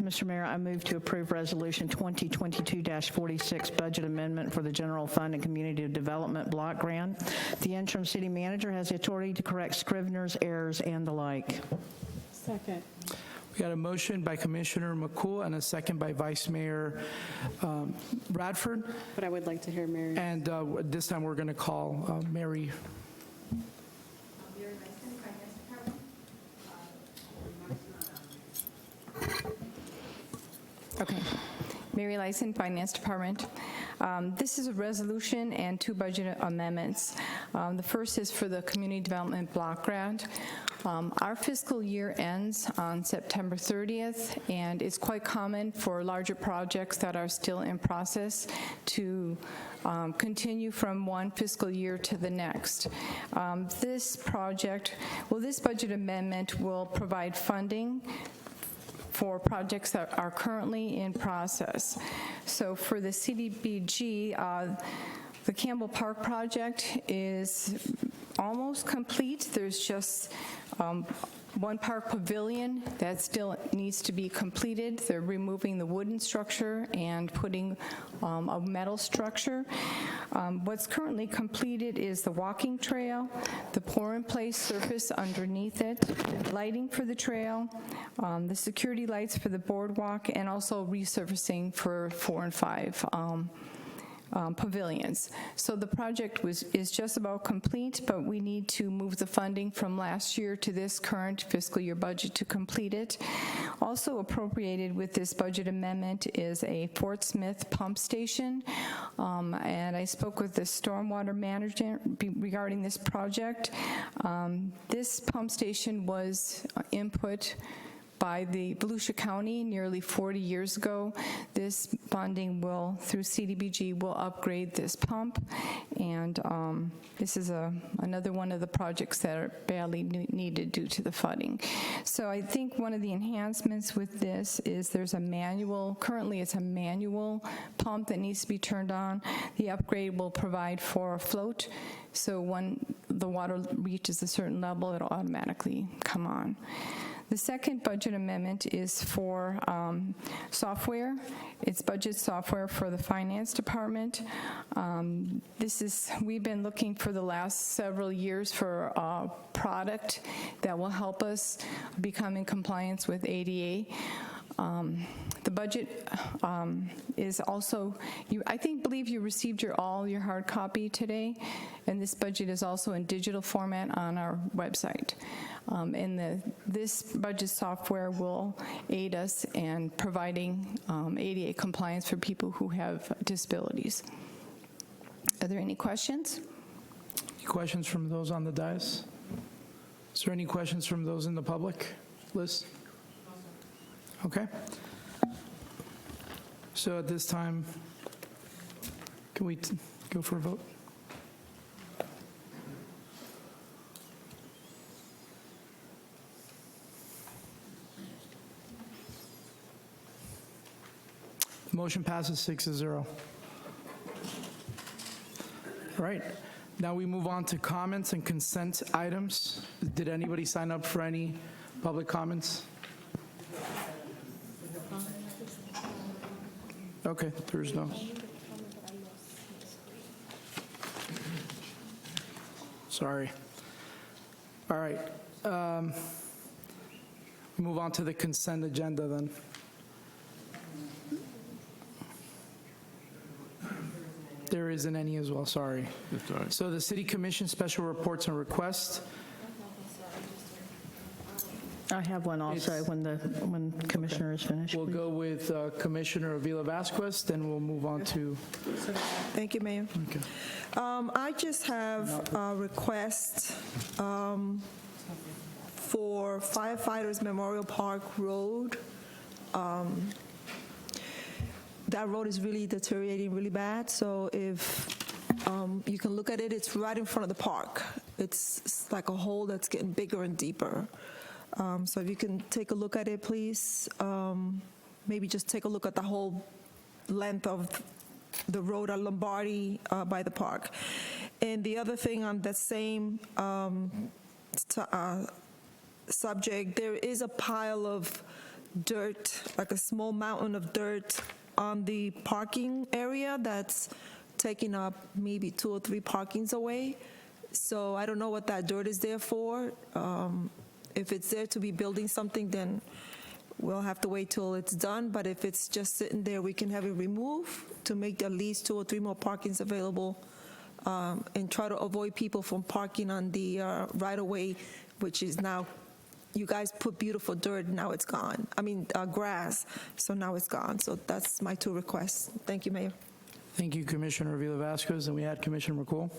Mr. Mayor, I move to approve Resolution 2022-46, budget amendment for the General Fund and Community Development Block Grant. The interim city manager has the authority to correct scrivener's errors and the like. Second. We got a motion by Commissioner McCool and a second by Vice Mayor Bradford. But I would like to hear Mary. And this time we're going to call Mary. Okay. Mary Lyson, Finance Department. This is a resolution and two budget amendments. The first is for the Community Development Block Grant. Our fiscal year ends on September 30th, and it's quite common for larger projects that are still in process to continue from one fiscal year to the next. This budget amendment will provide funding for projects that are currently in process. So for the CDBG, the Campbell Park project is almost complete. There's just one park pavilion that still needs to be completed. They're removing the wooden structure and putting a metal structure. What's currently completed is the walking trail, the pour-in-place surface underneath it, lighting for the trail, the security lights for the boardwalk, and also resurfacing for 4 and 5 pavilions. So the project is just about complete, but we need to move the funding from last year to this current fiscal year budget to complete it. Also appropriated with this budget amendment is a Fort Smith pump station, and I spoke with the stormwater manager regarding this project. This pump station was input by the Volusia County nearly 40 years ago. This funding will, through CDBG, will upgrade this pump, and this is another one of the projects that are badly needed due to the flooding. So I think one of the enhancements with this is there's a manual, currently it's a manual pump that needs to be turned on. The upgrade will provide for a float, so when the water reaches a certain level, it'll automatically come on. The second budget amendment is for software. It's budget software for the Finance Department. We've been looking for the last several years for a product that will help us become in compliance with ADA. The budget is also, I believe you received all your hard copy today, and this budget is also in digital format on our website. This budget software will aid us in providing ADA compliance for people who have disabilities. Are there any questions? Any questions from those on the dais? Is there any questions from those in the public? Liz? Okay. So at this time, can we go for a vote? The motion passes 6-0. All right. Now we move on to comments and consent items. Did anybody sign up for any public comments? Okay, there's no. Sorry. All right. We move on to the consent agenda then. There isn't any as well, sorry. So the City Commission special reports and requests. I have one also when Commissioner is finished. We'll go with Commissioner Avila Vasquez, then we'll move on to... Thank you, Mayor. Okay. I just have a request for Firefighters Memorial Park Road. That road is really deteriorating really bad, so if you can look at it, it's right in front of the park. It's like a hole that's getting bigger and deeper. So if you can take a look at it, please. Maybe just take a look at the whole length of the road at Lombardi by the park. And the other thing on that same subject, there is a pile of dirt, like a small mountain of dirt on the parking area that's taking up maybe 2 or 3 parkings away. So I don't know what that dirt is there for. If it's there to be building something, then we'll have to wait till it's done. But if it's just sitting there, we can have it removed to make at least 2 or 3 more parkings available, and try to avoid people from parking on the right-of-way, which is now, you guys put beautiful dirt, now it's gone. I mean, grass, so now it's gone. So that's my 2 requests. Thank you, Mayor. Thank you, Commissioner Avila Vasquez, and we had Commissioner McCool.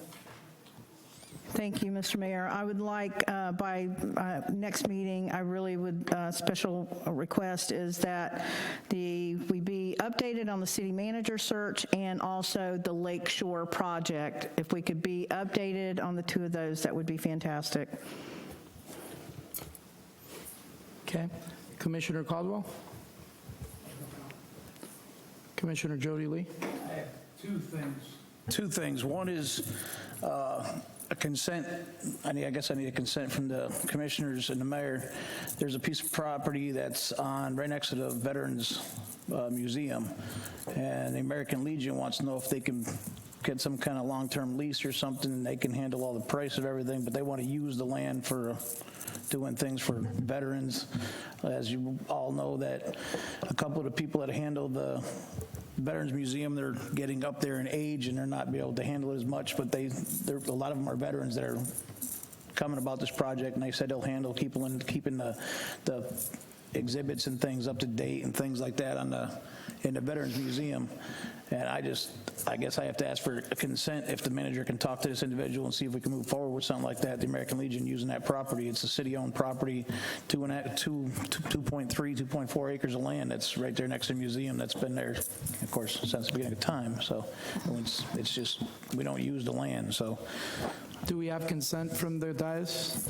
Thank you, Mr. Mayor. I would like, by next meeting, I really would, special request is that we be updated on the city manager search and also the Lake Shore project. If we could be updated on the 2 of those, that would be fantastic. Okay. Commissioner Caldwell? Commissioner Jody Lee? I have 2 things. 2 things. One is a consent. I guess I need a consent from the commissioners and the mayor. There's a piece of property that's on right next to the Veterans Museum, and the American Legion wants to know if they can get some kind of long-term lease or something, and they can handle all the price of everything, but they want to use the land for doing things for veterans. As you all know, that a couple of the people that handle the Veterans Museum, they're getting up there in age and they're not be able to handle it as much, but a lot of them are veterans that are coming about this project, and they said they'll handle keeping the exhibits and things up to date and things like that in the Veterans Museum. And I guess I have to ask for a consent if the manager can talk to this individual and see if we can move forward with something like that. The American Legion using that property. It's a city-owned property, 2.4 acres of land that's right there next to the museum that's been there, of course, since the beginning of time. So it's just, we don't use the land, so. Do we have consent from the dais?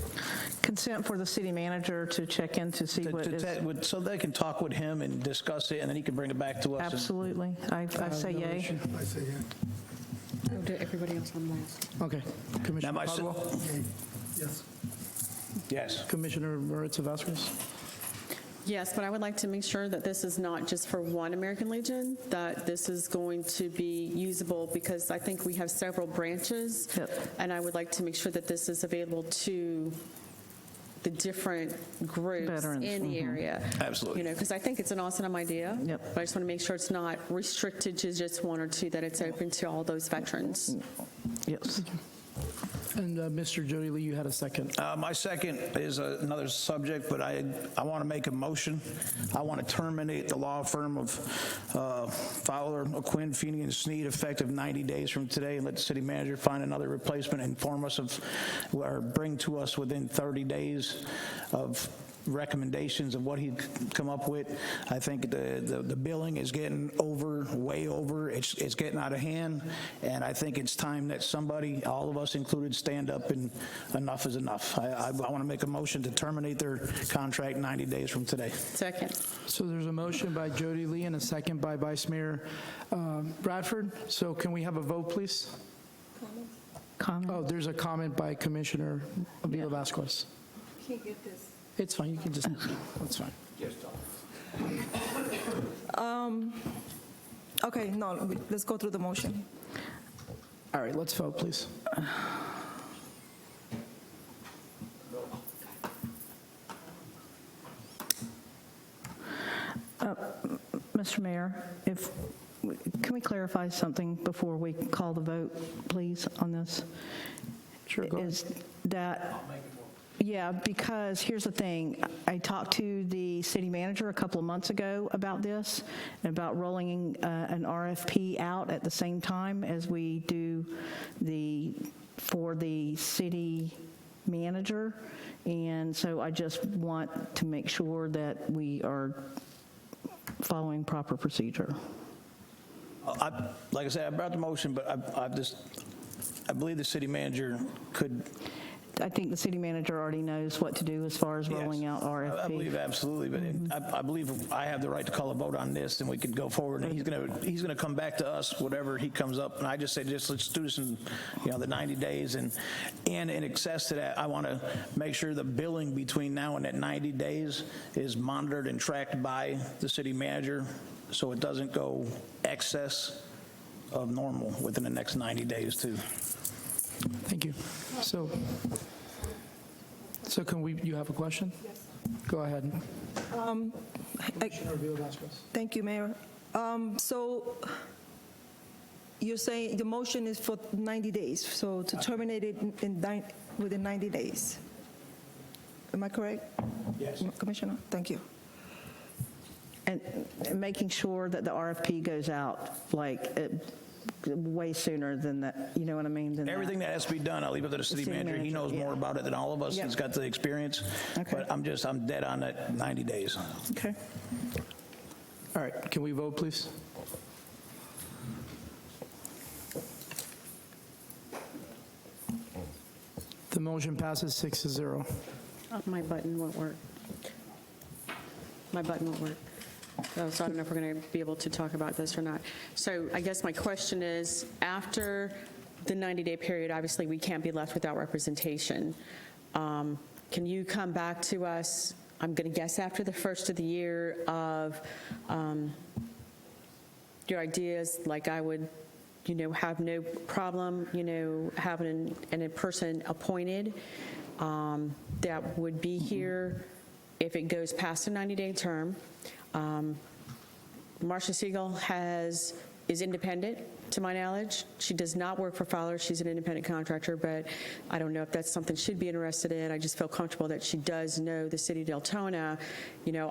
Consent for the city manager to check in to see what is... So they can talk with him and discuss it, and then he can bring it back to us. Absolutely. I say yay. I say yeah. We'll do everybody else on last. Okay. Commissioner Caldwell? Yes. Yes. Commissioner Maritza Vasquez? Yes, but I would like to make sure that this is not just for one American Legion, that this is going to be usable, because I think we have several branches, and I would like to make sure that this is available to the different groups Veterans, in the area. Absolutely. You know, because I think it's an awesome idea. But I just want to make sure it's not restricted to just 1 or 2, that it's open to all those veterans. Yes. And Mr. Jody Lee, you had a second. My second is another subject, but I want to make a motion. I want to terminate the law firm of Fowler, O'Quinn, Feeney, and Sneed effective 90 days from today, and let the city manager find another replacement, inform us of, or bring to us within 30 days of recommendations of what he'd come up with. I think the billing is getting way over. It's getting out of hand, and I think it's time that somebody, all of us included, stand up and enough is enough. I want to make a motion to terminate their contract 90 days from today. Second. So there's a motion by Jody Lee and a second by Vice Mayor Bradford. So can we have a vote, please? Comment. Oh, there's a comment by Commissioner Avila Vasquez. Can't get this. It's fine, you can just, that's fine. Okay, no, let's go through the motion. All right, let's vote, please. Mr. Mayor, can we clarify something before we call the vote, please, on this? Sure, go ahead. Is that Yeah, because here's the thing. I talked to the city manager a couple of months ago about this, and about rolling an RFP out at the same time as we do for the city manager. And so I just want to make sure that we are following proper procedure. Like I said, I brought the motion, but I believe the city manager could. I think the city manager already knows what to do as far as rolling out RFP. I believe absolutely, but I believe I have the right to call a vote on this, and we could go forward. And he's gonna come back to us, whatever he comes up. And I just say, let's do this in, the 90 days, and in excess to that, I want to make sure the billing between now and that 90 days is monitored and tracked by the city manager, so it doesn't go excess of normal within the next 90 days too. Thank you. So you have a question? Yes. Go ahead. Thank you, Mayor. So you're saying the motion is for 90 days, so to terminate it within 90 days. Am I correct? Yes. Commissioner, thank you. And making sure that the RFP goes out way sooner than that, you know what I mean? Everything that has to be done, I'll leave it to the city manager. He knows more about it than all of us. Yep. He's got the experience. Okay. But I'm dead on that 90 days. Okay. All right, can we vote, please? The motion passes 6-0. Oh, my button won't work. My button won't work. So I don't know if we're going to be able to talk about this or not. So I guess my question is, after the 90-day period, obviously we can't be left without representation. Can you come back to us, I'm going to guess after the first of the year, of your ideas? Like I would, have no problem, having a person appointed that would be here if it goes past a 90-day term. Marcia Siegel is independent, to my knowledge. She does not work for Fowler. She's an independent contractor, but I don't know if that's something she'd be interested in. I just feel comfortable that she does know the city of Deltona.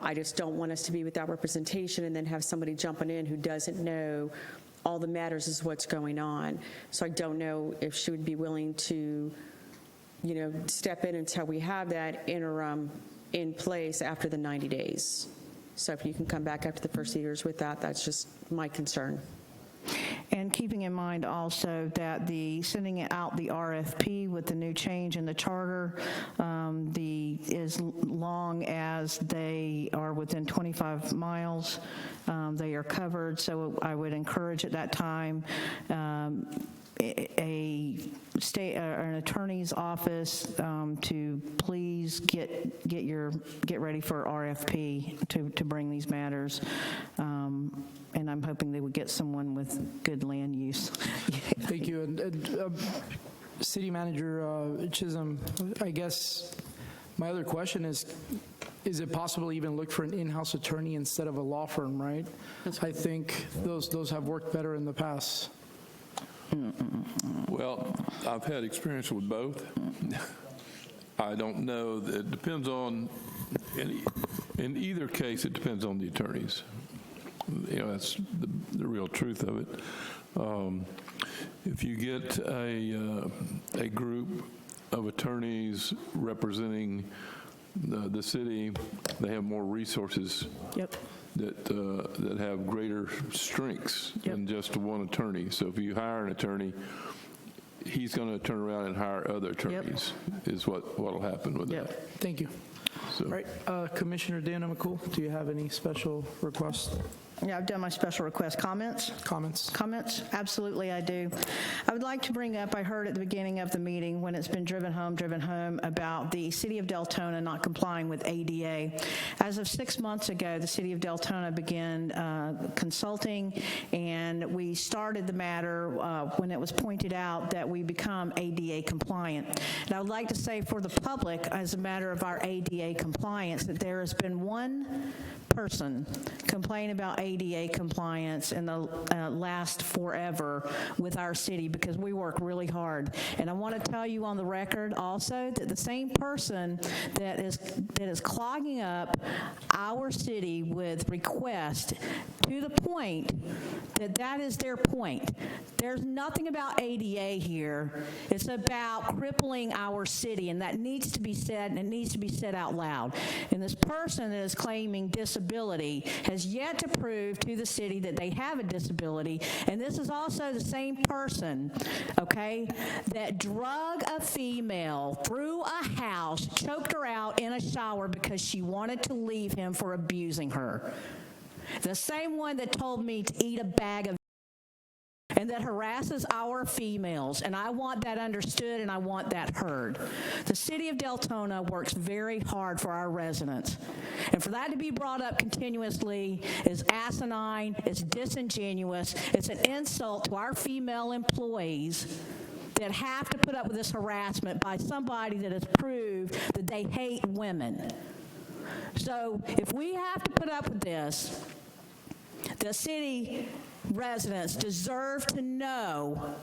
I just don't want us to be without representation and then have somebody jumping in who doesn't know all the matters is what's going on. So I don't know if she would be willing to, step in until we have that interim in place after the 90 days. So if you can come back after the first years with that, that's just my concern. And keeping in mind also that sending out the RFP with the new change in the charter, as long as they are within 25 miles, they are covered. So I would encourage at that time an attorney's office to please get ready for RFP to bring these matters. And I'm hoping they would get someone with good land use. Thank you. And City Manager Chisholm, I guess my other question is it possible to even look for an in-house attorney instead of a law firm, right? I think those have worked better in the past. Well, I've had experience with both. I don't know. It depends on, in either case, it depends on the attorneys. That's the real truth of it. If you get a group of attorneys representing the city, they have more resources. Yep. That have greater strengths than just one attorney. So if you hire an attorney, he's going to turn around and hire other attorneys, is what will happen with that. Thank you. So. All right, Commissioner Dana McCool, do you have any special requests? Yeah, I've done my special request. Comments? Comments? Absolutely, I do. I would like to bring up, I heard at the beginning of the meeting when it's been driven home about the City of Deltona not complying with ADA. As of 6 months ago, the City of Deltona began consulting, and we started the matter when it was pointed out that we become ADA compliant. And I would like to say for the public, as a matter of our ADA compliance, that there has been one person complain about ADA compliance and the last forever with our city, because we work really hard. And I want to tell you on the record also that the same person that is clogging up our city with requests to the point that is their point. There's nothing about ADA here. It's about crippling our city, and that needs to be said, and it needs to be said out loud. And this person that is claiming disability has yet to prove to the city that they have a disability, and this is also the same person, okay, that drug a female through a house, choked her out in a shower because she wanted to leave him for abusing her. The same one that told me to eat a bag of and that harasses our females, and I want that understood and I want that heard. The city of Deltona works very hard for our residents, and for that to be brought up continuously is asinine, it's disingenuous, it's an insult to our female employees that have to put up with this harassment by somebody that has proved that they hate women. So if we have to put up with this, the city residents deserve to know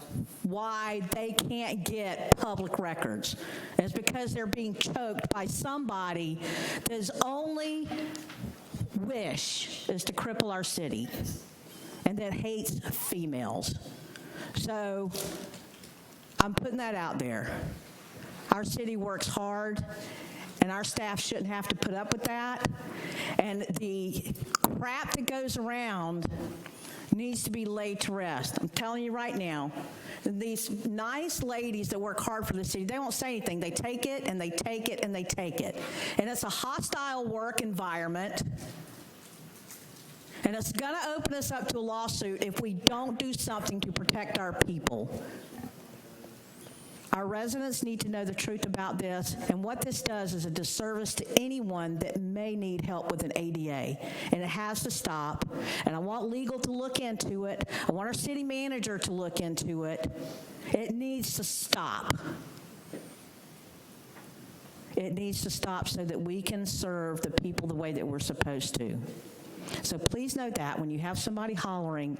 why they can't get public records. And it's because they're being choked by somebody whose only wish is to cripple our city and that hates females. So I'm putting that out there. Our city works hard, and our staff shouldn't have to put up with that. And the crap that goes around needs to be laid to rest. I'm telling you right now, these nice ladies that work hard for the city, they won't say anything. They take it, and they take it, and they take it. And it's a hostile work environment, and it's going to open us up to a lawsuit if we don't do something to protect our people. Our residents need to know the truth about this, and what this does is a disservice to anyone that may need help with an ADA, and it has to stop. And I want legal to look into it. I want our city manager to look into it. It needs to stop. It needs to stop so that we can serve the people the way that we're supposed to. So please note that when you have somebody hollering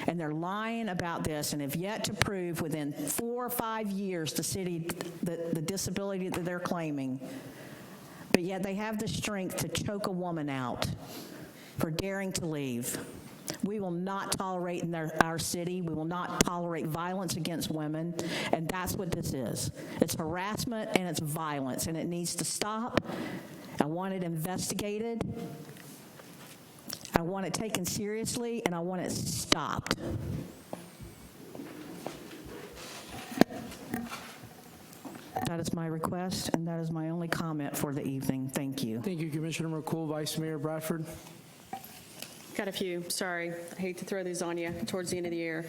and they're lying about this and have yet to prove within 4 or 5 years the city, the disability that they're claiming, but yet they have the strength to choke a woman out for daring to leave. We will not tolerate in our city. We will not tolerate violence against women, and that's what this is. It's harassment and it's violence, and it needs to stop. I want it investigated. I want it taken seriously, and I want it stopped. That is my request, and that is my only comment for the evening. Thank you. Thank you, Commissioner McCool. Vice Mayor Bradford. Got a few, sorry. I hate to throw these on you towards the end of the year.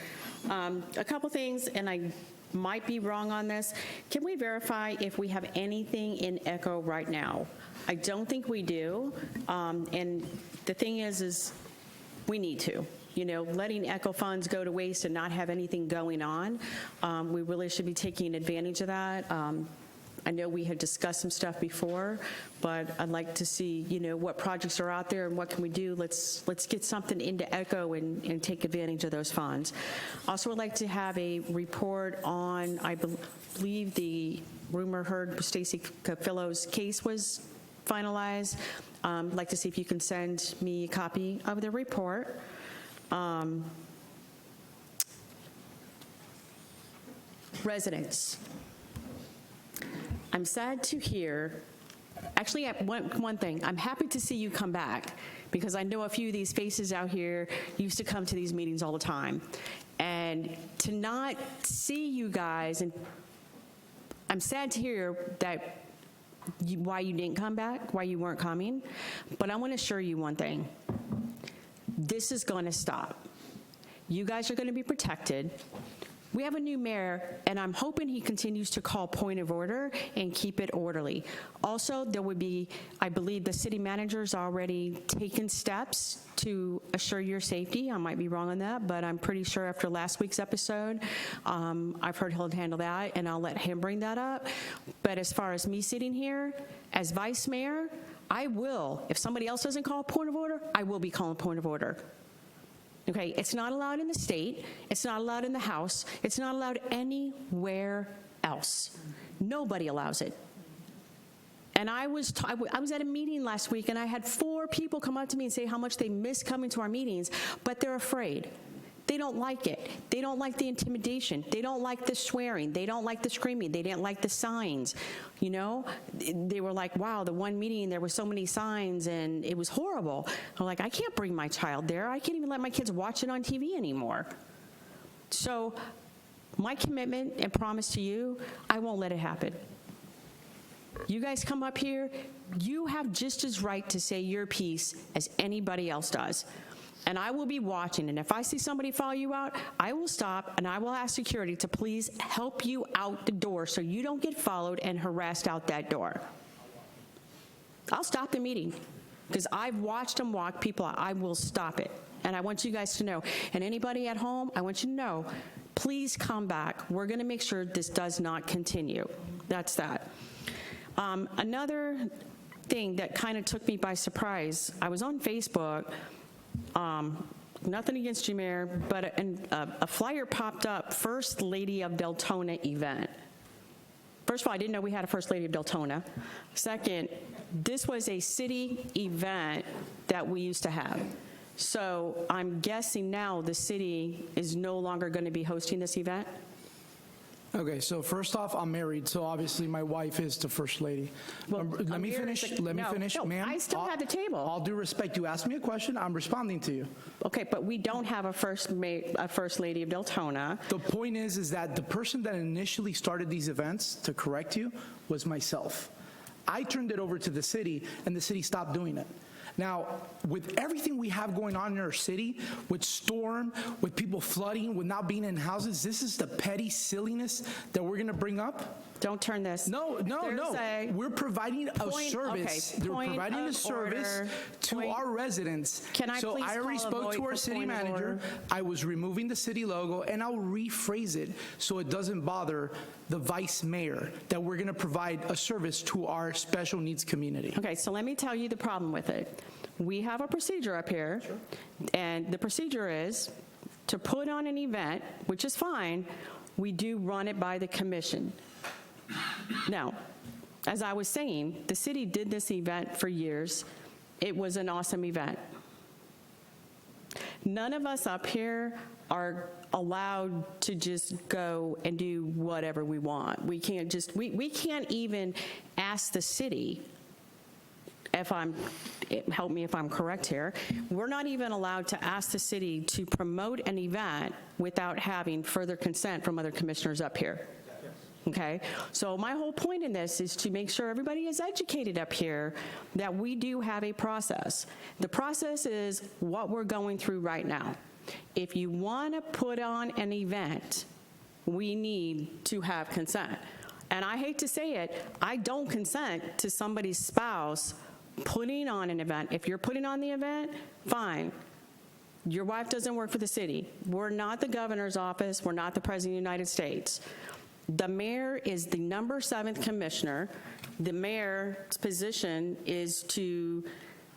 A couple things, and I might be wrong on this. Can we verify if we have anything in ECHO right now? I don't think we do, and the thing is we need to. You know, letting ECHO funds go to waste and not have anything going on, we really should be taking advantage of that. I know we had discussed some stuff before, but I'd like to see, you know, what projects are out there and what can we do. Let's get something into ECHO and take advantage of those funds. Also would like to have a report on, I believe the rumor heard Stacy Cafillo's case was finalized. I'd like to see if you can send me a copy of the report. Residents. I'm sad to hear, actually, one thing, I'm happy to see you come back because I know a few of these faces out here used to come to these meetings all the time. And to not see you guys, and I'm sad to hear that why you didn't come back, why you weren't coming, but I want to assure you one thing. This is going to stop. You guys are going to be protected. We have a new mayor, and I'm hoping he continues to call point of order and keep it orderly. Also, there would be, I believe the city manager's already taken steps to assure your safety. I might be wrong on that, but I'm pretty sure after last week's episode, I've heard he'll handle that, and I'll let him bring that up. But as far as me sitting here, as vice mayor, I will, if somebody else doesn't call a point of order, I will be calling a point of order. Okay, it's not allowed in the state, it's not allowed in the House, it's not allowed anywhere else. Nobody allows it. And I was at a meeting last week, and I had 4 people come up to me and say how much they miss coming to our meetings, but they're afraid. They don't like it. They don't like the intimidation. They don't like the swearing. They don't like the screaming. They didn't like the signs. You know, they were like, wow, the one meeting, there were so many signs, and it was horrible. I'm like, I can't bring my child there. I can't even let my kids watch it on TV anymore. So my commitment and promise to you, I won't let it happen. You guys come up here, you have just as right to say your piece as anybody else does. And I will be watching, and if I see somebody follow you out, I will stop and I will ask security to please help you out the door so you don't get followed and harassed out that door. I'll stop the meeting because I've watched them walk people out. I will stop it. And I want you guys to know, and anybody at home, I want you to know, please come back. We're going to make sure this does not continue. That's that. Another thing that kind of took me by surprise, I was on Facebook, nothing against you, Mayor, but a flyer popped up, First Lady of Deltona event. First of all, I didn't know we had a First Lady of Deltona. Second, this was a city event that we used to have. So I'm guessing now the city is no longer going to be hosting this event? Okay, so first off, I'm married, so obviously my wife is the First Lady. Let me finish, ma'am. I still have the table. All due respect, you asked me a question, I'm responding to you. Okay, but we don't have a First Lady of Deltona. The point is that the person that initially started these events, to correct you, was myself. I turned it over to the city, and the city stopped doing it. Now, with everything we have going on in our city, with storm, with people flooding, with not being in houses, this is the petty silliness that we're going to bring up? Don't turn this. No. We're providing a service. They're providing a service to our residents. Can I so please I already call a spoke vote to our for city point of manager. order? I was removing the city logo, and I'll rephrase it so it doesn't bother the vice mayor, that we're going to provide a service to our special needs community. Okay, so let me tell you the problem with it. We have a procedure up here, and the procedure is to put on an event, which is fine, we do run it by the commission. Now, as I was saying, the city did this event for years. It was an awesome event. None of us up here are allowed to just go and do whatever we want. We can't just, we can't even ask the city, help me if I'm correct here, we're not even allowed to ask the city to promote an event without having further consent from other commissioners up here. Okay, so my whole point in this is to make sure everybody is educated up here that we do have a process. The process is what we're going through right now. If you want to put on an event, we need to have consent. And I hate to say it, I don't consent to somebody's spouse putting on an event. If you're putting on the event, fine. Your wife doesn't work for the city. We're not the governor's office. We're not the president of the United States. The mayor is the number 7th commissioner. The mayor's position is to,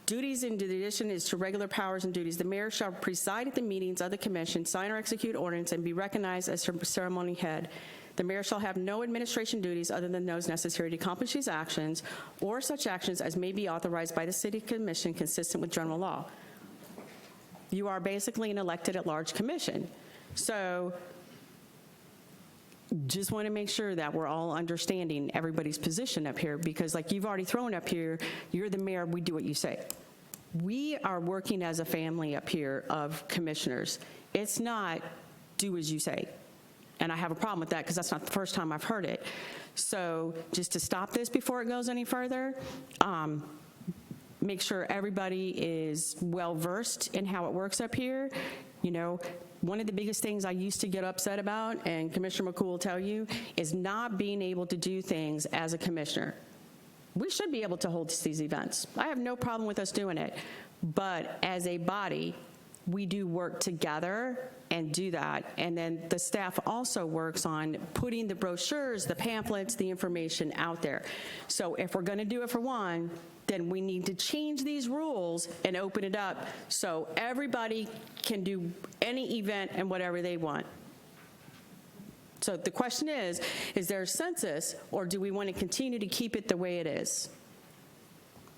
duties in addition is to regular powers and duties. The mayor shall preside at the meetings of the commission, sign or execute ordinance, and be recognized as ceremony head. The mayor shall have no administration duties other than those necessary to accomplish these actions or such actions as may be authorized by the city commission consistent with general law. You are basically an elected at-large commission. So just want to make sure that we're all understanding everybody's position up here, because like you've already thrown up here, you're the mayor, we do what you say. We are working as a family up here of commissioners. It's not do as you say. And I have a problem with that because that's not the first time I've heard it. So just to stop this before it goes any further, make sure everybody is well-versed in how it works up here. You know, one of the biggest things I used to get upset about, and Commissioner McCool will tell you, is not being able to do things as a commissioner. We should be able to hold these events. I have no problem with us doing it. But as a body, we do work together and do that. And then the staff also works on putting the brochures, the pamphlets, the information out there. So if we're going to do it for one, then then we need to change these rules and open it up so everybody can do any event and whatever they want. So the question is there a census, or do we want to continue to keep it the way it is?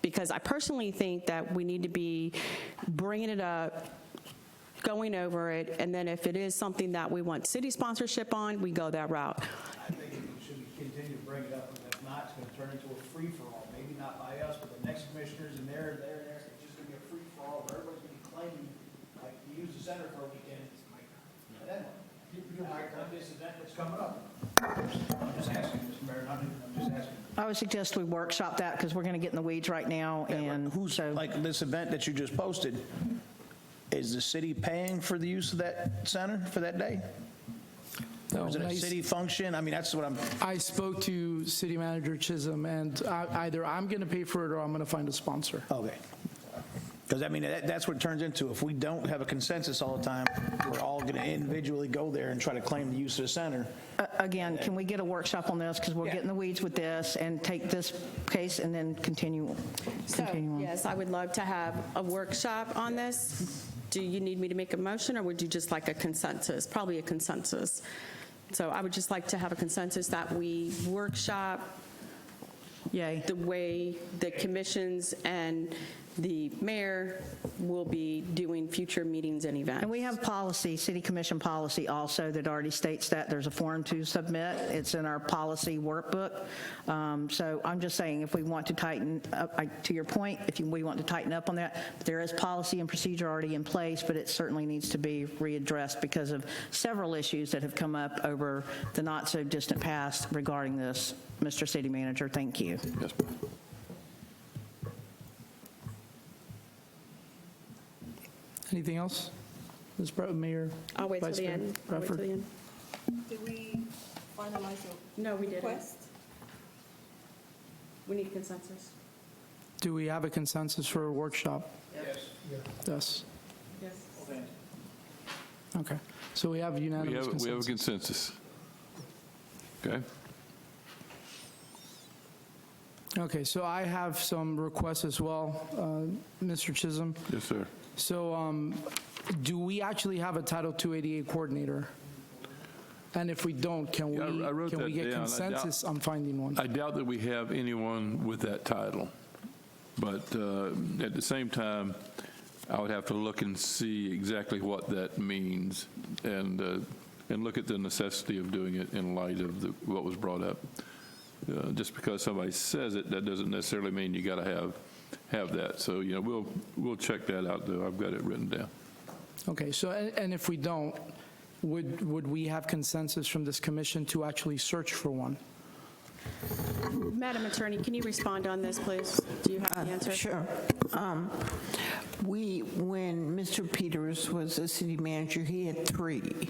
Because I personally think that we need to be bringing it up, going over it, and then if it is something that we want city sponsorship on, we go that route. I think we should continue to bring it up, and if not, it's going to turn into a free-for-all. Maybe not by us, but the next commissioners and there, it's just going to be a free-for-all where everybody's going to be claiming, like, you use the center for a weekend, and then you might have this event that's coming up. I'm just asking, Mr. Mayor, I'm just asking. I would suggest we workshop that because we're going to get in the weeds right now. And who's, like this event that you just posted, is the city paying for the use of that center for that day? Or is it a city function? I mean, that's what I spoke to City Manager Chisholm, and either I'm going to pay for it or I'm going to find a sponsor. Okay. Because, I mean, that's what it turns into. If we don't have a consensus all the time, we're all going to individually go there and try to claim the use of the center. Again, can we get a workshop on this? Because we'll get in the weeds with this and take this case and then continue on. Yes, I would love to have a workshop on this. Do you need me to make a motion, or would you just like a consensus? Probably a consensus. So I would just like to have a consensus that we workshop the way the commissions and the mayor will be doing future meetings and events. And we have policy, city commission policy also that already states that there's a form to submit. It's in our policy workbook. So I'm just saying, if we want to tighten up, to your point, we want to tighten up on that, there is policy and procedure already in place, but it certainly needs to be readdressed because of several issues that have come up over the not so distant past regarding this. Mr. City Manager, thank you. Yes, Anything else? Ms. Mayor? I'll wait till Vice the Mayor end. I'll wait till Bradford? the end. Did we finalize the No, we didn't. request? We need consensus. Do we have a consensus for a workshop? Yes. Yes. Yes. Okay. So we have unanimous we have a consensus. consensus. Okay. Okay, so I have some requests as well, Mr. Chisholm. Yes, sir. So do we actually have a Title 288 coordinator? And if we don't, can we, I wrote can we that get down. consensus on finding one? I doubt that we have anyone with that title. But at the same time, I would have to look and see exactly what that means and look at the necessity of doing it in light of what was brought up. Just because somebody says it, that doesn't necessarily mean you got to have that. So, we'll check that out, though. I've got it written down. Okay, so, and if we don't, would we have consensus from this commission to actually search for one? Madam Attorney, can you respond on this, please? Do you have the answer? Sure. When Mr. Peters was the city manager, he had 3,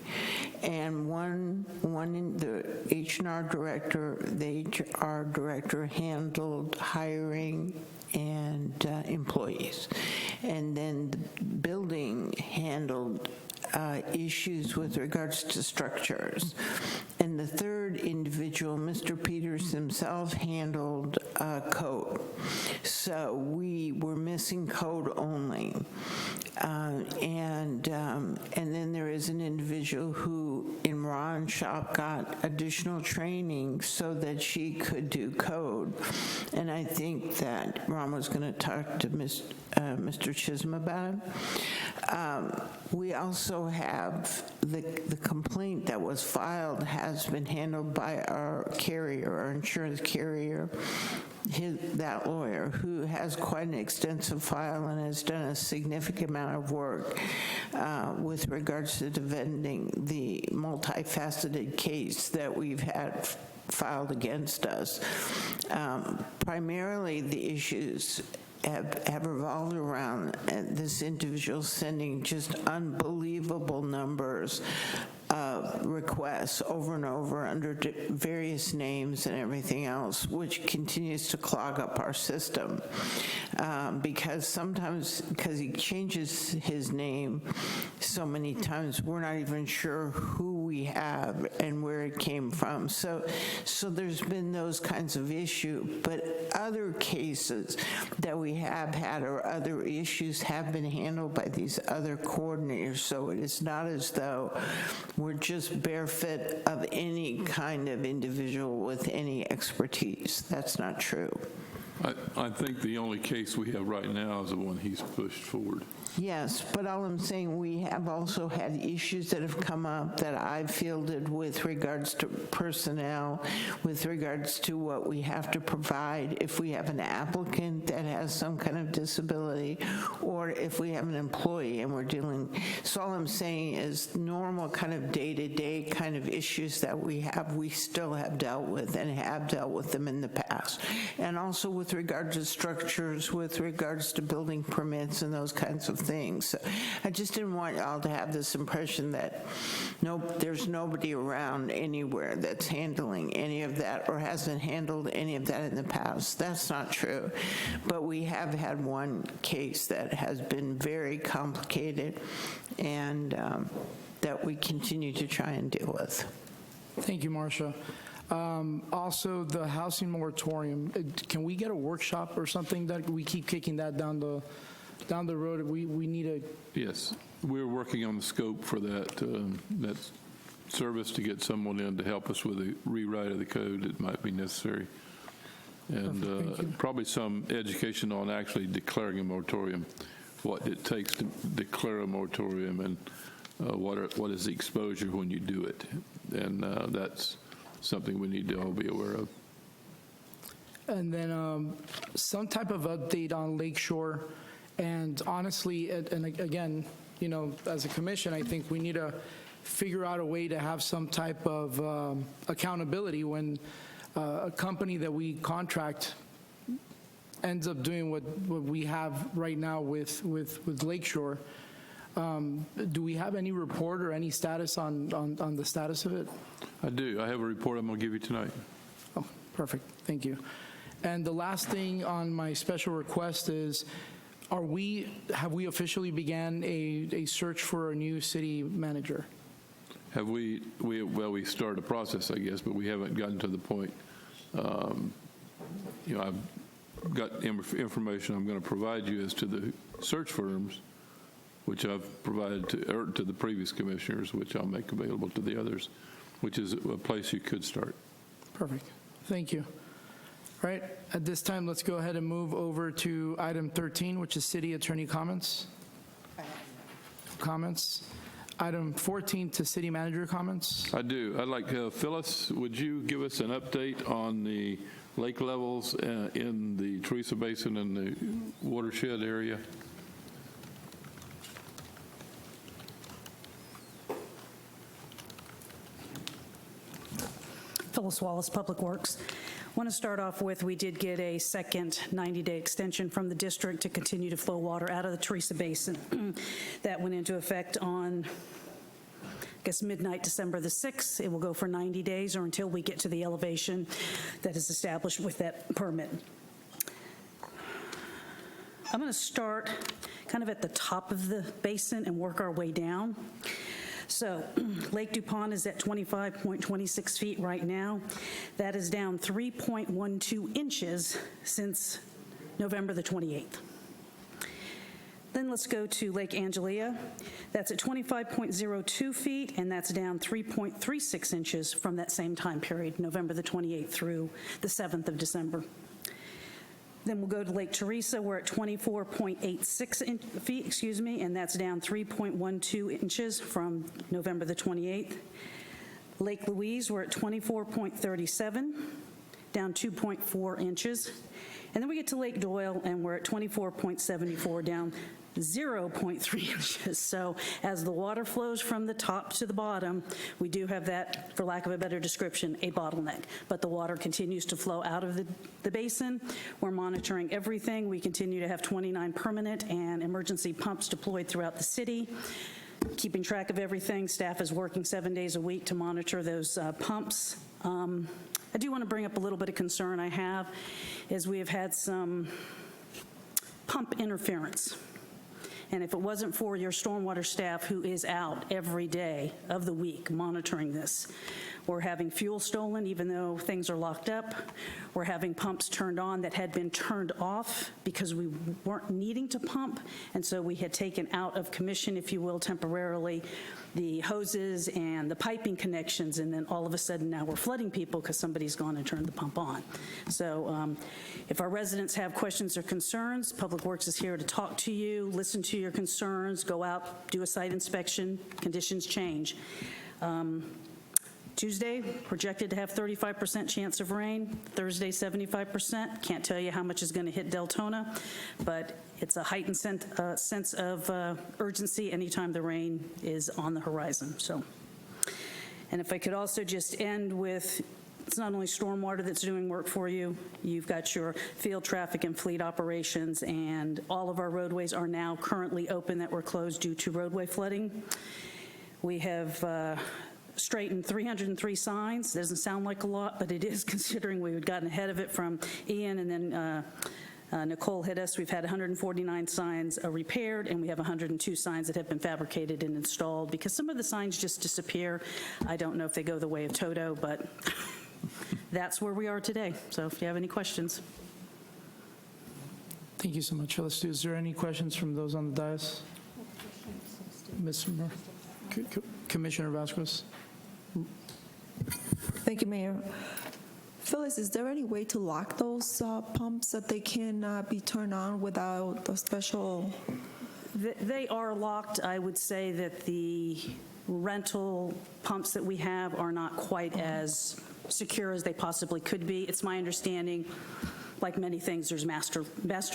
and one in the H&R director, the HR director handled hiring and employees, and then the building handled issues with regards to structures. And the third individual, Mr. Peters himself, handled code. So we were missing code only. And then there is an individual who in Ron's shop got additional training so that she could do code. And I think that Ron was going to talk to Mr. Chisholm about it. We also have the complaint that was filed has been handled by our carrier, our insurance carrier, that lawyer, who has quite an extensive file and has done a significant amount of work with regards to defending the multifaceted case that we've had filed against us. Primarily, the issues have revolved around this individual sending just unbelievable numbers requests over and over under various names and everything else, which continues to clog up our system. Because sometimes, because he changes his name so many times, we're not even sure who we have and where it came from. So there's been those kinds of issues, but other cases that we have had or other issues have been handled by these other coordinators. So it is not as though we're just barefoot of any kind of individual with any expertise. That's not true. I think the only case we have right now is the one he's pushed forward. Yes, but all I'm saying, we have also had issues that have come up that I've fielded with regards to personnel, with regards to what we have to provide if we have an applicant that has some kind of disability, or if we have an employee and we're dealing. So all I'm saying is normal kind of day-to-day kind of issues that we have, we still have dealt with and have dealt with them in the past. And also with regard to structures, with regards to building permits and those kinds of things. So I just didn't want y'all to have this impression that there's nobody around anywhere that's handling any of that or hasn't handled any of that in the past. That's not true. But we have had one case that has been very complicated and that we continue to try and deal with. Thank you, Marcia. Also, the housing moratorium, can we get a workshop or something that we keep kicking that down the road? We need a... Yes, we're working on the scope for that service to get someone in to help us with a rewrite of the code that might be necessary. And probably some education on actually declaring a moratorium, what it takes to declare a moratorium, and what is the exposure when you do it. And that's something we need to all be aware of. And then some type of update on Lakeshore. And honestly, and again, you know, as a commission, I think we need to figure out a way to have some type of accountability when a company that we contract ends up doing what we have right now with Lakeshore. Do we have any report or any status on the status of it? I do. I have a report I'm going to give you tonight. Oh, perfect. Thank you. And the last thing on my special request is, have we officially began a search for a new city manager? Have we started a process, I guess, but we haven't gotten to the point. You know, I've got information I'm going to provide you as to the search firms, which I've provided to the previous commissioners, which I'll make available to the others, which is a place you could start. Perfect. Thank you. All right, at this time, let's go ahead and move over to item 13, which is city attorney comments. Item 14 to city manager comments. I do. I'd like Phyllis, would you give us an update on the lake levels in the Teresa Basin and the watershed area? Phyllis Wallace, Public Works. I want to start off with, we did get a second 90-day extension from the district to continue to flow water out of the Teresa Basin. That went into effect on, I guess, midnight December the 6th. It will go for 90 days or until we get to the elevation that is established with that permit. I'm going to start kind of at the top of the basin and work our way down. So Lake DuPont is at 25.26 feet right now. That is down 3.12 inches since November the 28th. Then let's go to Lake Angelia. That's at 25.02 feet, and that's down 3.36 inches from that same time period, November the 28th through the 7th of December. Then we'll go to Lake Teresa. We're at 24.86 feet, and that's down 3.12 inches from November the 28th. Lake Louise, we're at 24.37, down 2.4 inches. And then we get to Lake Doyle, and we're at 24.74, down 0.3 inches. So as the water flows from the top to the bottom, we do have that, for lack of a better description, a bottleneck. But the water continues to flow out of the basin. We're monitoring everything. We continue to have 29 permanent and emergency pumps deployed throughout the city. keeping track of everything. Staff is working 7 days a week to monitor those pumps. I do want to bring up a little bit of concern I have, is we have had some pump interference. And if it wasn't for your stormwater staff who is out every day of the week monitoring this, we're having fuel stolen even though things are locked up. We're having pumps turned on that had been turned off because we weren't needing to pump. And so we had taken out of commission, if you will, temporarily, the hoses and the piping connections. And then all of a sudden now we're flooding people because somebody's gone and turned the pump on. So if our residents have questions or concerns, Public Works is here to talk to you, listen to your concerns, go out, do a site inspection, conditions change. Tuesday, projected to have 35% chance of rain. Thursday, 75%. Can't tell you how much is going to hit Deltona, but it's a heightened sense of urgency anytime the rain is on the horizon. So, and if I could also just end with, it's not only stormwater that's doing work for you. You've got your field traffic and fleet operations, and all of our roadways are now currently open that were closed due to roadway flooding. We have straightened 303 signs. Doesn't sound like a lot, but it is, considering we had gotten ahead of it from Ian, and then Nicole hit us. We've had 149 signs repaired, and we have 102 signs that have been fabricated and installed, because some of the signs just disappear. I don't know if they go the way of Toto, but that's where we are today. So if you have any questions. Thank you so much, Phyllis. Is there any questions from those on the dais? Commissioner Vasquez? Thank you, Mayor. Phyllis, is there any way to lock those pumps that they can be turned on without a special? They are locked. I would say that the rental pumps that we have are not quite as secure as they possibly could be. It's my understanding, like many things, there's master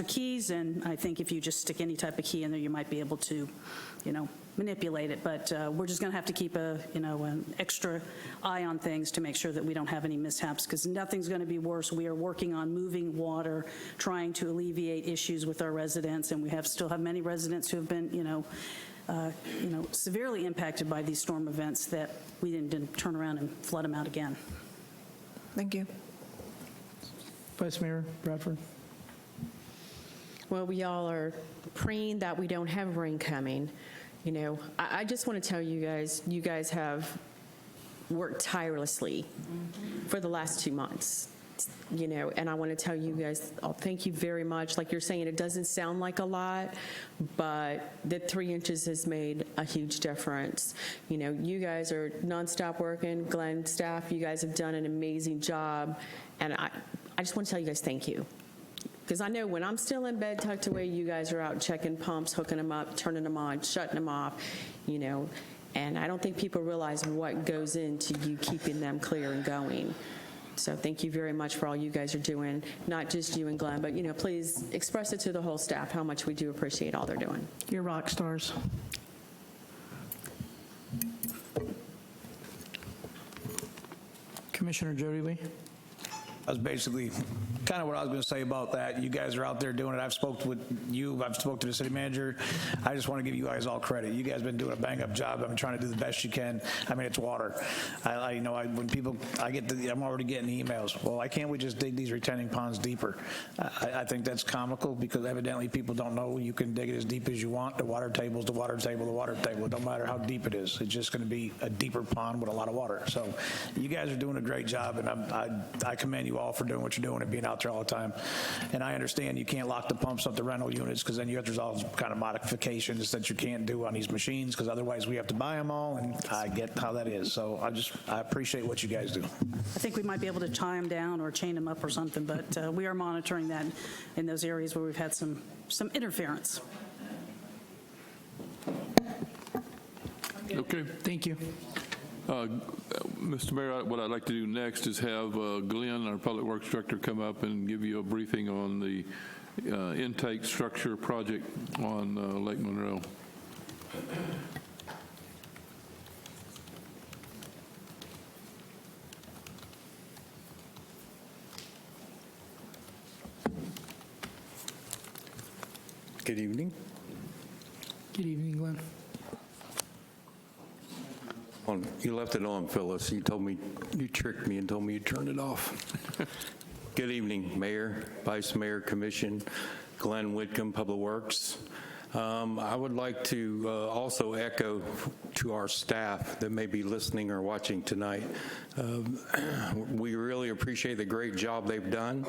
keys, and I think if you just stick any type of key in there, you might be able to, manipulate it. But we're just going to have to keep an extra eye on things to make sure that we don't have any mishaps, because nothing's going to be worse. We are working on moving water, trying to alleviate issues with our residents, and we still have many residents who have been, severely impacted by these storm events that we didn't turn around and flood them out again. Thank you. Vice Mayor Bradford? Well, we all are praying that we don't have rain coming. I just want to tell you guys have worked tirelessly for the last 2 months. And I want to tell you guys, thank you very much. Like you're saying, it doesn't sound like a lot, but the 3 inches has made a huge difference. You guys are nonstop working. Glenn, staff, you guys have done an amazing job. And I just want to tell you guys thank you. Because I know when I'm still in bed tucked away, you guys are out checking pumps, hooking them up, turning them on, shutting them off, and I don't think people realize what goes into you keeping them clear and going. So thank you very much for all you guys are doing, not just you and Glenn, but, please express it to the whole staff how much we do appreciate all they're doing. You're rock stars. Commissioner Jody Lee? That's basically kind of what I was going to say about that. You guys are out there doing it. I've spoke with you. I've spoke to the city manager. I just want to give you guys all credit. You guys have been doing a bang-up job. I'm trying to do the best you can. I mean, it's water. When people, I'm already getting emails. Well, why can't we just dig these retaining ponds deeper? I think that's comical, because evidently people don't know you can dig it as deep as you want. The water table's the water table, the water table. It don't matter how deep it is. It's just going to be a deeper pond with a lot of water. So you guys are doing a great job, and I commend you all for doing what you're doing and being out there all the time. And I understand you can't lock the pumps up to rental units, because then there's all kind of modifications that you can't do on these machines, because otherwise we have to buy them all, and I get how that is. So I appreciate what you guys do. I think we might be able to tie them down or chain them up or something, but we are monitoring that in those areas where we've had some interference. Okay. Thank you. Mr. Mayor, what I'd like to do next is have Glenn, our Public Works Director, come up and give you a briefing on the intake structure project on Lake Monroe. Good evening. Good evening, Glenn. You left it on, Phyllis. You told me, you tricked me and told me you turned it off. Good evening, Mayor, Vice Mayor, Commission, Glenn Whitcomb, Public Works. I would like to also echo to our staff that may be listening or watching tonight. We really appreciate the great job they've done.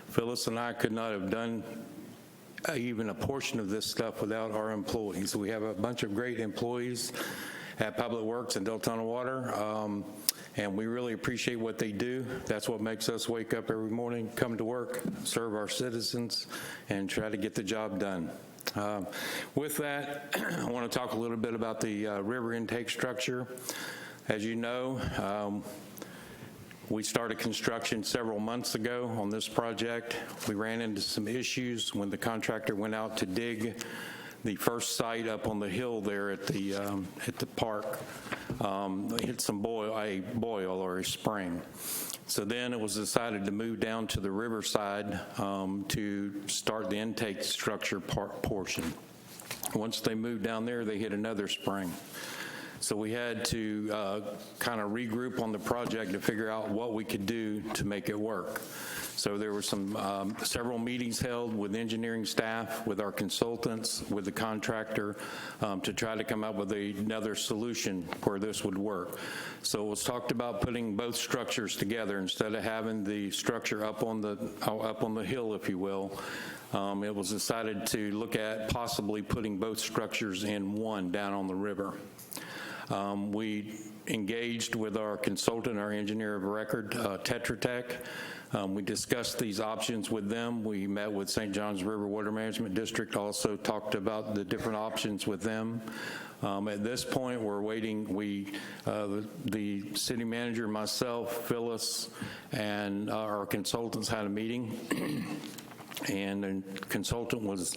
Phyllis and I could not have done even a portion of this stuff without our employees. We have a bunch of great employees at Public Works and Deltona Water, and we really appreciate what they do. That's what makes us wake up every morning, come to work, serve our citizens, and try to get the job done. With that, I want to talk a little bit about the river intake structure. As you know, we started construction several months ago on this project. We ran into some issues when the contractor went out to dig the first site up on the hill there at the park. Hit some a boil or a spring. So then it was decided to move down to the riverside to start the intake structure portion. Once they moved down there, they hit another spring. So we had to kind of regroup on the project to figure out what we could do to make it work. So there were several meetings held with engineering staff, with our consultants, with the contractor, to try to come up with another solution where this would work. So it was talked about putting both structures together instead of having the structure up on the hill, if you will. It was decided to look at possibly putting both structures in one down on the river. We engaged with our consultant, our engineer of record, Tetra Tech. We discussed these options with them. We met with St. Johns River Water Management District, also talked about the different options with them. At this point, we're waiting. The city manager, myself, Phyllis, and our consultants had a meeting, and the consultant was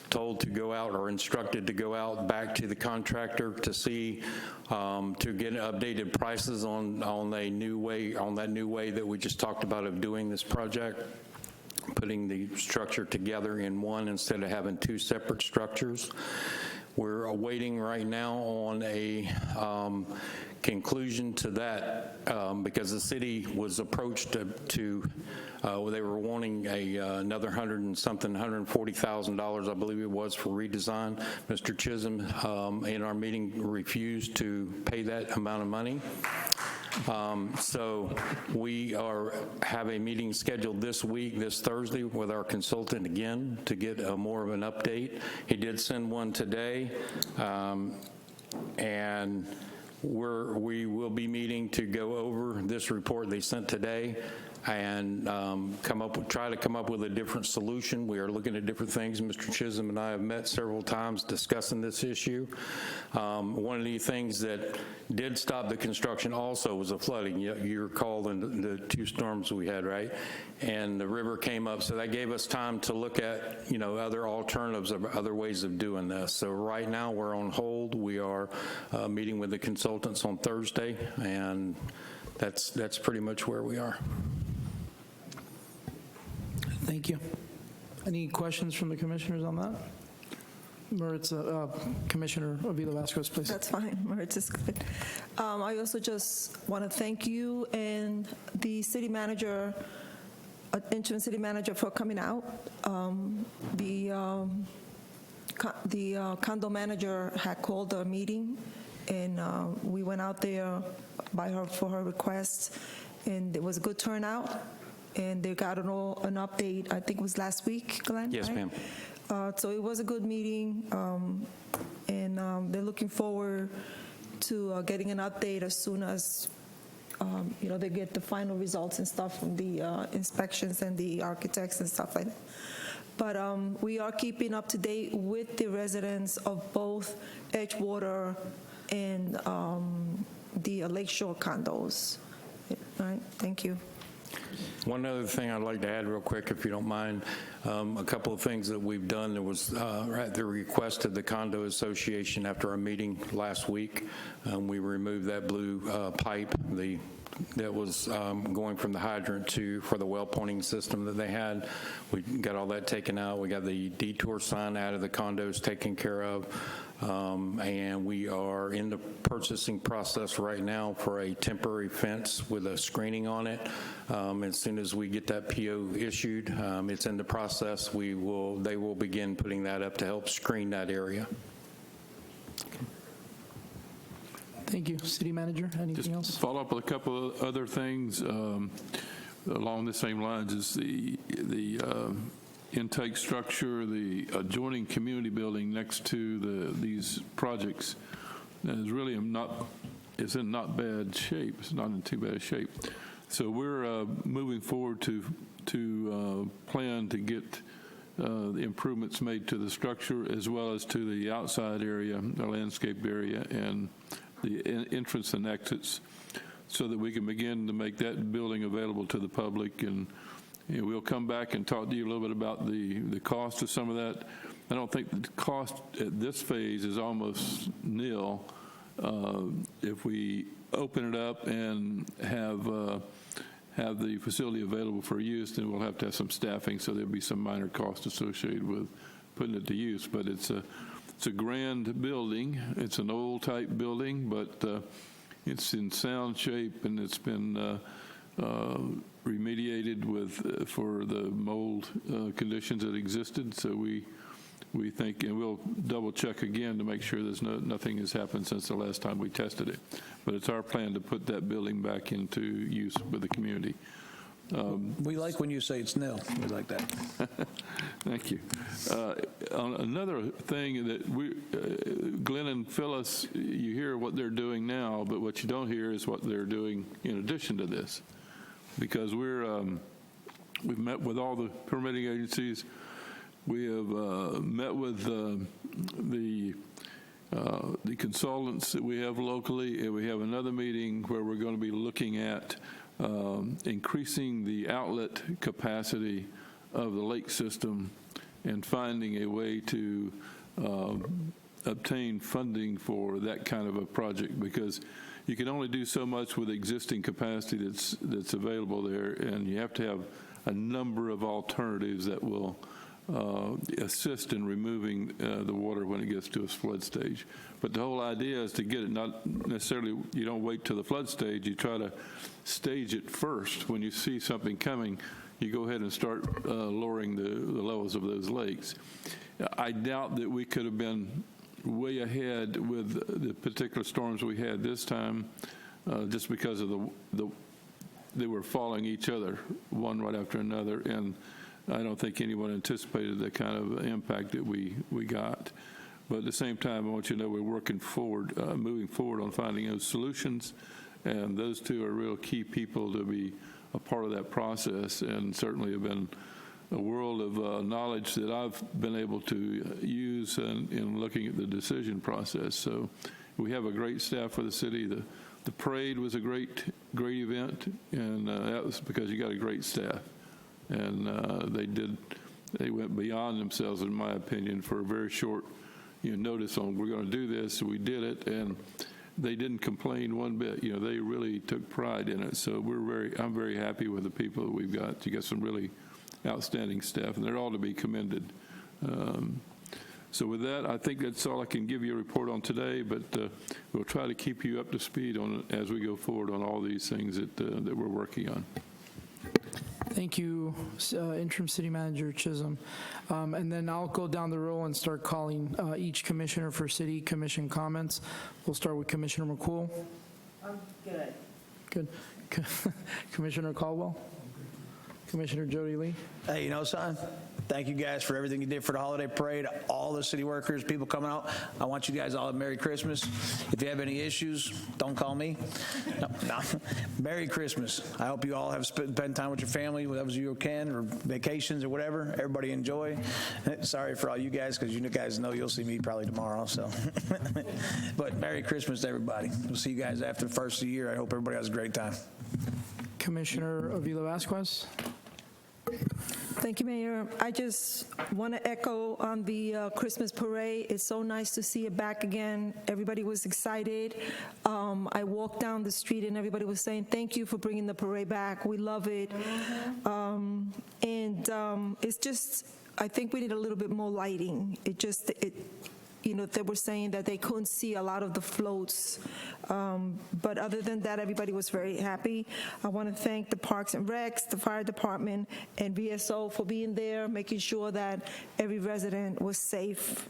told to go out or instructed to go out back to the contractor to see, to get updated prices on that new way that we just talked about of doing this project, putting the structure together in one instead of having two separate structures. We're awaiting right now on a conclusion to that because the city was approached they were wanting another $140,000, I believe it was, for redesign. Mr. Chisholm in our meeting refused to pay that amount of money. So we have a meeting scheduled this week, this Thursday, with our consultant again to get more of an update. He did send one today, and we will be meeting to go over this report they sent today and try to come up with a different solution. We are looking at different things. Mr. Chisholm and I have met several times discussing this issue. One of the things that did stop the construction also was the flooding. You recall the two storms we had, right? And the river came up, so that gave us time to look at, other alternatives, other ways of doing this. So right now we're on hold. We are meeting with the consultants on Thursday, and that's pretty much where we are. Thank you. Any questions from the commissioners on that? Maritza, Commissioner Avila Vasquez, please. That's fine. Maritza's good. I also just want to thank you and the city manager, interim city manager, for coming out. The condo manager had called a meeting, and we went out there for her request, and it was a good turnout. And they got an update, I think it was last week, Glenn? Yes, right? ma'am. So it was a good meeting, and they're looking forward to getting an update as soon as they get the final results and stuff from the inspections and the architects and stuff like that. But we are keeping up to date with the residents of both Edgewater and the Lakeshore condos. All right, thank you. One other thing I'd like to add real quick, if you don't mind, a couple of things that we've done. There was at the request of the Condo Association after our meeting last week, we removed that blue pipe that was going from the hydrant for the well pointing system that they had. We got all that taken out. We got the detour sign out of the condos taken care of. and we are in the purchasing process right now for a temporary fence with a screening on it. As soon as we get that PO issued, it's in the process. They will begin putting that up to help screen that area. Thank you. City Manager, anything else? Just follow up with a couple of other things along the same lines as the intake structure, the adjoining community building next to these projects is really is in not bad shape. It's not in too bad a shape. So we're moving forward to plan to get the improvements made to the structure as well as to the outside area, the landscape area, and the entrance and exits, so that we can begin to make that building available to the public. And we'll come back and talk to you a little bit about the cost of some of that. I don't think the cost at this phase is almost nil. If we open it up and have the facility available for use, then we'll have to have some staffing, so there'll be some minor cost associated with putting it to use. But it's a grand building. It's an old type building, but it's in sound shape, and it's been remediated for the mold conditions that existed. So we think, and we'll double check again to make sure nothing has happened since the last time we tested it. But it's our plan to put that building back into use with the community. We like when you say it's nil. We like that. Thank you. Another thing that Glenn and Phyllis, you hear what they're doing now, but what you don't hear is what they're doing in addition to this. Because we've met with all the permitting agencies. We have met with the consultants that we have locally, and we have another meeting where we're going to be looking at increasing the outlet capacity of the lake system and finding a way to obtain funding for that kind of a project, because you can only do so much with existing capacity that's available there, and you have to have a number of alternatives that will assist in removing the water when it gets to a flood stage. But the whole idea is to get it, not necessarily, you don't wait till the flood stage, you try to stage it first. When you see something coming, you go ahead and start lowering the levels of those lakes. I doubt that we could have been way ahead with the particular storms we had this time, just because of they were following each other, one right after another, and I don't think anyone anticipated the kind of impact that we got. But at the same time, I want you to know we're working forward, moving forward on finding those solutions, and those two are real key people to be a part of that process, and certainly have been a world of knowledge that I've been able to use in looking at the decision process. So we have a great staff for the city. The parade was a great event, and that was because you got a great staff. And they went beyond themselves, in my opinion, for a very short notice on, we're going to do this. So we did it, and they didn't complain one bit. They really took pride in it. So I'm very happy with the people that we've got. You got some really outstanding staff, and they're all to be commended. So with that, I think that's all I can give you a report on today, but we'll try to keep you up to speed on as we go forward on all these things that we're working on. Thank you, Interim City Manager Chisholm. And then I'll go down the row and start calling each commissioner for city commission comments. We'll start with Commissioner McCool. I'm good. Good. Commissioner Caldwell. Commissioner Jody Lee. Hey, son, thank you guys for everything you did for the holiday parade. All the city workers, people coming out. I want you guys all a Merry Christmas. If you have any issues, don't call me. No. Merry Christmas. I hope you all have spent time with your family, whatever you can, or vacations or whatever. Everybody enjoy. Sorry for all you guys, because you guys know you'll see me probably tomorrow. So, but Merry Christmas to everybody. We'll see you guys after the first of the year. I hope everybody has a great time. Commissioner Avila Vasquez. Thank you, Mayor. I just want to echo on the Christmas parade. It's so nice to see it back again. Everybody was excited. I walked down the street and everybody was saying, thank you for bringing the parade back. We love it. It's just, I think we need a little bit more lighting. they were saying that they couldn't see a lot of the floats. But other than that, everybody was very happy. I want to thank the Parks and Recs, the fire department, and VSO for being there, making sure that every resident was safe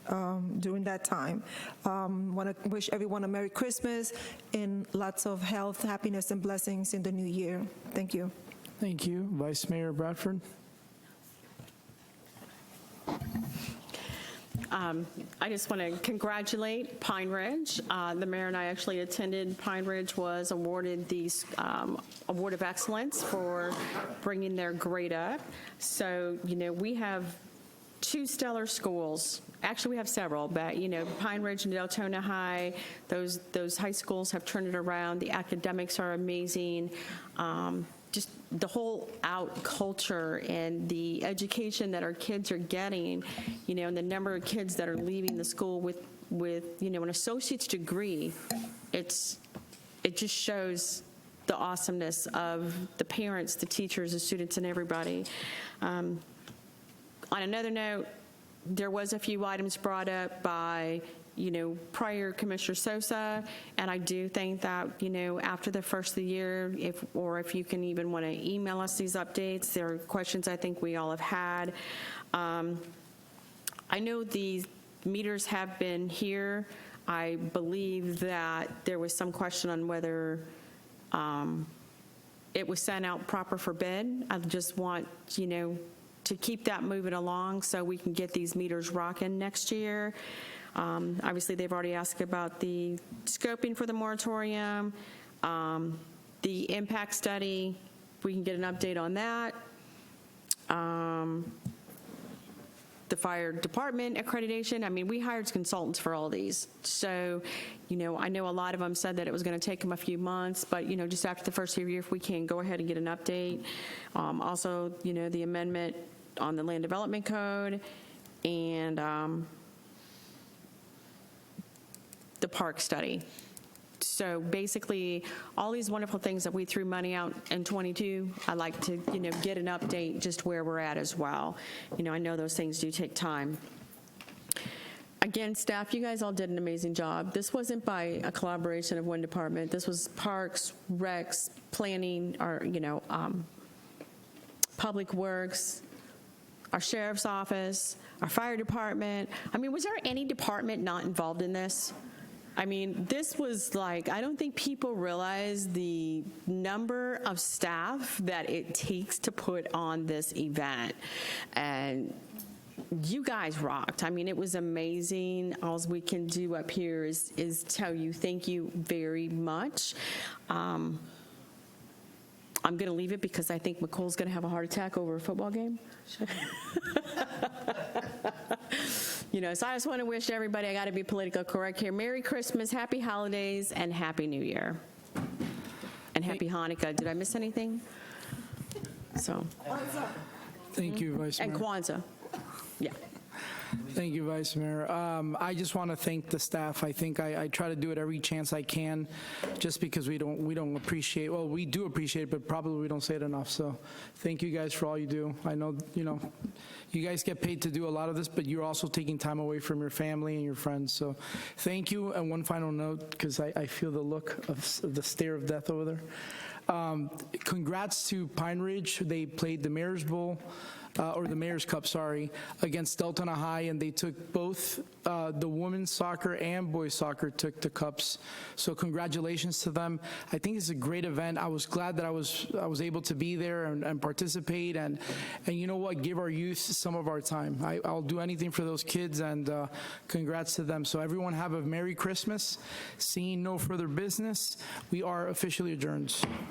during that time. Want to wish everyone a Merry Christmas and lots of health, happiness, and blessings in the new year. Thank you. Thank you. Vice Mayor Bradford. I just want to congratulate Pine Ridge. The mayor and I actually attended. Pine Ridge was awarded the Award of Excellence for bringing their grade up. So, we have 2 stellar schools. Actually, we have several, but, Pine Ridge and Deltona High, those high schools have turned it around. The academics are amazing. Just the whole out culture and the education that our kids are getting, and the number of kids that are leaving the school with an associate's degree, it just shows the awesomeness of the parents, the teachers, the students, and everybody. On another note, there was a few items brought up by prior Commissioner Sosa, and I do think that, after the first of the year, if you can even want to email us these updates, there are questions I think we all have had. I know the meters have been here. I believe that there was some question on whether it was sent out proper for bid. I just want, to keep that moving along so we can get these meters rocking next year. Obviously, they've already asked about the scoping for the moratorium, the impact study. We can get an update on that. The fire department accreditation. I mean, we hired consultants for all these. So, I know a lot of them said that it was going to take them a few months, but, just after the first year, if we can go ahead and get an update. Also, the amendment on the land development code and the park study. So basically, all these wonderful things that we threw money out in '22, I'd like to, get an update just where we're at as well. I know those things do take time. Again, staff, you guys all did an amazing job. This wasn't by a collaboration of one department. This was Parks, Recs, Planning, or, Public Works, our Sheriff's Office, our Fire Department. I mean, was there any department not involved in this? I mean, this was like, I don't think people realize the number of staff that it takes to put on this event. And you guys rocked. I mean, it was amazing. All we can do up here is tell you thank you very much. I'm going to leave it because I think McCool's going to have a heart attack over a football game. So I just want to wish everybody, I got to be politically correct here, Merry Christmas, Happy Holidays, and Happy New Year. And Happy Hanukkah. Did I miss anything? Thank you, Vice Mayor. And Kwanzaa. Yeah. Thank you, Vice Mayor. I just want to thank the staff. I think I try to do it every chance I can, just because we don't appreciate. Well, we do appreciate it, but probably we don't say it enough. So, thank you guys for all you do. I know you guys get paid to do a lot of this, but you're also taking time away from your family and your friends. So, thank you. And one final note, because I feel the look of the stare of death over there. Congrats to Pine Ridge. They played the Mayor's Bowl. Or the Mayor's Cup, sorry, against Deltona High, and they took both the women's soccer and boys soccer took the cups. So congratulations to them. I think it's a great event. I was glad that I was able to be there and participate, and you know what, give our youth some of our time. I'll do anything for those kids, and congrats to them. So everyone have a Merry Christmas. Seeing no further business, we are officially adjourned.